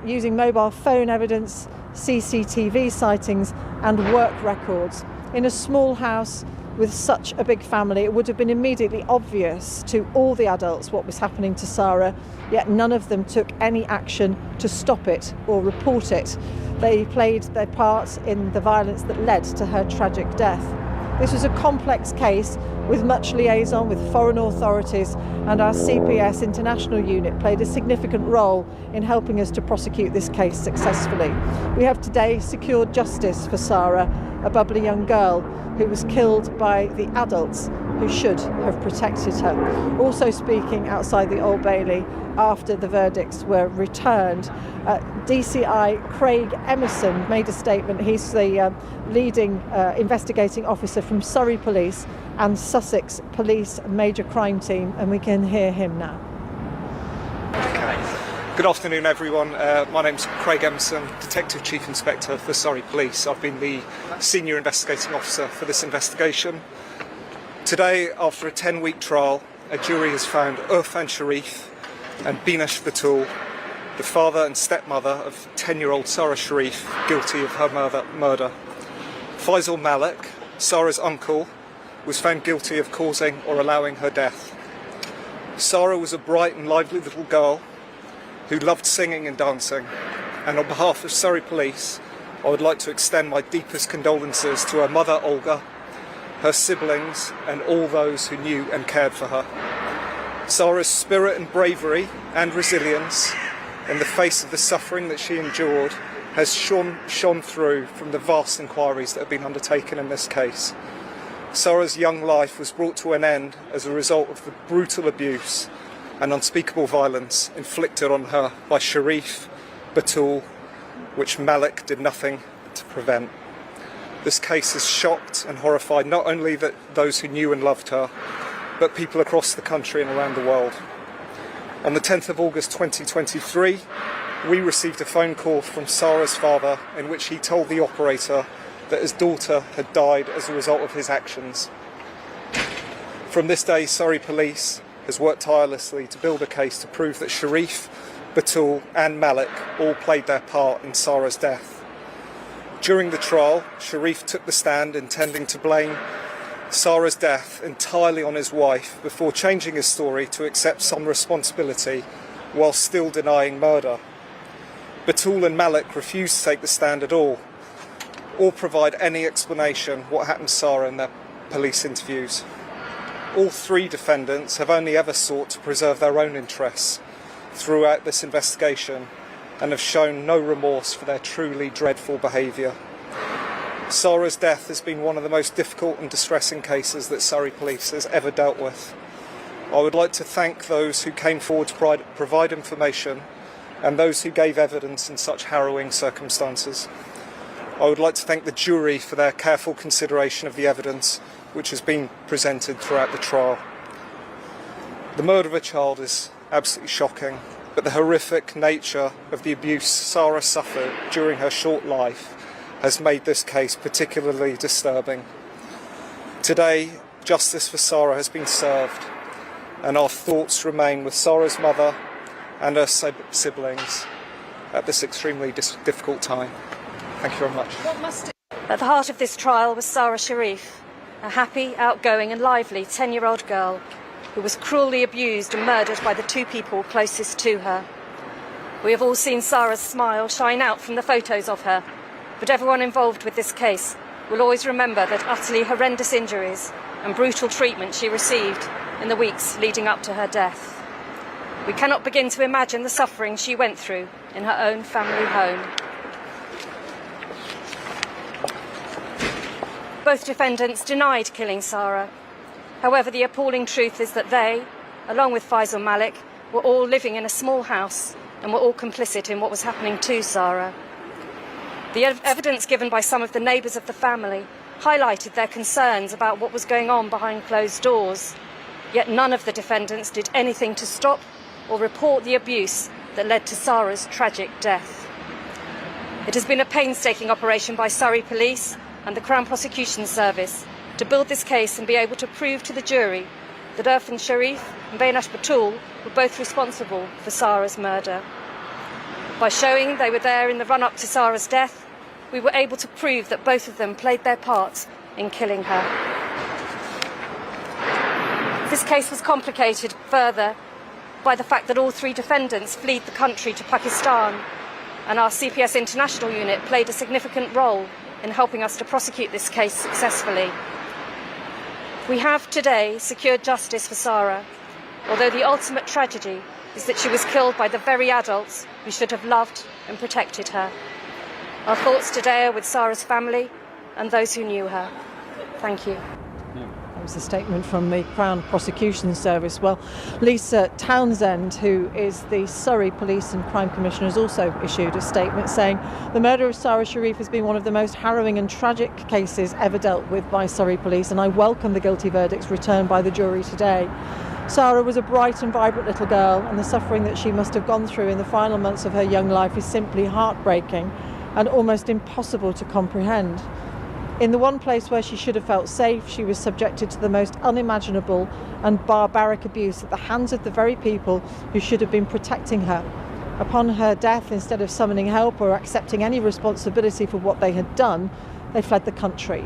using mobile phone evidence, CCTV sightings and work records. In a small house with such a big family, it would have been immediately obvious to all the adults what was happening to Sarah, yet none of them took any action to stop it or report it. They played their part in the violence that led to her tragic death. This was a complex case with much liaison with foreign authorities, and our CPS International Unit played a significant role in helping us to prosecute this case successfully. We have today secured justice for Sarah, a bubbly young girl who was killed by the adults who should have protected her. Also speaking outside the Old Bailey after the verdicts were returned, DCI Craig Emerson made a statement. He's the leading investigating officer from Surrey Police and Sussex Police Major Crime Team, and we can hear him now. Good afternoon, everyone. My name's Craig Emerson, Detective Chief Inspector for Surrey Police. I've been the Senior Investigating Officer for this investigation. Today, after a 10-week trial, a jury has found Irfan Sharif and Binash Batul, the father and stepmother of 10-year-old Sarah Sharif, guilty of her murder. Faisal Malik, Sarah's uncle, was found guilty of causing or allowing her death. Sarah was a bright and lively little girl who loved singing and dancing, and on behalf of Surrey Police, I would like to extend my deepest condolences to her mother Olga, her siblings, and all those who knew and cared for her. Sarah's spirit and bravery and resilience in the face of the suffering that she endured has shone through from the vast inquiries that have been undertaken in this case. Sarah's young life was brought to an end as a result of the brutal abuse and unspeakable violence inflicted on her by Sharif, Batul, which Malik did nothing to prevent. This case has shocked and horrified not only those who knew and loved her, but people across the country and around the world. On the 10th of August 2023, we received a phone call from Sarah's father in which he told the operator that his daughter had died as a result of his actions. From this day, Surrey Police has worked tirelessly to build a case to prove that Sharif, Batul and Malik all played their part in Sarah's death. During the trial, Sharif took the stand intending to blame Sarah's death entirely on his wife before changing his story to accept some responsibility while still denying murder. Batul and Malik refused to take the stand at all or provide any explanation what happened to Sarah in their police interviews. All three defendants have only ever sought to preserve their own interests throughout this investigation and have shown no remorse for their truly dreadful behaviour. Sarah's death has been one of the most difficult and distressing cases that Surrey Police has ever dealt with. I would like to thank those who came forward to provide information and those who gave evidence in such harrowing circumstances. I would like to thank the jury for their careful consideration of the evidence which has been presented throughout the trial. The murder of a child is absolutely shocking, but the horrific nature of the abuse Sarah suffered during her short life has made this case particularly disturbing. Today, justice for Sarah has been served, and our thoughts remain with Sarah's mother and her siblings at this extremely difficult time. Thank you very much. At the heart of this trial was Sarah Sharif, a happy, outgoing and lively 10-year-old girl who was cruelly abused and murdered by the two people closest to her. We have all seen Sarah's smile shine out from the photos of her, but everyone involved with this case will always remember that utterly horrendous injuries and brutal treatment she received in the weeks leading up to her death. We cannot begin to imagine the suffering she went through in her own family home. Both defendants denied killing Sarah. However, the appalling truth is that they, along with Faisal Malik, were all living in a small house and were all complicit in what was happening to Sarah. The evidence given by some of the neighbours of the family highlighted their concerns about what was going on behind closed doors, yet none of the defendants did anything to stop or report the abuse that led to Sarah's tragic death. It has been a painstaking operation by Surrey Police and the Crown Prosecution Service to build this case and be able to prove to the jury that Irfan Sharif and Binash Batul were both responsible for Sarah's murder. By showing they were there in the run-up to Sarah's death, we were able to prove that both of them played their part in killing her. This case was complicated further by the fact that all three defendants fled the country to Pakistan, and our CPS International Unit played a significant role in helping us to prosecute this case successfully. We have today secured justice for Sara, although the ultimate tragedy is that she was killed by the very adults who should have loved and protected her. Our thoughts today are with Sara's family and those who knew her. Thank you. That was a statement from the Crown Prosecution Service. Well, Lisa Townsend, who is the Surrey Police and Crime Commissioner, has also issued a statement saying the murder of Sara Sharif has been one of the most harrowing and tragic cases ever dealt with by Surrey Police, and I welcome the guilty verdicts returned by the jury today. Sara was a bright and vibrant little girl, and the suffering that she must have gone through in the final months of her young life is simply heartbreaking and almost impossible to comprehend. In the one place where she should have felt safe, she was subjected to the most unimaginable and barbaric abuse at the hands of the very people who should have been protecting her. Upon her death, instead of summoning help or accepting any responsibility for what they had done, they fled the country.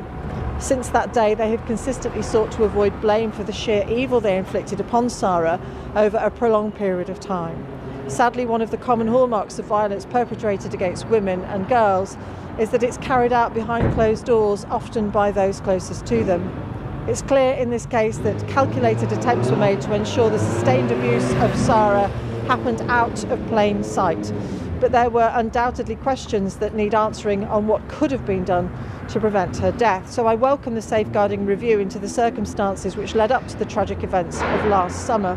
Since that day, they have consistently sought to avoid blame for the sheer evil they inflicted upon Sara over a prolonged period of time. Sadly, one of the common hallmarks of violence perpetrated against women and girls is that it's carried out behind closed doors, often by those closest to them. It's clear in this case that calculated attempts were made to ensure the sustained abuse of Sara happened out of plain sight. But there were undoubtedly questions that need answering on what could have been done to prevent her death. So I welcome the safeguarding review into the circumstances which led up to the tragic events of last summer.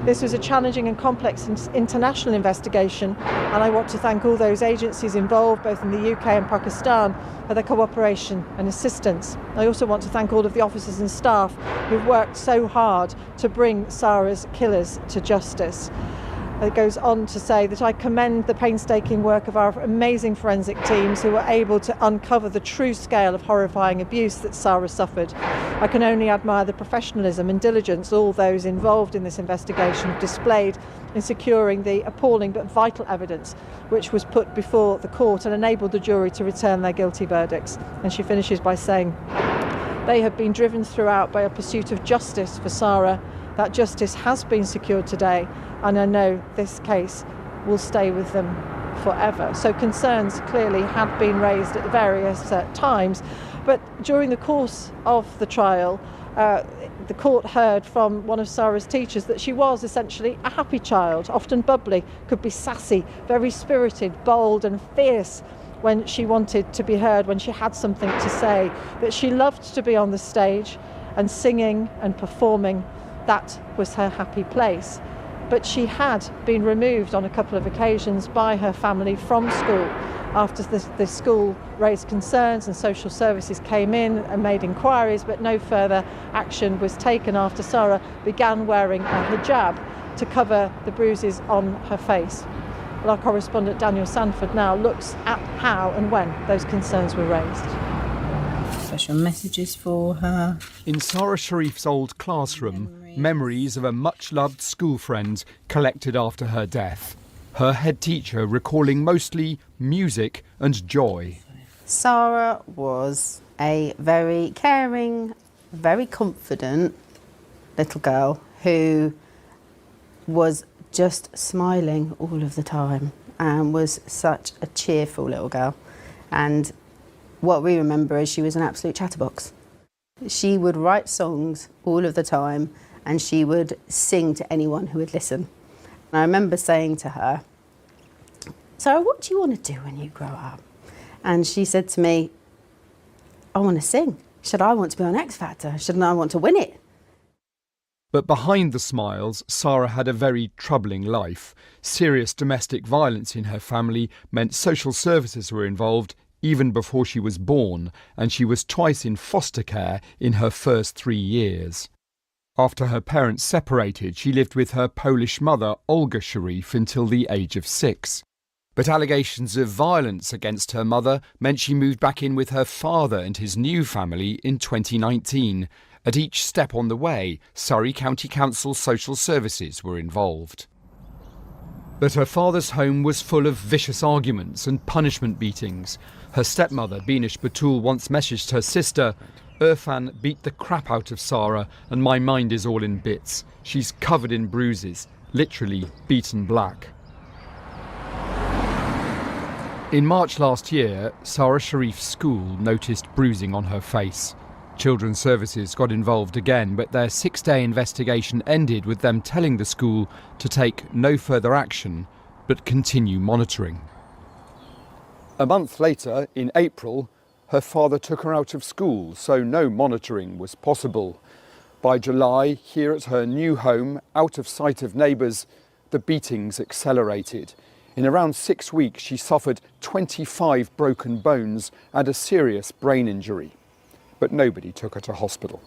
This was a challenging and complex international investigation, and I want to thank all those agencies involved, both in the UK and Pakistan, for their cooperation and assistance. I also want to thank all of the officers and staff who've worked so hard to bring Sara's killers to justice. It goes on to say that I commend the painstaking work of our amazing forensic teams who were able to uncover the true scale of horrifying abuse that Sara suffered. I can only admire the professionalism and diligence all those involved in this investigation have displayed in securing the appalling but vital evidence which was put before the court and enabled the jury to return their guilty verdicts. And she finishes by saying, they have been driven throughout by a pursuit of justice for Sara. That justice has been secured today, and I know this case will stay with them forever. So concerns clearly had been raised at various times, but during the course of the trial, the court heard from one of Sara's teachers that she was essentially a happy child, often bubbly, could be sassy, very spirited, bold and fierce when she wanted to be heard, when she had something to say, that she loved to be on the stage and singing and performing. That was her happy place. But she had been removed on a couple of occasions by her family from school after the school raised concerns and social services came in and made inquiries, but no further action was taken after Sara began wearing a hijab to cover the bruises on her face. Well, our correspondent Daniel Sanford now looks at how and when those concerns were raised. Special messages for her. In Sara Sharif's old classroom, memories of a much-loved school friend collected after her death. Her head teacher recalling mostly music and joy. Sara was a very caring, very confident little girl who was just smiling all of the time and was such a cheerful little girl. And what we remember is she was an absolute chatterbox. She would write songs all of the time and she would sing to anyone who would listen. And I remember saying to her, Sara, what do you want to do when you grow up? And she said to me, I want to sing. She said, I want to be on X Factor. Shouldn't I want to win it? But behind the smiles, Sara had a very troubling life. Serious domestic violence in her family meant social services were involved even before she was born, and she was twice in foster care in her first 3 years. After her parents separated, she lived with her Polish mother, Olga Sharif, until the age of 6. But allegations of violence against her mother meant she moved back in with her father and his new family in 2019. At each step on the way, Surrey County Council social services were involved. But her father's home was full of vicious arguments and punishment beatings. Her stepmother, Binish Batul, once messaged her sister, Irfan beat the crap out of Sara and my mind is all in bits. She's covered in bruises, literally beaten black. In March last year, Sara Sharif's school noticed bruising on her face. Children's Services got involved again, but their 6-day investigation ended with them telling the school to take no further action, but continue monitoring. A month later, in April, her father took her out of school, so no monitoring was possible. By July, here at her new home, out of sight of neighbours, the beatings accelerated. In around 6 weeks, she suffered 25 broken bones and a serious brain injury. But nobody took her to hospital.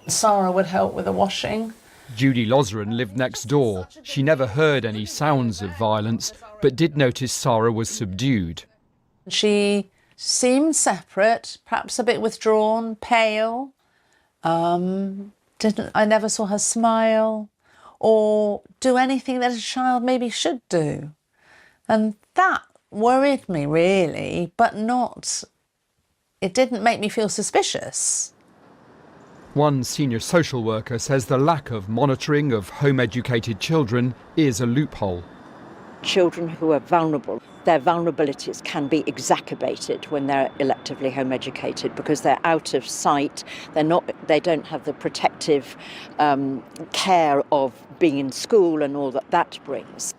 Sarah would help with the washing. Judy Losren lived next door. She never heard any sounds of violence, but did notice Sarah was subdued. She seemed separate, perhaps a bit withdrawn, pale. I never saw her smile or do anything that a child maybe should do. And that worried me really, but not... It didn't make me feel suspicious. One senior social worker says the lack of monitoring of home-educated children is a loophole. Children who are vulnerable, their vulnerabilities can be exacerbated when they're electively home-educated because they're out of sight, they don't have the protective care of being in school and all that brings.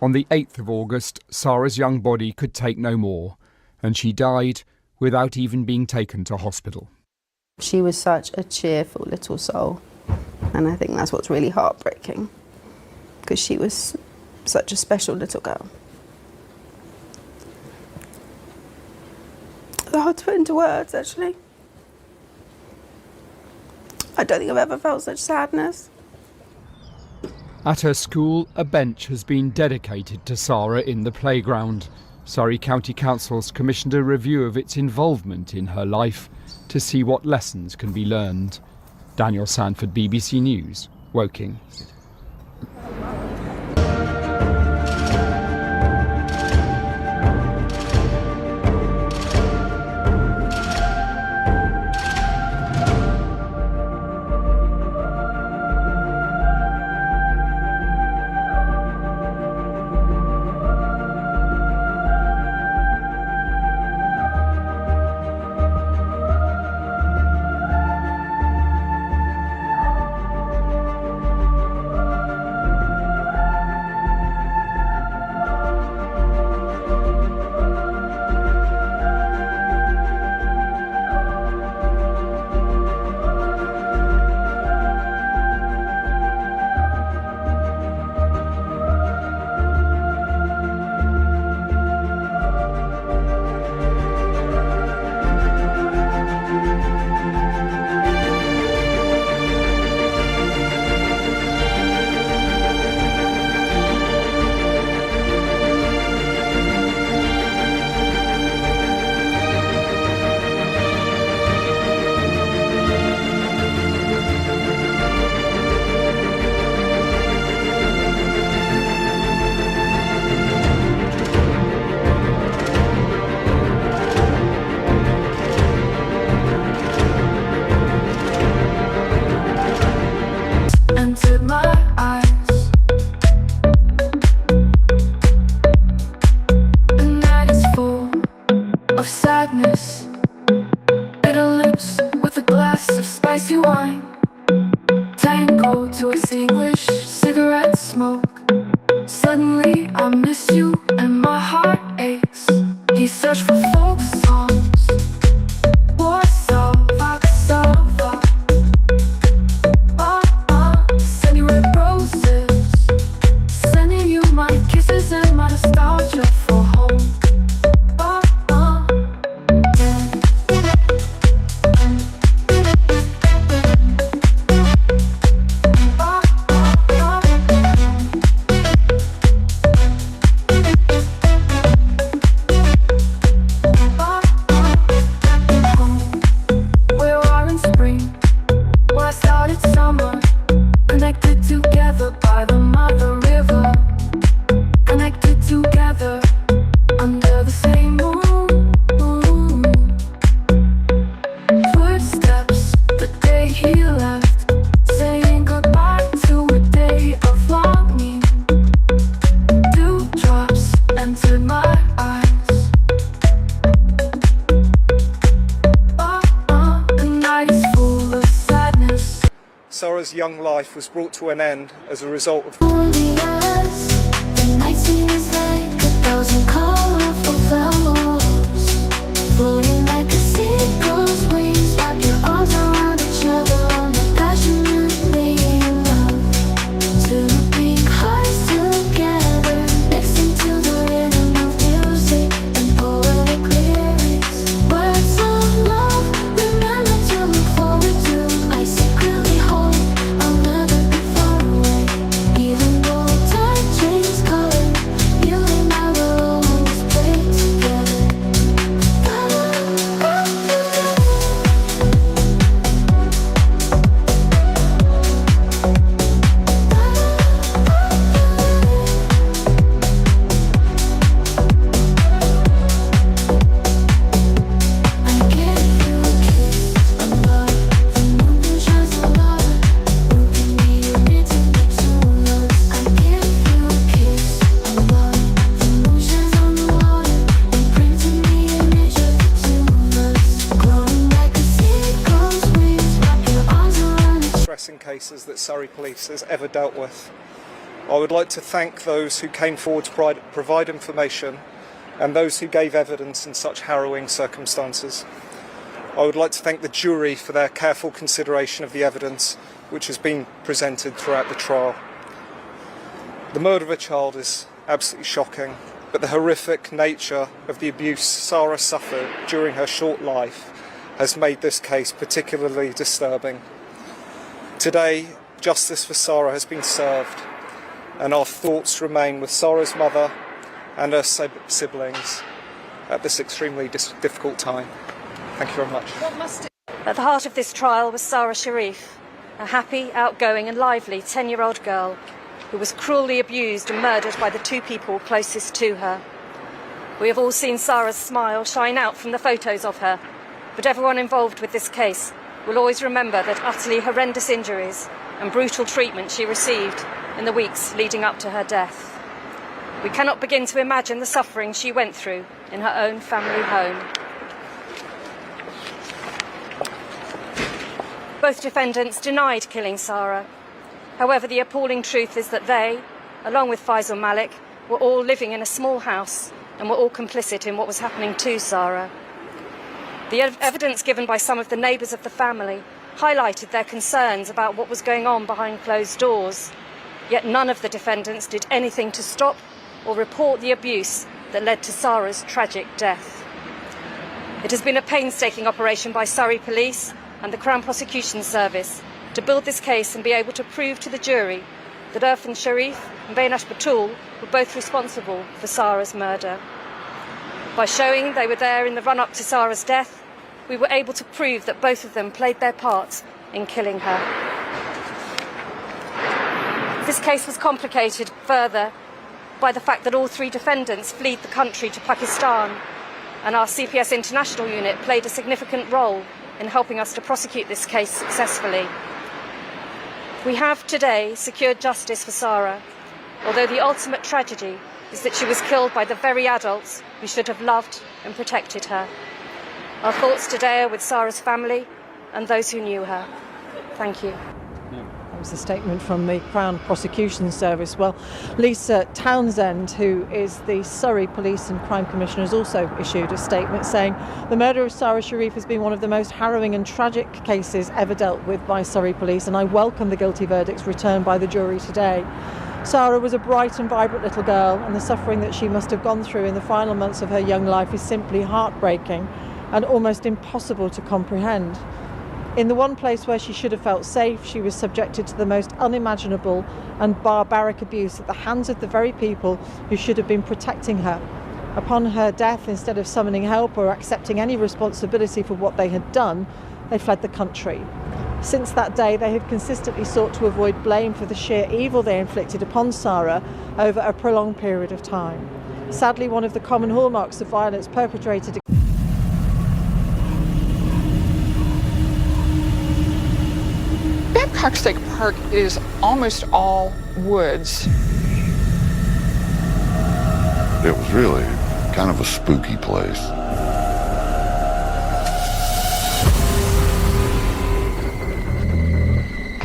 On the 8th of August, Sarah's young body could take no more, and she died without even being taken to hospital. She was such a cheerful little soul, and I think that's what's really heartbreaking, because she was such a special little girl. It's hard to put into words, actually. I don't think I've ever felt such sadness. At her school, a bench has been dedicated to Sarah in the playground. Surrey County Council's commissioned a review of its involvement in her life to see what lessons can be learned. Daniel Sanford, BBC News, Woking. young life was brought to an end as a result of cases that Surrey Police has ever dealt with. I would like to thank those who came forward to provide information and those who gave evidence in such harrowing circumstances. I would like to thank the jury for their careful consideration of the evidence which has been presented throughout the trial. The murder of a child is absolutely shocking, but the horrific nature of the abuse Sara suffered during her short life has made this case particularly disturbing. Today, justice for Sara has been served, and our thoughts remain with Sara's mother and her siblings at this extremely difficult time. Thank you very much. At the heart of this trial was Sara Sharif, a happy, outgoing and lively 10-year-old girl who was cruelly abused and murdered by the two people closest to her. We have all seen Sara's smile shine out from the photos of her, but everyone involved with this case will always remember that utterly horrendous injuries and brutal treatment she received in the weeks leading up to her death. We cannot begin to imagine the suffering she went through in her own family home. Both defendants denied killing Sara. However, the appalling truth is that they, along with Faisal Malik, were all living in a small house and were all complicit in what was happening to Sara. The evidence given by some of the neighbours of the family highlighted their concerns about what was going on behind closed doors, yet none of the defendants did anything to stop or report the abuse that led to Sara's tragic death. It has been a painstaking operation by Surrey Police and the Crown Prosecution Service to build this case and be able to prove to the jury that Irfan Sharif and Bainash Batul were both responsible for Sara's murder. By showing they were there in the run-up to Sara's death, we were able to prove that both of them played their part in killing her. This case was complicated further by the fact that all three defendants fled the country to Pakistan, and our CPS International unit played a significant role in helping us to prosecute this case successfully. We have today secured justice for Sara, although the ultimate tragedy is that she was killed by the very adults who should have loved and protected her. Our thoughts today are with Sara's family and those who knew her. Thank you. That was a statement from the Crown Prosecution Service. Well, Lisa Townsend, who is the Surrey Police and Crime Commissioner, has also issued a statement saying the murder of Sara Sharif has been one of the most harrowing and tragic cases ever dealt with by Surrey Police, and I welcome the guilty verdicts returned by the jury today. Sara was a bright and vibrant little girl, and the suffering that she must have gone through in the final months of her young life is simply heartbreaking and almost impossible to comprehend. In the one place where she should have felt safe, she was subjected to the most unimaginable and barbaric abuse at the hands of the very people who should have been protecting her. Upon her death, instead of summoning help or accepting any responsibility for what they had done, they fled the country. Since that day, they have consistently sought to avoid blame for the sheer evil they inflicted upon Sara over a prolonged period of time. Sadly, one of the common hallmarks of violence perpetrated Babcock State Park is almost all woods. It was really kind of a spooky place.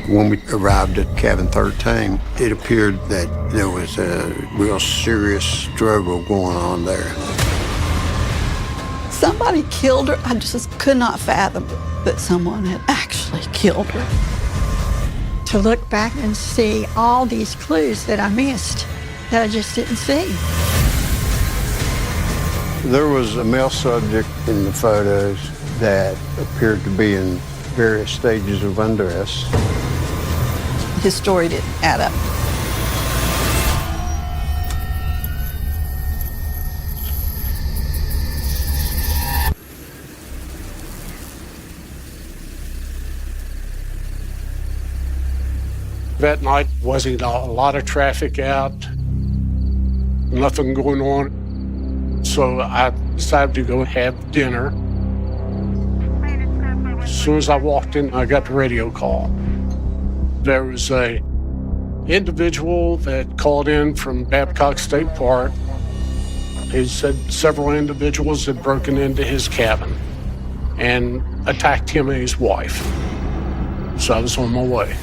When we arrived at cabin 13, it appeared that there was a real serious struggle going on there. Somebody killed her. I just could not fathom that someone had actually killed her. To look back and see all these clues that I missed, that I just didn't see. There was a male subject in the photos that appeared to be in various stages of undress. His story didn't add up. That night wasn't a lot of traffic out, nothing going on. So I decided to go have dinner. As soon as I walked in, I got the radio call. There was a individual that called in from Babcock State Park. He said several individuals had broken into his cabin and attacked him and his wife. So I was on my way.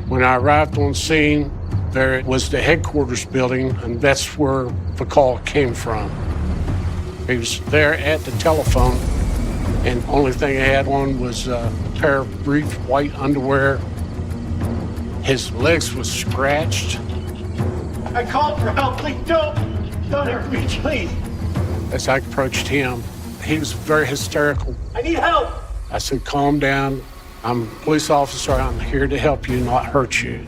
When I arrived on scene, there was the headquarters building, and that's where the call came from. He was there at the telephone, and the only thing he had on was a pair of brief white underwear. His legs was scratched. I called for help. Please don't hurt me, please. As I approached him, he was very hysterical. I need help. I said, calm down. I'm a police officer. I'm here to help you, not hurt you.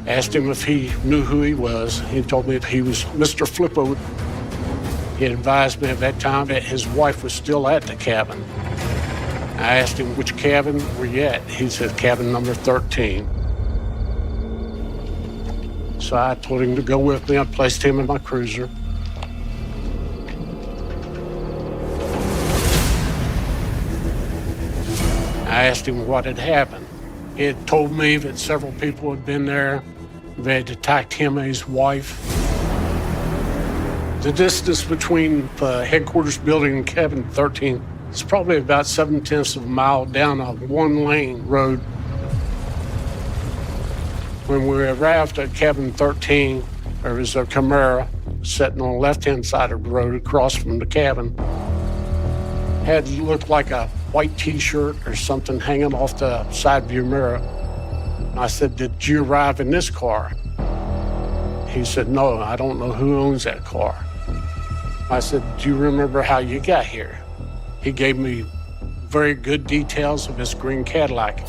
Asked him if he knew who he was. He told me that he was Mr. Flippo. He had advised me at that time that his wife was still at the cabin. I asked him, which cabin were you at? He said, cabin number 13. So I told him to go with me. I placed him in my cruiser. I asked him what had happened. He had told me that several people had been there. They had attacked him and his wife. The distance between the headquarters building and cabin 13 is probably about 7/10 of a mile down a one-lane road. When we arrived at cabin 13, there was a Camaro sitting on the left-hand side of the road across from the cabin. Had looked like a white T-shirt or something hanging off the side view mirror. I said, did you arrive in this car? He said, no, I don't know who owns that car. I said, do you remember how you got here? He gave me very good details of his green Cadillac.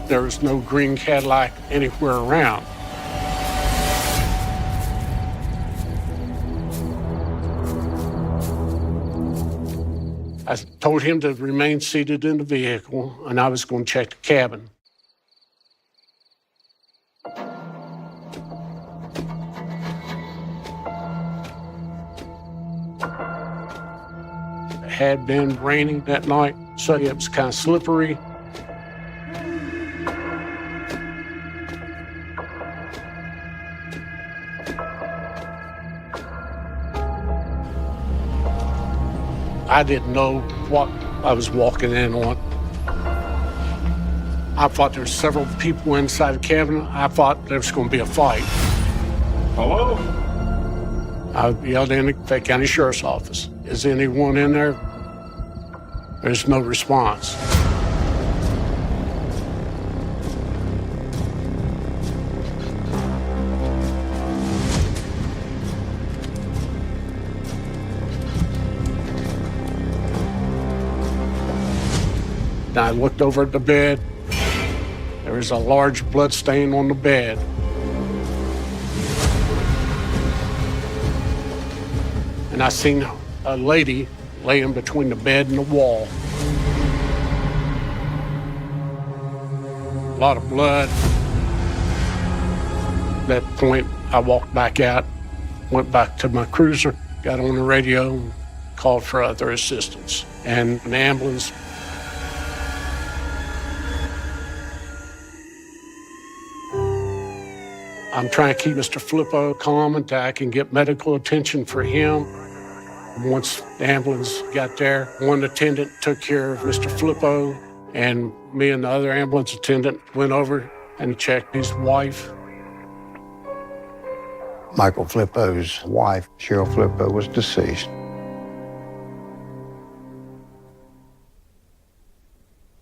There was no green Cadillac anywhere around. I told him to remain seated in the vehicle, and I was going to check the cabin. It had been raining that night, so it was kind of slippery. I didn't know what I was walking in on. I thought there were several people inside the cabin. I thought there was going to be a fight. Hello? I yelled in the Fayette County Sheriff's Office. Is anyone in there? There's no response. I looked over at the bed. There was a large blood stain on the bed. And I seen a lady laying between the bed and the wall. A lot of blood. At that point, I walked back out, went back to my cruiser, got on the radio, and called for other assistance. And an ambulance. I'm trying to keep Mr. Flippo calm until I can get medical attention for him. Once the ambulance got there, one attendant took care of Mr. Flippo, and me and the other ambulance attendant went over and checked his wife. Michael Flippo's wife, Cheryl Flippo, was deceased.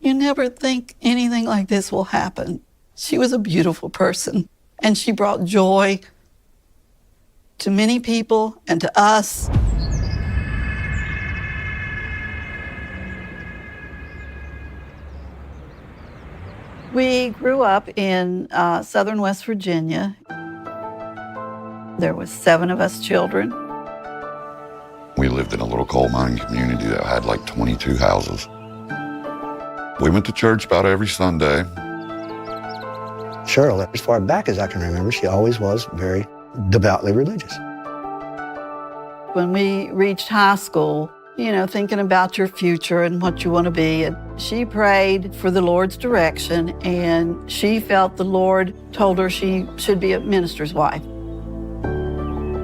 You never think anything like this will happen. She was a beautiful person, and she brought joy to many people and to us. We grew up in southern West Virginia. There was 7 of us children. We lived in a little coal mining community that had like 22 houses. We went to church about every Sunday. Cheryl, as far back as I can remember, she always was very devoutly religious. When we reached high school, you know, thinking about your future and what you want to be, and she prayed for the Lord's direction, and she felt the Lord told her she should be a minister's wife.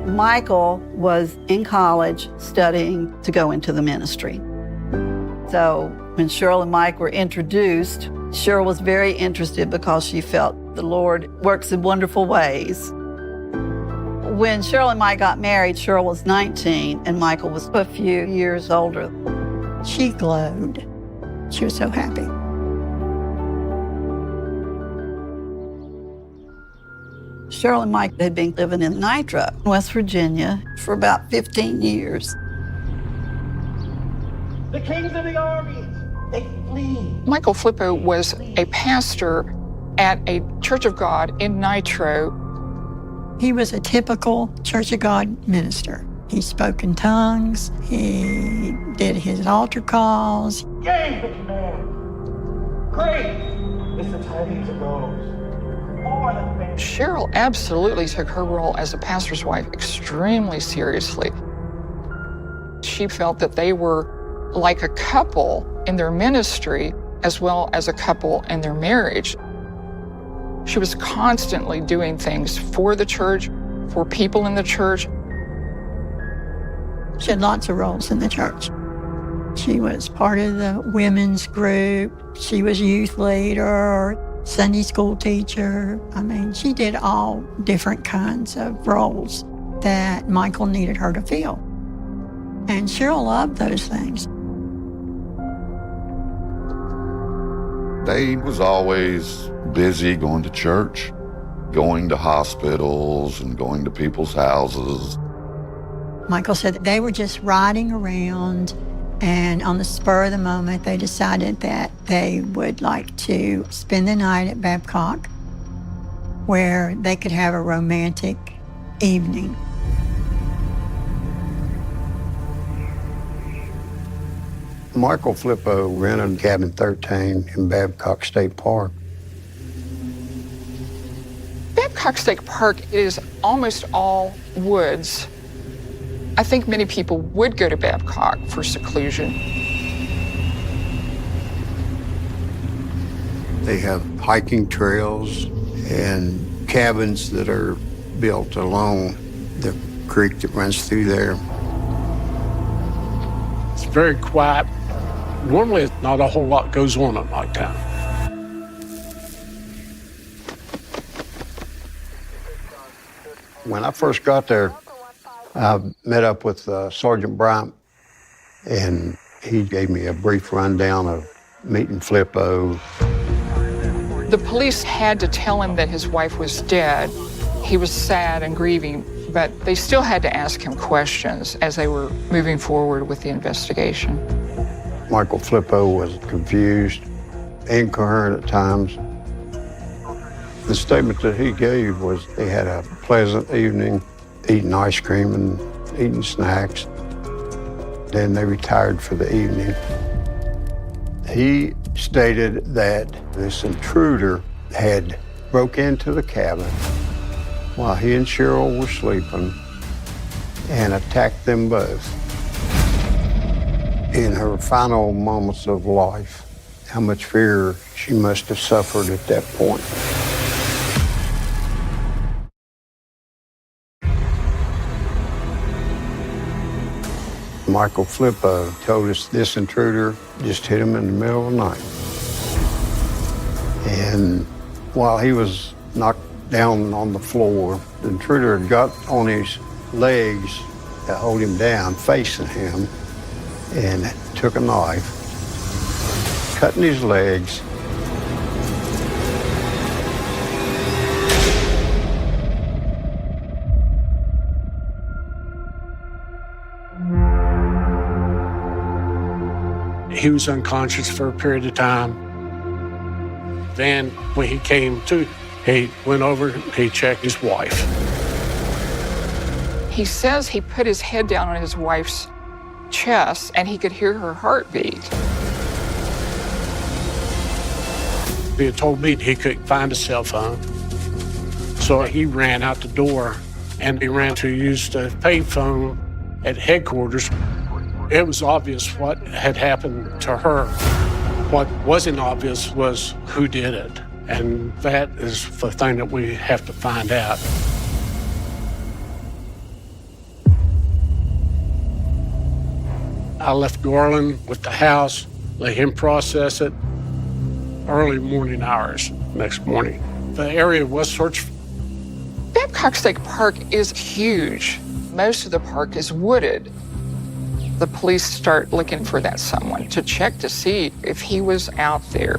Michael was in college studying to go into the ministry. So when Cheryl and Mike were introduced, Cheryl was very interested because she felt the Lord works in wonderful ways. When Cheryl and Mike got married, Cheryl was 19 and Michael was a few years older. She glowed. She was so happy. Cheryl and Mike had been living in Nitro, West Virginia, for about 15 years. The kings of the armies, they flee. Michael Flippo was a pastor at a Church of God in Nitro. He was a typical Church of God minister. He spoke in tongues. He did his altar calls. Gave the command. Great is the tidings of those. Cheryl absolutely took her role as a pastor's wife extremely seriously. She felt that they were like a couple in their ministry as well as a couple in their marriage. She was constantly doing things for the church, for people in the church. She had lots of roles in the church. She was part of the women's group. She was youth leader, Sunday school teacher. I mean, she did all different kinds of roles that Michael needed her to fill. And Cheryl loved those things. Dave was always busy going to church, going to hospitals and going to people's houses. Michael said that they were just riding around, and on the spur of the moment, they decided that they would like to spend the night at Babcock, where they could have a romantic evening. Michael Flippo rented cabin 13 in Babcock State Park. Babcock State Park is almost all woods. I think many people would go to Babcock for seclusion. They have hiking trails and cabins that are built along the creek that runs through there. It's very quiet. Normally, not a whole lot goes on at nighttime. When I first got there, I met up with Sergeant Bryant, and he gave me a brief rundown of meeting Flippo. The police had to tell him that his wife was dead. He was sad and grieving, but they still had to ask him questions as they were moving forward with the investigation. Michael Flippo was confused, incoherent at times. The statement that he gave was they had a pleasant evening, eating ice cream and eating snacks. Then they retired for the evening. He stated that this intruder had broke into the cabin while he and Cheryl were sleeping and attacked them both. In her final moments of life, how much fear she must have suffered at that point. Michael Flippo told us this intruder just hit him in the middle of the night. And while he was knocked down on the floor, the intruder got on his legs to hold him down, facing him, and took a knife, cutting his legs. He was unconscious for a period of time. Then when he came to, he went over, he checked his wife. He says he put his head down on his wife's chest and he could hear her heartbeat. He had told me he couldn't find a cell phone. So he ran out the door and he ran to use the payphone at headquarters. It was obvious what had happened to her. What wasn't obvious was who did it. And that is the thing that we have to find out. I left Garland with the house, let him process it. Early morning hours next morning. The area was searched. Babcock State Park is huge. Most of the park is wooded. The police start looking for that someone to check to see if he was out there.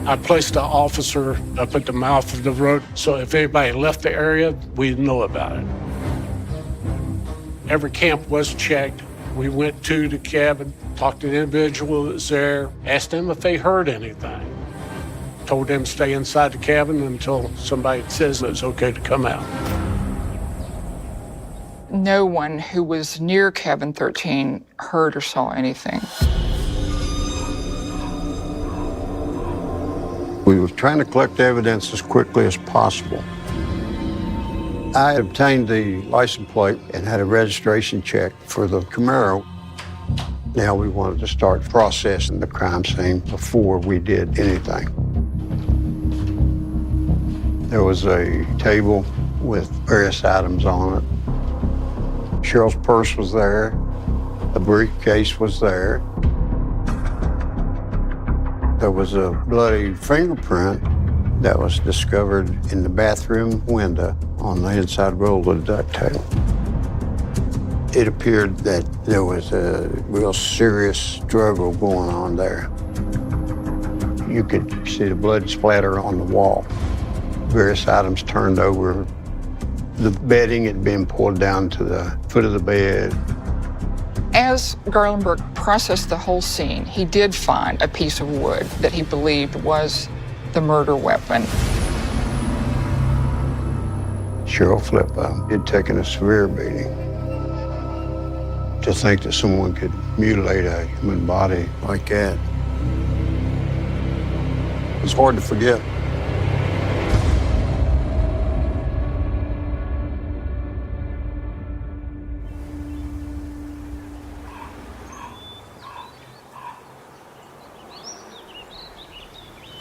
I placed an officer up at the mouth of the road, so if anybody left the area, we'd know about it. Every camp was checked. We went to the cabin, talked to the individual that was there, asked them if they heard anything. Told them to stay inside the cabin until somebody says it's okay to come out. No one who was near cabin 13 heard or saw anything. We were trying to collect evidence as quickly as possible. I obtained the license plate and had a registration check for the Camaro. Now we wanted to start processing the crime scene before we did anything. There was a table with various items on it. Cheryl's purse was there. The briefcase was there. There was a bloody fingerprint that was discovered in the bathroom window on the inside roll of the duct tape. It appeared that there was a real serious struggle going on there. You could see the blood splatter on the wall. Various items turned over. The bedding had been pulled down to the foot of the bed. As Garlandberg processed the whole scene, he did find a piece of wood that he believed was the murder weapon. Cheryl Flippo had taken a severe beating. To think that someone could mutilate a human body like that, it's hard to forget.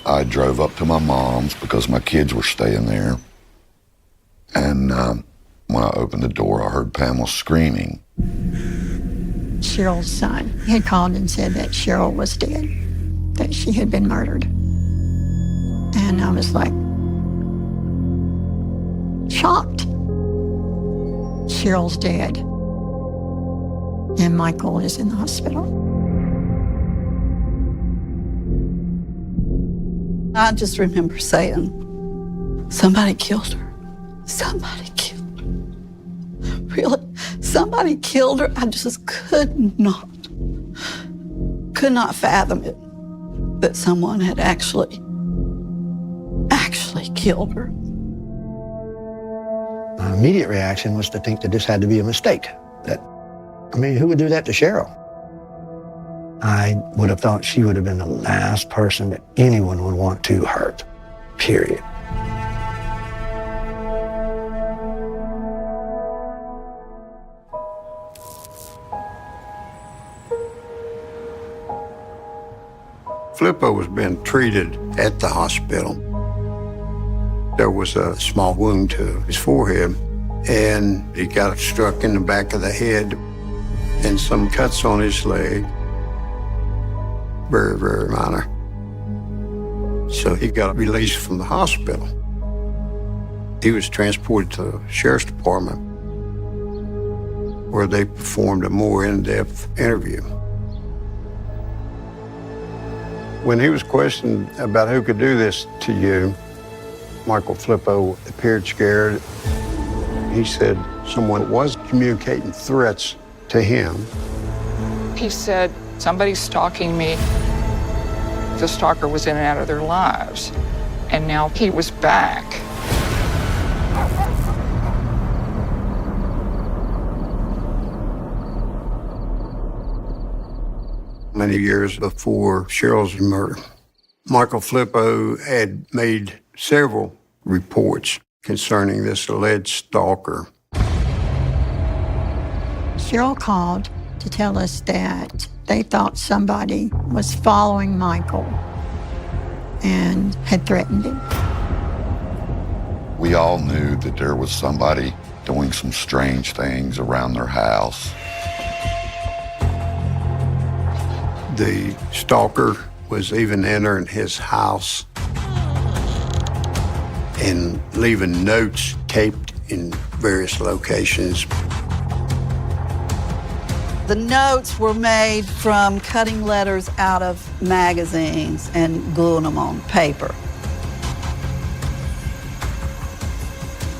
I drove up to my mom's because my kids were staying there. And when I opened the door, I heard Pamela screaming. Cheryl's son had called and said that Cheryl was dead, that she had been murdered. And I was like, shocked. Cheryl's dead. And Michael is in the hospital. I just remember saying, somebody killed her. Somebody killed her. Really? Somebody killed her? I just could not fathom it, that someone had actually killed her. My immediate reaction was to think that this had to be a mistake. Who would do that to Cheryl? I would have thought she would have been the last person that anyone would want to hurt, period. Flippo was being treated at the hospital. There was a small wound to his forehead, and he got struck in the back of the head. and some cuts on his leg. Very, very minor. So he got released from the hospital. He was transported to the sheriff's department where they performed a more in-depth interview. When he was questioned about who could do this to you, Michael Flippo appeared scared. He said someone was communicating threats to him. He said, somebody's stalking me. The stalker was in and out of their lives, and now he was back. Many years before Cheryl's murder, Michael Flippo had made several reports concerning this alleged stalker. Cheryl called to tell us that they thought somebody was following Michael and had threatened him. We all knew that there was somebody doing some strange things around their house. The stalker was even entering his house and leaving notes taped in various locations. The notes were made from cutting letters out of magazines and gluing them on paper.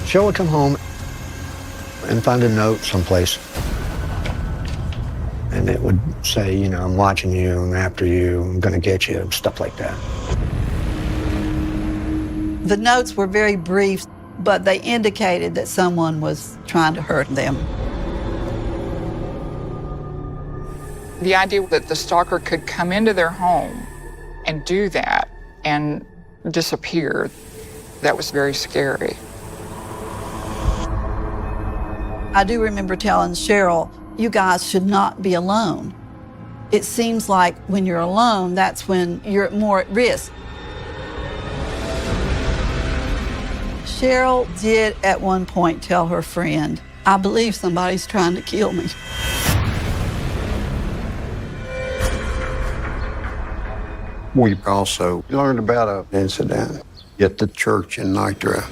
Cheryl would come home and find a note someplace. And it would say, you know, I'm watching you, I'm after you, I'm gonna get you, stuff like that. The notes were very brief, but they indicated that someone was trying to hurt them. The idea that the stalker could come into their home and do that and disappear, that was very scary. I do remember telling Cheryl, you guys should not be alone. It seems like when you're alone, that's when you're more at risk. Cheryl did at one point tell her friend, I believe somebody's trying to kill me. We also learned about an incident at the church in Nitro.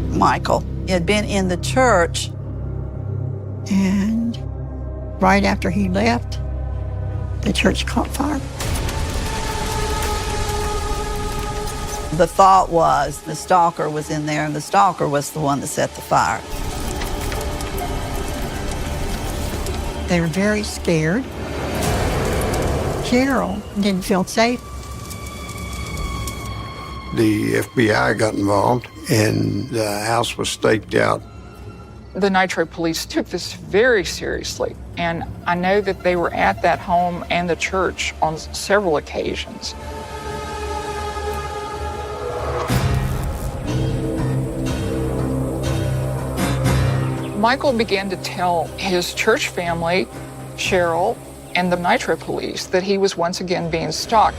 Michael had been in the church, And right after he left, the church caught fire. the thought was the stalker was in there and the stalker was the one that set the fire. They were very scared. Cheryl didn't feel safe. The FBI got involved and the house was staked out. The Nitro police took this very seriously, and I know that they were at that home and the church on several occasions. Michael began to tell his church family, Cheryl, and the Nitro police that he was once again being stalked.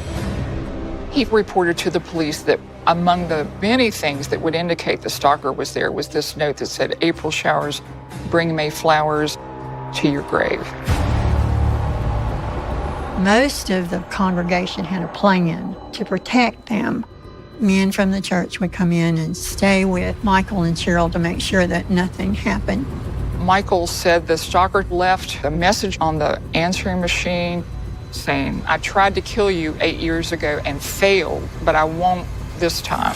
He reported to the police that among the many things that would indicate the stalker was there was this note that said, "April showers, bring May flowers to your grave." Most of the congregation had a plan to protect them. Men from the church would come in and stay with Michael and Cheryl to make sure that nothing happened. Michael said the stalker left a message on the answering machine saying, "I tried to kill you 8 years ago and failed, but I won't this time."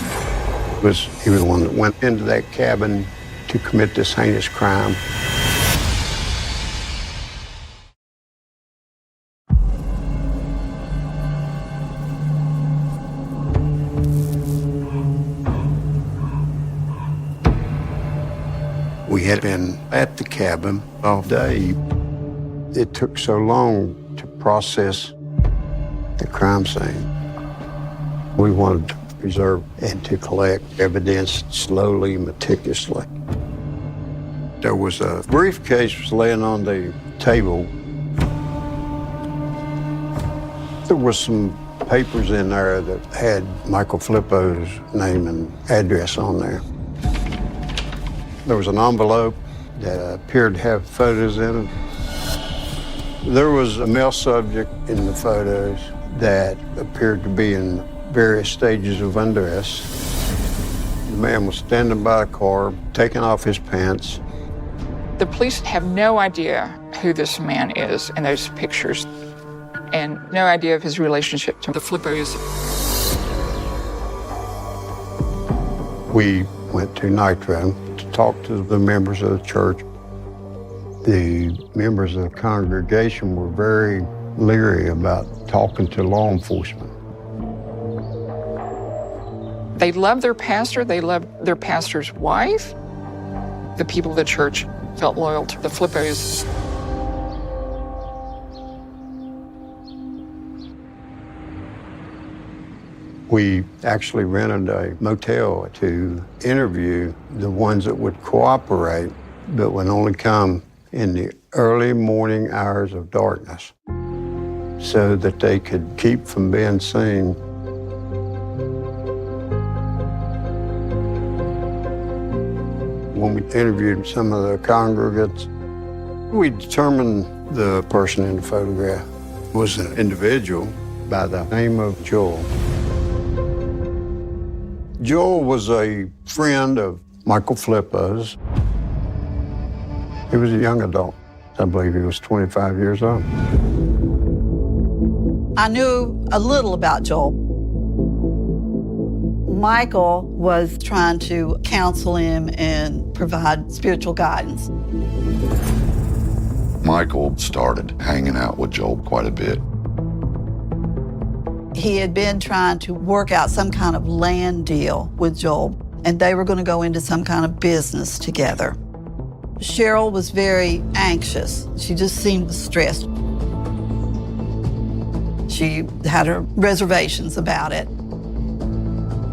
He was the one that went into that cabin to commit this heinous crime. We had been at the cabin all day. It took so long to process the crime scene. We wanted to preserve and to collect evidence slowly, meticulously. There was a briefcase laying on the table. There was some papers in there that had Michael Flippo's name and address on there. There was an envelope that appeared to have photos in it. There was a male subject in the photos that appeared to be in various stages of undress. The man was standing by a car, taking off his pants. The police have no idea who this man is in those pictures and no idea of his relationship to the Flippos. We went to Nitro to talk to the members of the church. The members of the congregation were very leery about talking to law enforcement. They loved their pastor, they loved their pastor's wife. The people of the church felt loyal to the Flippos. We actually rented a motel to interview the ones that would cooperate, but would only come in the early morning hours of darkness so that they could keep from being seen. When we interviewed some of the congregants, we determined the person in the photograph was an individual by the name of Joel. Joel was a friend of Michael Flippo's. He was a young adult. I believe he was 25 years old. I knew a little about Joel. Michael was trying to counsel him and provide spiritual guidance. Michael started hanging out with Joel quite a bit. He had been trying to work out some kind of land deal with Joel, and they were going to go into some kind of business together. Cheryl was very anxious. She just seemed stressed. She had her reservations about it.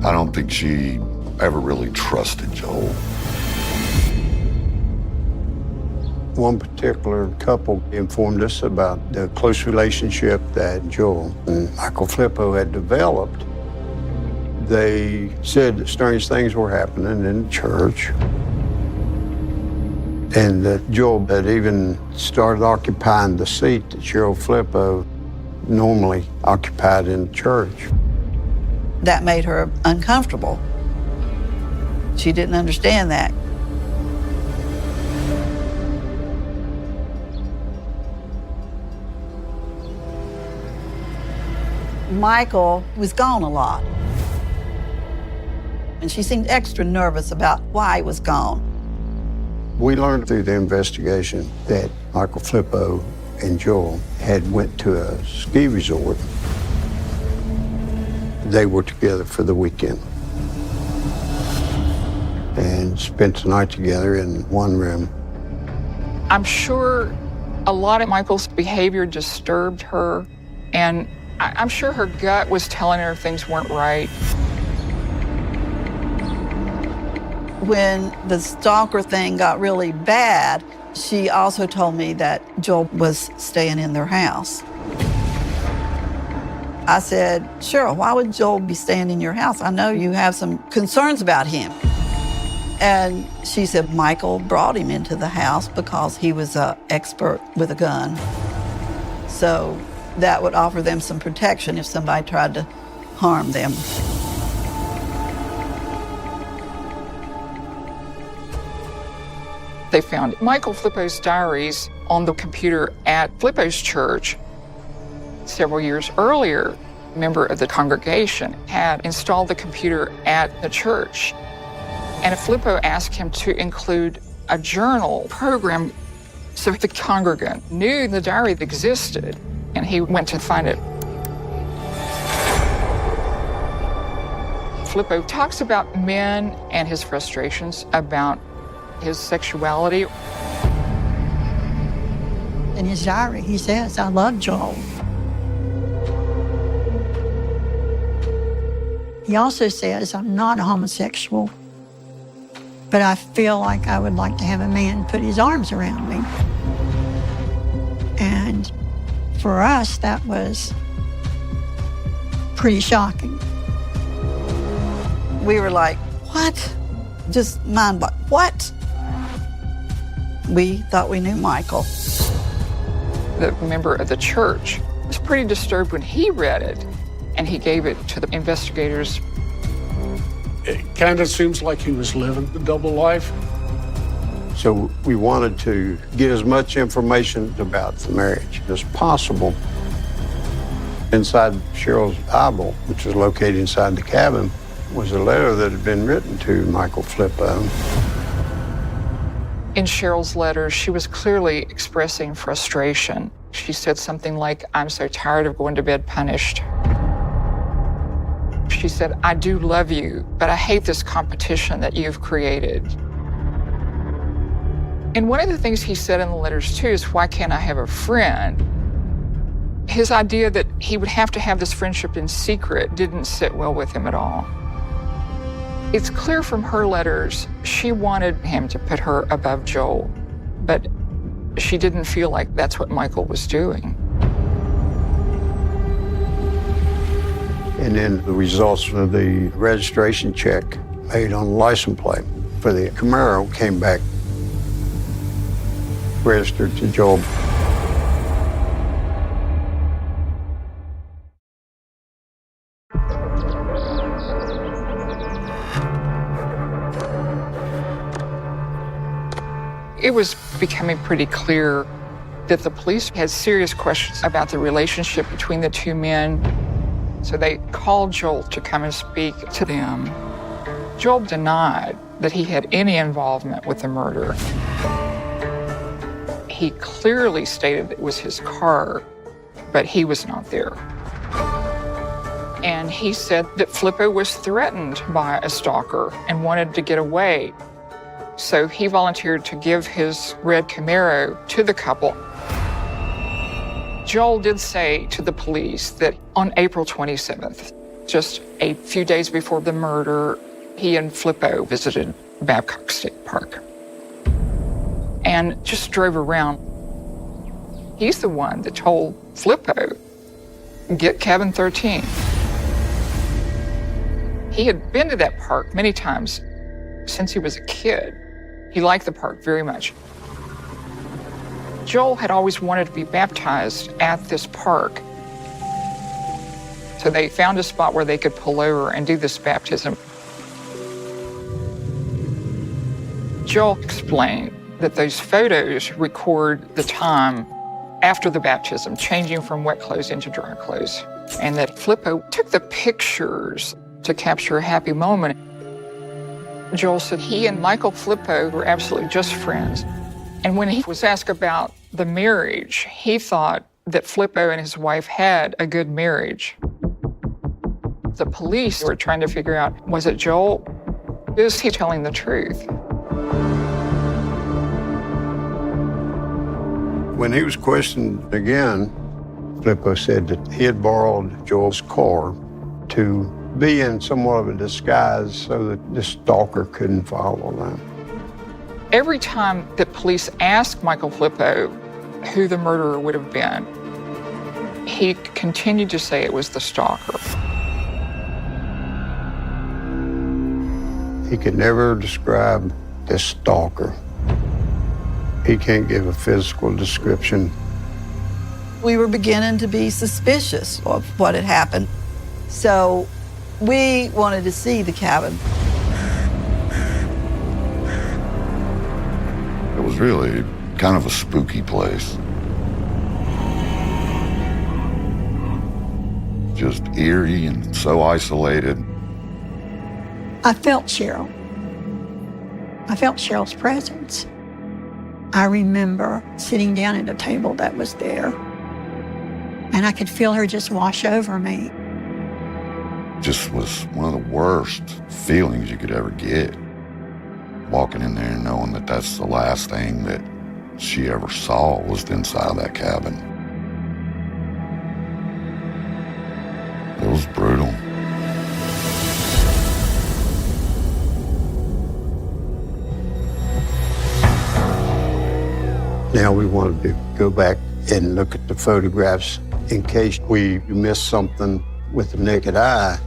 I don't think she ever really trusted Joel. One particular couple informed us about the close relationship that Joel and Michael Flippo had developed. They said that strange things were happening in the church, and that Joel had even started occupying the seat that Cheryl Flippo normally occupied in the church. That made her uncomfortable. She didn't understand that. Michael was gone a lot, and she seemed extra nervous about why he was gone. We learned through the investigation that Michael Flippo and Joel had went to a ski resort. They were together for the weekend and spent the night together in one room. I'm sure a lot of Michael's behavior disturbed her, and I'm sure her gut was telling her things weren't right. When the stalker thing got really bad, she also told me that Joel was staying in their house. I said, Cheryl, why would Joel be staying in your house? I know you have some concerns about him. And she said Michael brought him into the house because he was an expert with a gun. So that would offer them some protection if somebody tried to harm them. They found Michael Flippo's diaries on the computer at Flippo's church. Several years earlier, a member of the congregation had installed the computer at the church. And Flippo asked him to include a journal program so the congregant knew the diary existed, and he went to find it. Flippo talks about men and his frustrations about his sexuality. In his diary, he says, I love Joel. He also says, I'm not a homosexual, but I feel like I would like to have a man put his arms around me. And for us, that was pretty shocking. We were like, what? Just mind-boggling. What? we thought we knew Michael. The member of the church was pretty disturbed when he read it, and he gave it to the investigators. It kind of seems like he was living the double life. So we wanted to get as much information about the marriage as possible. Inside Cheryl's Bible, which was located inside the cabin, was a letter that had been written to Michael Flippo. In Cheryl's letter, she was clearly expressing frustration. She said something like, "I'm so tired of going to bed punished." She said, "I do love you, but I hate this competition that you've created." And one of the things he said in the letters, too, is, "Why can't I have a friend?" His idea that he would have to have this friendship in secret didn't sit well with him at all. It's clear from her letters, she wanted him to put her above Joel, but she didn't feel like that's what Michael was doing. And then the results of the registration check made on the license plate for the Camaro came back registered to Joel. It was becoming pretty clear that the police had serious questions about the relationship between the two men. So they called Joel to come and speak to them. Joel denied that he had any involvement with the murder. He clearly stated it was his car, but he was not there. And he said that Flippo was threatened by a stalker and wanted to get away. So he volunteered to give his red Camaro to the couple. Joel did say to the police that on April 27th, just a few days before the murder, he and Flippo visited Babcock State Park and just drove around. He's the one that told Flippo, "Get cabin 13." He had been to that park many times since he was a kid. He liked the park very much. Joel had always wanted to be baptized at this park. So they found a spot where they could pull over and do this baptism. Joel explained that those photos record the time after the baptism, changing from wet clothes into dry clothes, and that Flippo took the pictures to capture a happy moment. Joel said he and Michael Flippo were absolutely just friends. And when he was asked about the marriage, he thought that Flippo and his wife had a good marriage. The police were trying to figure out, was it Joel? Is he telling the truth? When he was questioned again, Flippo said that he had borrowed Joel's car to be in somewhat of a disguise so that this stalker couldn't follow them. Every time that police asked Michael Flippo who the murderer would have been, he continued to say it was the stalker. He could never describe this stalker. He can't give a physical description. We were beginning to be suspicious of what had happened. So we wanted to see the cabin. It was really kind of a spooky place. Just eerie and so isolated. I felt Cheryl. I felt Cheryl's presence. I remember sitting down at a table that was there, and I could feel her just wash over me. Just was one of the worst feelings you could ever get. Walking in there and knowing that that's the last thing that she ever saw was the inside of that cabin. It was brutal. Now we wanted to go back and look at the photographs in case we missed something with the naked eye.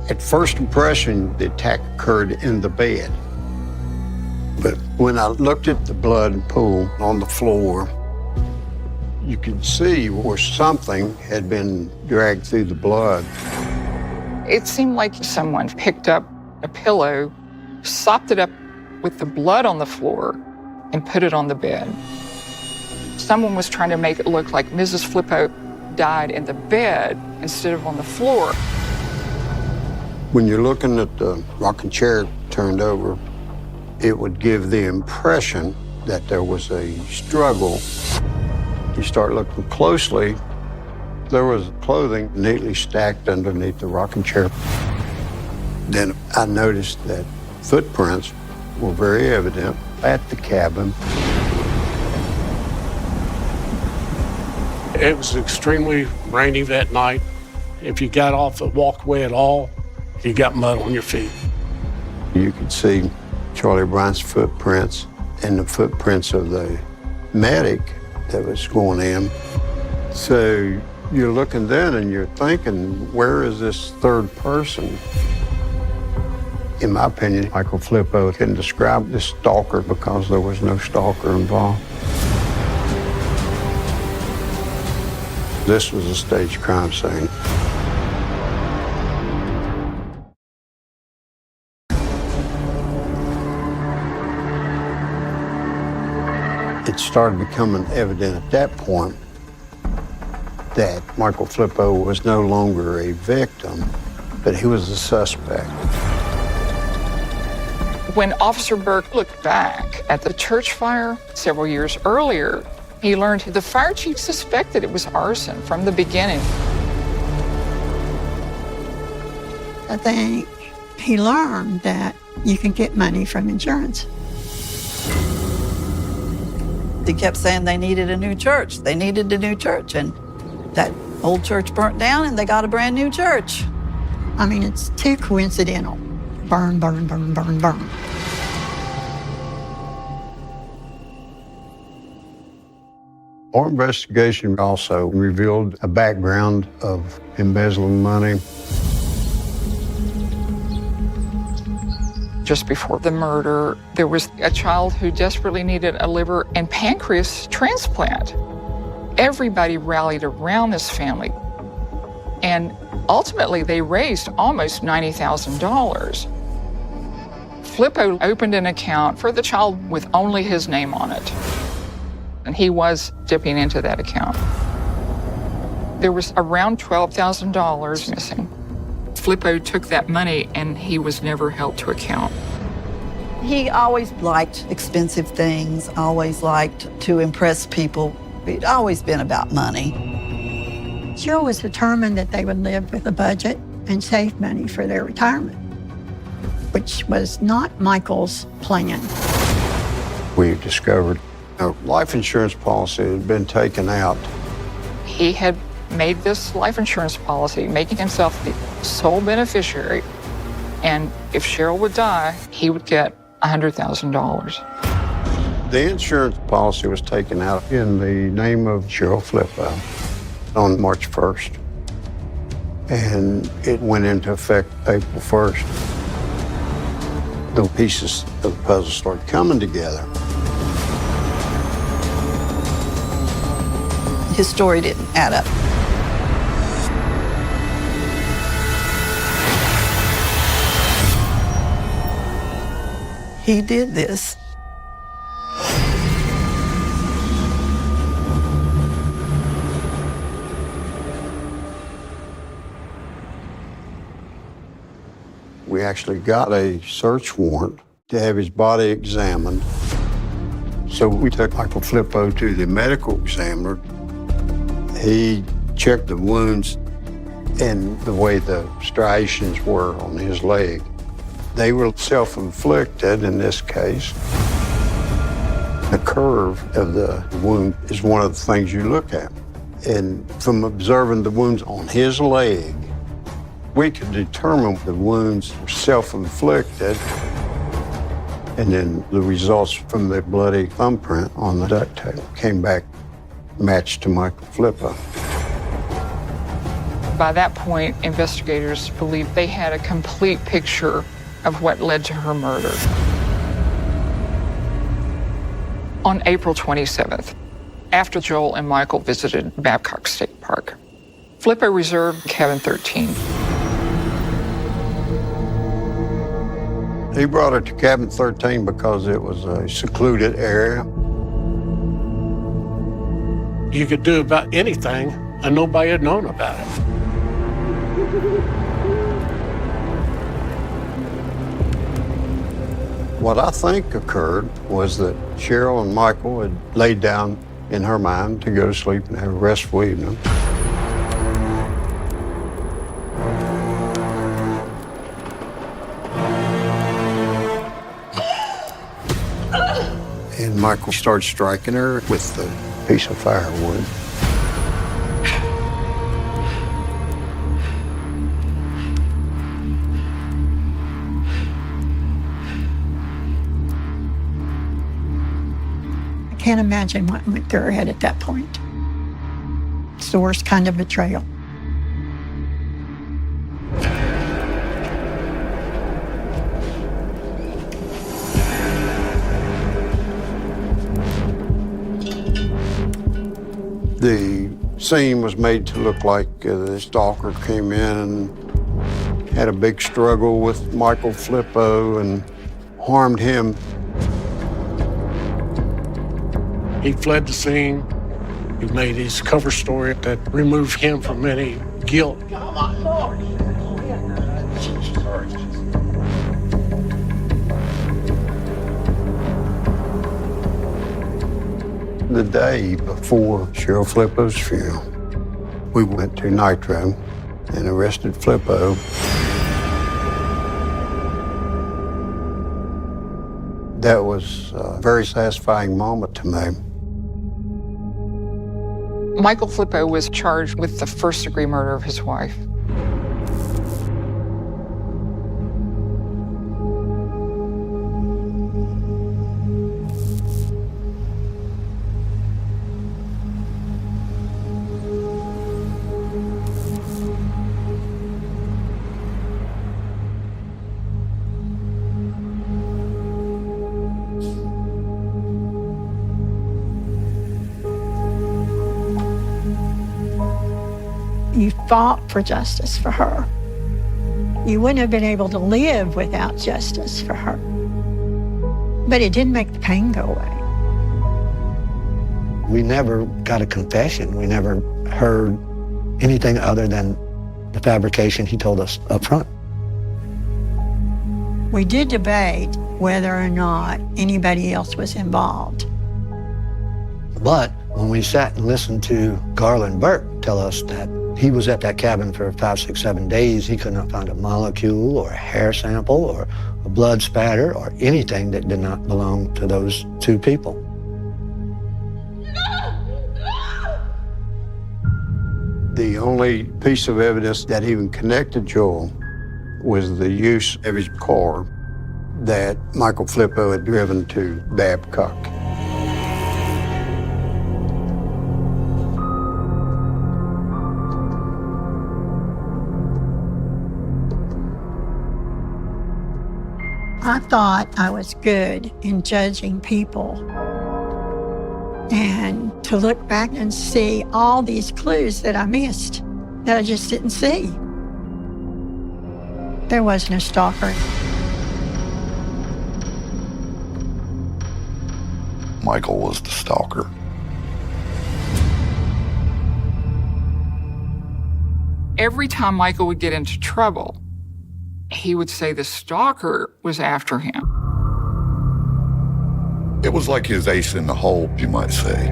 At first impression, the attack occurred in the bed. But when I looked at the blood pool on the floor, you could see where something had been dragged through the blood. It seemed like someone picked up a pillow, sopped it up with the blood on the floor, and put it on the bed. Someone was trying to make it look like Mrs. Flippo died in the bed instead of on the floor. When you're looking at the rocking chair turned over, it would give the impression that there was a struggle. You start looking closely, there was clothing neatly stacked underneath the rocking chair. Then I noticed that footprints were very evident at the cabin. It was extremely rainy that night. If you got off the walkway at all, you got mud on your feet. You could see Charlie Bryant's footprints and the footprints of the medic that was going in. So you're looking then and you're thinking, where is this third person? In my opinion, Michael Flippo couldn't describe this stalker because there was no stalker involved. This was a staged crime scene. It started becoming evident at that point that Michael Flippo was no longer a victim, but he was a suspect. When Officer Burke looked back at the church fire several years earlier, he learned the fire chief suspected it was arson from the beginning. I think he learned that you can get money from insurance. They kept saying they needed a new church. They needed a new church. And that old church burnt down and they got a brand new church. I mean, it's too coincidental. Burn, burn, burn, burn, burn. Our investigation also revealed a background of embezzling money. Just before the murder, there was a child who desperately needed a liver and pancreas transplant. Everybody rallied around this family, and ultimately they raised almost $90,000. Flippo opened an account for the child with only his name on it, and he was dipping into that account. There was around $12,000 missing. Flippo took that money and he was never held to account. He always liked expensive things, always liked to impress people. It'd always been about money. Cheryl was determined that they would live with a budget and save money for their retirement, which was not Michael's plan. We discovered a life insurance policy had been taken out. He had made this life insurance policy, making himself the sole beneficiary, and if Cheryl would die, he would get $100,000. The insurance policy was taken out in the name of Cheryl Flippo on March 1st, and it went into effect April 1st. The pieces of the puzzle started coming together. His story didn't add up. He did this. We actually got a search warrant to have his body examined. So we took Michael Flippo to the medical examiner. He checked the wounds and the way the striations were on his leg. They were self-inflicted in this case. The curve of the wound is one of the things you look at. And from observing the wounds on his leg, we could determine the wounds were self-inflicted, and then the results from the bloody thumbprint on the duct tape came back matched to Michael Flippo. By that point, investigators believed they had a complete picture of what led to her murder. On April 27th, after Joel and Michael visited Babcock State Park, Flippo reserved cabin 13. He brought her to cabin 13 because it was a secluded area. You could do about anything, and nobody had known about it. What I think occurred was that Cheryl and Michael had laid down in her mind to go to sleep and have a restful evening. And Michael started striking her with the piece of firewood. I can't imagine what went through her head at that point. It's the worst kind of betrayal. The scene was made to look like the stalker came in and had a big struggle with Michael Flippo and harmed him. He fled the scene. He made his cover story that removed him from any guilt. The day before Cheryl Flippo's funeral, we went to Nitro and arrested Flippo. That was a very satisfying moment to me. Michael Flippo was charged with the first-degree murder of his wife. You fought for justice for her. You wouldn't have been able to live without justice for her. But it didn't make the pain go away. We never got a confession. We never heard anything other than the fabrication he told us up front. We did debate whether or not anybody else was involved. But when we sat and listened to Garland Burke tell us that he was at that cabin for 5, 6, 7 days, he could not find a molecule or a hair sample or a blood spatter or anything that did not belong to those two people. The only piece of evidence that even connected Joel was the use of his car that Michael Flippo had driven to Babcock. I thought I was good in judging people. And to look back and see all these clues that I missed, that I just didn't see. There wasn't a stalker. Michael was the stalker. Every time Michael would get into trouble, he would say the stalker was after him. It was like his ace in the hole, you might say.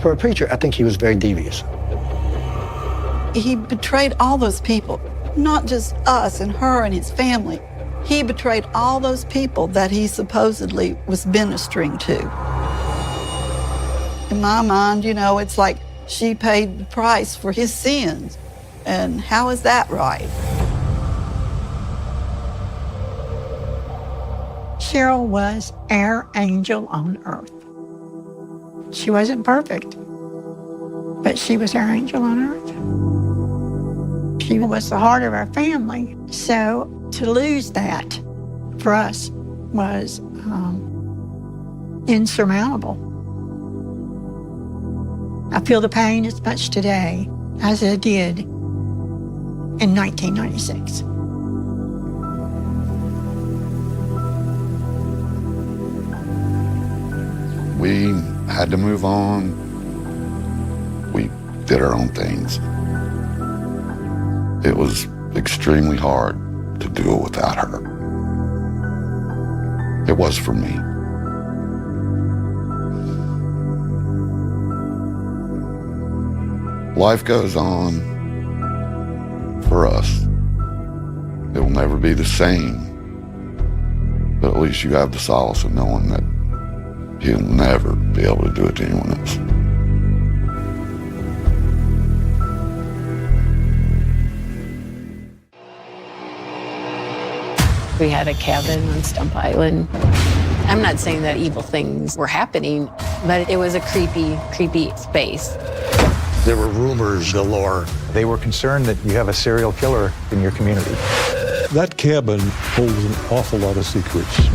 For a preacher, I think he was very devious. He betrayed all those people, not just us and her and his family. He betrayed all those people that he supposedly was ministering to. In my mind, you know, it's like she paid the price for his sins. And how is that right? Cheryl was our angel on earth. She wasn't perfect, but she was our angel on earth. She was the heart of our family. So to lose that for us was insurmountable. I feel the pain as much today as I did in 1996. We had to move on. We did our own things. It was extremely hard to do it without her. It was for me. Life goes on for us. It will never be the same, but at least you have the solace of knowing that you'll never be able to do it to anyone else. We had a cabin on Stump Island. I'm not saying that evil things were happening, but it was a creepy space. There were rumors galore. They were concerned that you have a serial killer in your community. That cabin holds an awful lot of secrets.